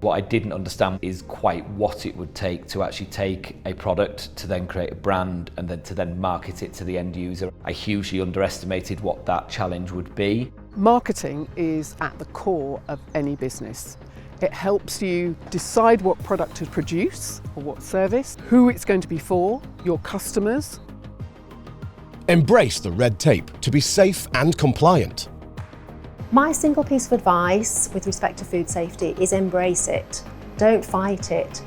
What I didn't understand is quite what it would take to actually take a product to then create a brand and then to then market it to the end user. I hugely underestimated what that challenge would be. Marketing is at the core of any business. It helps you decide what product to produce or what service, who it's going to be for, your customers. Embrace the red tape to be safe and compliant. My single piece of advice with respect to food safety is embrace it. Don't fight it.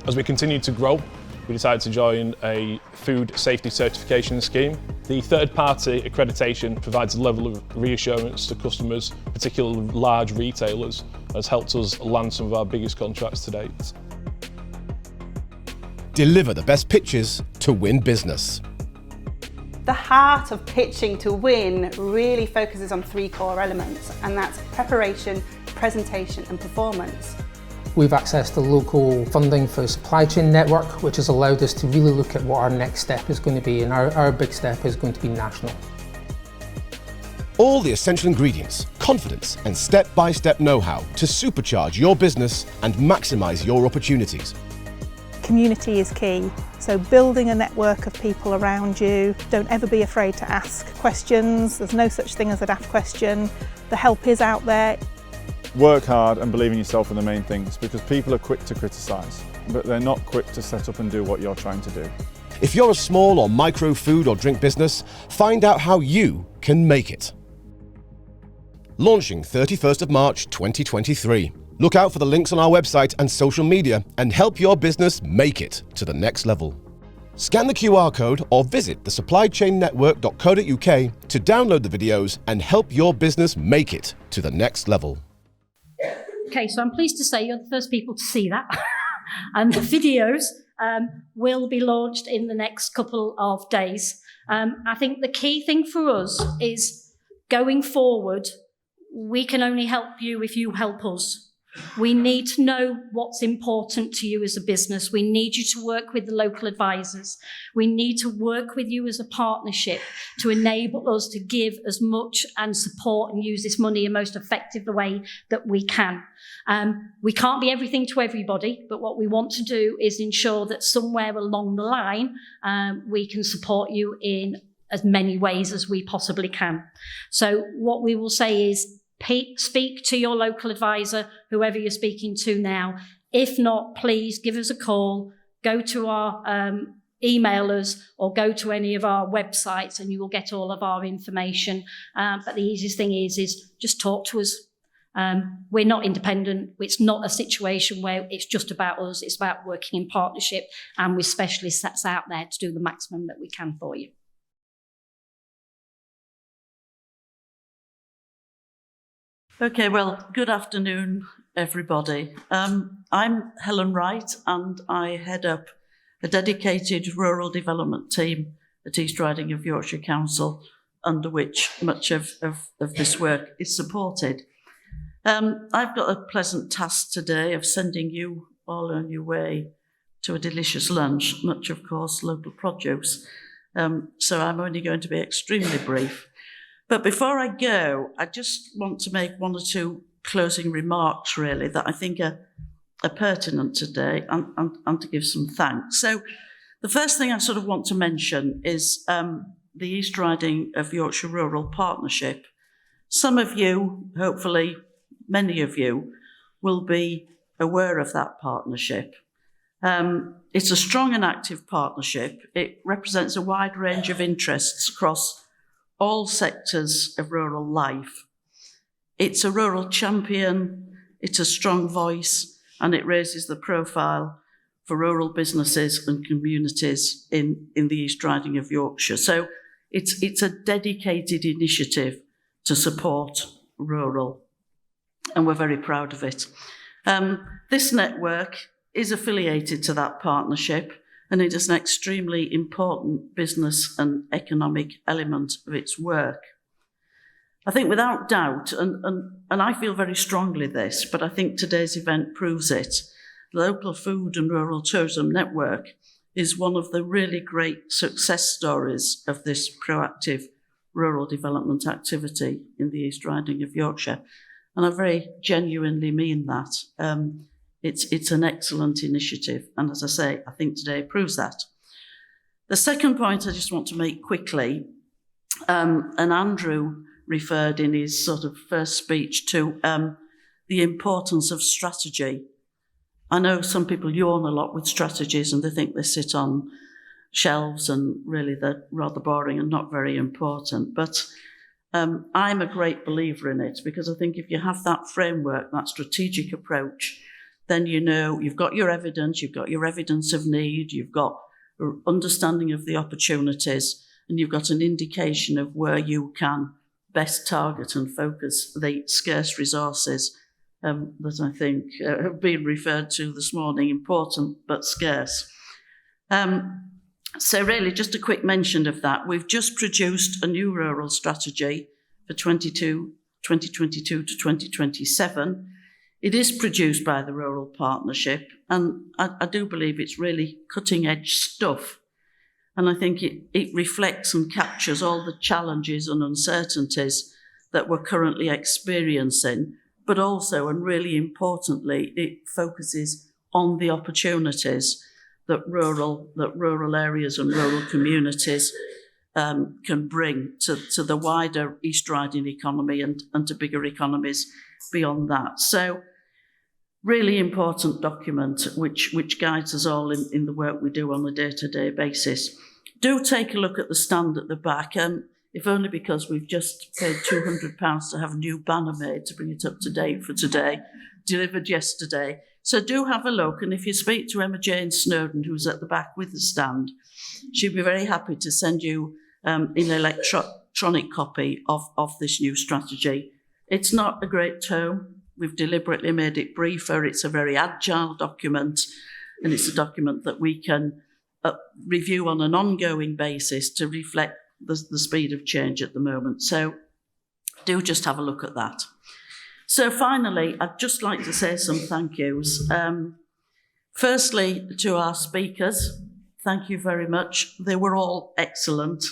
As we continue to grow, we decided to join a food safety certification scheme. The third-party accreditation provides a level of reassurance to customers, particularly large retailers, and has helped us land some of our biggest contracts to date. Deliver the best pitches to win business. The heart of pitching to win really focuses on three core elements, and that's preparation, presentation and performance. We've accessed the local funding for the Supply Chain Network, which has allowed us to really look at what our next step is going to be, and our big step is going to be national. All the essential ingredients, confidence and step-by-step know-how to supercharge your business and maximise your opportunities. Community is key, so building a network of people around you. Don't ever be afraid to ask questions. There's no such thing as a daft question. The help is out there. Work hard and believe in yourself are the main things, because people are quick to criticise, but they're not quick to set up and do what you're trying to do. If you're a small or micro food or drink business, find out how you can make it. Launching 31st of March 2023. Look out for the links on our website and social media and help your business make it to the next level. Scan the QR code or visit thesupplychainnetwork.co.uk to download the videos and help your business make it to the next level. Okay, so I'm pleased to say you're the first people to see that. And the videos will be launched in the next couple of days. I think the key thing for us is going forward, we can only help you if you help us. We need to know what's important to you as a business. We need you to work with the local advisors. We need to work with you as a partnership to enable us to give as much and support and use this money in the most effective way that we can. We can't be everything to everybody, but what we want to do is ensure that somewhere along the line, we can support you in as many ways as we possibly can. So what we will say is, speak to your local advisor, whoever you're speaking to now. If not, please give us a call, go to our email us or go to any of our websites and you will get all of our information. But the easiest thing is just talk to us. We're not independent. It's not a situation where it's just about us. It's about working in partnership and with specialists that's out there to do the maximum that we can for you. Okay, well, good afternoon, everybody. I'm Helen Wright, and I head up a dedicated rural development team at East Riding of Yorkshire Council, under which much of this work is supported. I've got a pleasant task today of sending you all on your way to a delicious lunch, much, of course, local produce. So I'm only going to be extremely brief. But before I go, I just want to make one or two closing remarks, really, that I think are pertinent today and to give some thanks. So the first thing I sort of want to mention is the East Riding of Yorkshire Rural Partnership. Some of you, hopefully many of you, will be aware of that partnership. It's a strong and active partnership. It represents a wide range of interests across all sectors of rural life. It's a rural champion, it's a strong voice, and it raises the profile for rural businesses and communities in the East Riding of Yorkshire. So it's a dedicated initiative to support rural, and we're very proud of it. This network is affiliated to that partnership, and it is an extremely important business and economic element of its work. I think without doubt, and I feel very strongly this, but I think today's event proves it, the Local Food and Rural Tourism Network is one of the really great success stories of this proactive rural development activity in the East Riding of Yorkshire. And I very genuinely mean that. It's an excellent initiative, and as I say, I think today proves that. The second point I just want to make quickly, and Andrew referred in his sort of first speech to the importance of strategy. I know some people yawn a lot with strategies and they think they sit on shelves and really they're rather boring and not very important, but I'm a great believer in it, because I think if you have that framework, that strategic approach, then you know you've got your evidence of need, you've got understanding of the opportunities, and you've got an indication of where you can best target and focus the scarce resources that I think have been referred to this morning, important but scarce. So really, just a quick mention of that. We've just produced a new rural strategy for 2022 to 2027. It is produced by the Rural Partnership, and I do believe it's really cutting-edge stuff. And I think it reflects and captures all the challenges and uncertainties that we're currently experiencing, but also, and really importantly, it focuses on the opportunities that rural areas and rural communities can bring to the wider East Riding economy and to bigger economies beyond that. So really important document which guides us all in the work we do on a day-to-day basis. Do take a look at the stand at the back, if only because we've just paid £200 to have a new banner made to bring it up to date for today, delivered yesterday. So do have a look, and if you speak to Emma Jane Snowden, who's at the back with the stand, she'd be very happy to send you an electronic copy of this new strategy. It's not a great tome. We've deliberately made it briefer. It's a very agile document, and it's a document that we can review on an ongoing basis to reflect the speed of change at the moment. So do just have a look at that. So finally, I'd just like to say some thank yous. Firstly, to our speakers, thank you very much. They were all excellent.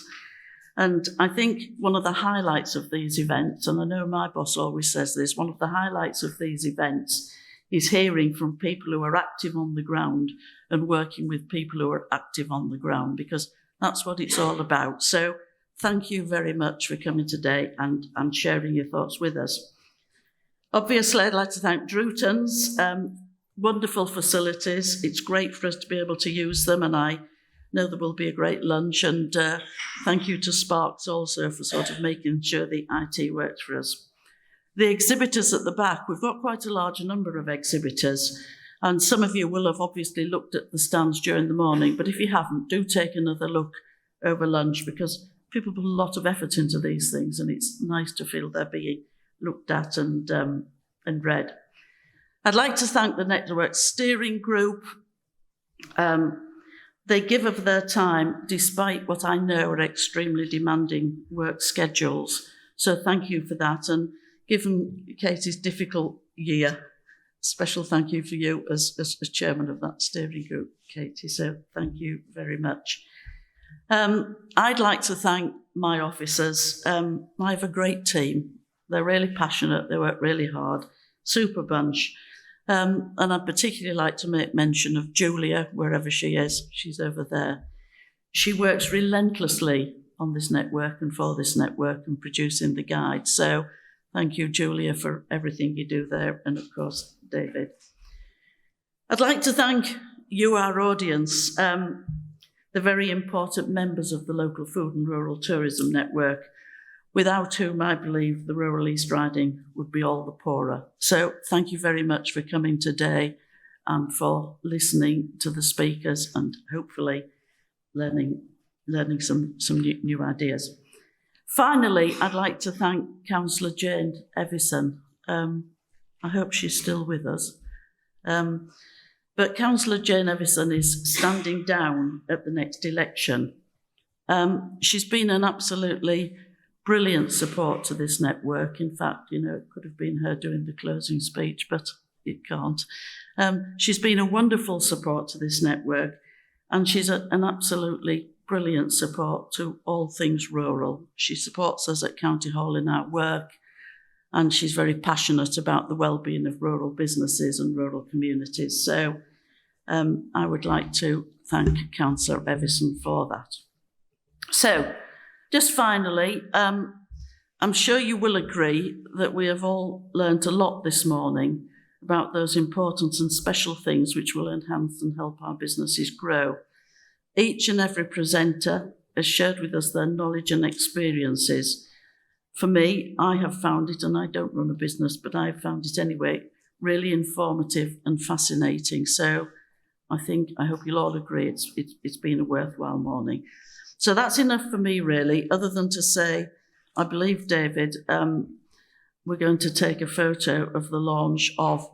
And I think one of the highlights of these events, and I know my boss always says this, one of the highlights of these events is hearing from people who are active on the ground and working with people who are active on the ground, because that's what it's all about. So thank you very much for coming today and sharing your thoughts with us. Obviously, I'd like to thank Drewton's wonderful facilities. It's great for us to be able to use them, and I know there will be a great lunch, and thank you to Sparks also for sort of making sure the IT works for us. The exhibitors at the back, we've got quite a large number of exhibitors, and some of you will have obviously looked at the stands during the morning, but if you haven't, do take another look over lunch, because people put a lot of effort into these things, and it's nice to feel they're being looked at and read. I'd like to thank the Network Steering Group. They give of their time despite what I know are extremely demanding work schedules. So thank you for that. And given Katie's difficult year, special thank you for you as chairman of that steering group, Katie. So thank you very much. I'd like to thank my officers. I have a great team. They're really passionate. They work really hard. Super bunch. And I'd particularly like to make mention of Julia, wherever she is. She's over there. She works relentlessly on this network and for this network and producing the guide. So thank you, Julia, for everything you do there. And of course, David. I'd like to thank you, our audience, the very important members of the local food and rural tourism network, without whom I believe the rural East Riding would be all the poorer. So thank you very much for coming today and for listening to the speakers and hopefully learning some new ideas. Finally, I'd like to thank Councillor Jane Evison. I hope she's still with us. But Councillor Jane Evison is standing down at the next election. She's been an absolutely brilliant support to this network. In fact, it could have been her doing the closing speech, but it can't. She's been a wonderful support to this network, and she's an absolutely brilliant support to all things rural. She supports us at County Hall in our work, and she's very passionate about the well-being of rural businesses and rural communities. So I would like to thank Councillor Evison for that. So, just finally, I'm sure you will agree that we have all learnt a lot this morning about those important and special things which will enhance and help our businesses grow. Each and every presenter has shared with us their knowledge and experiences. For me, I have found it, and I don't run a business, but I have found it anyway, really informative and fascinating. So I hope you'll all agree it's been a worthwhile morning. So that's enough for me, really, other than to say, I believe, David, we're going to take a photo of the launch of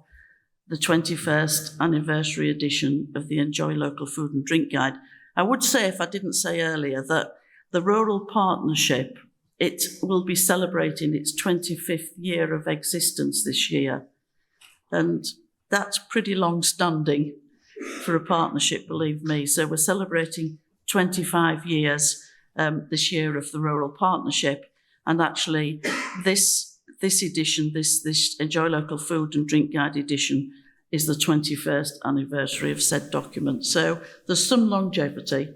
the 21st anniversary edition of the Enjoy Local Food and Drink Guide. I would say, if I didn't say earlier, that the Rural Partnership, it will be celebrating its 25th year of existence this year. And that's pretty long-standing for a partnership, believe me. So we're celebrating 25 years this year of the Rural Partnership. And actually, this edition, this Enjoy Local Food and Drink Guide edition, is the 21st anniversary of said document. So there's some longevity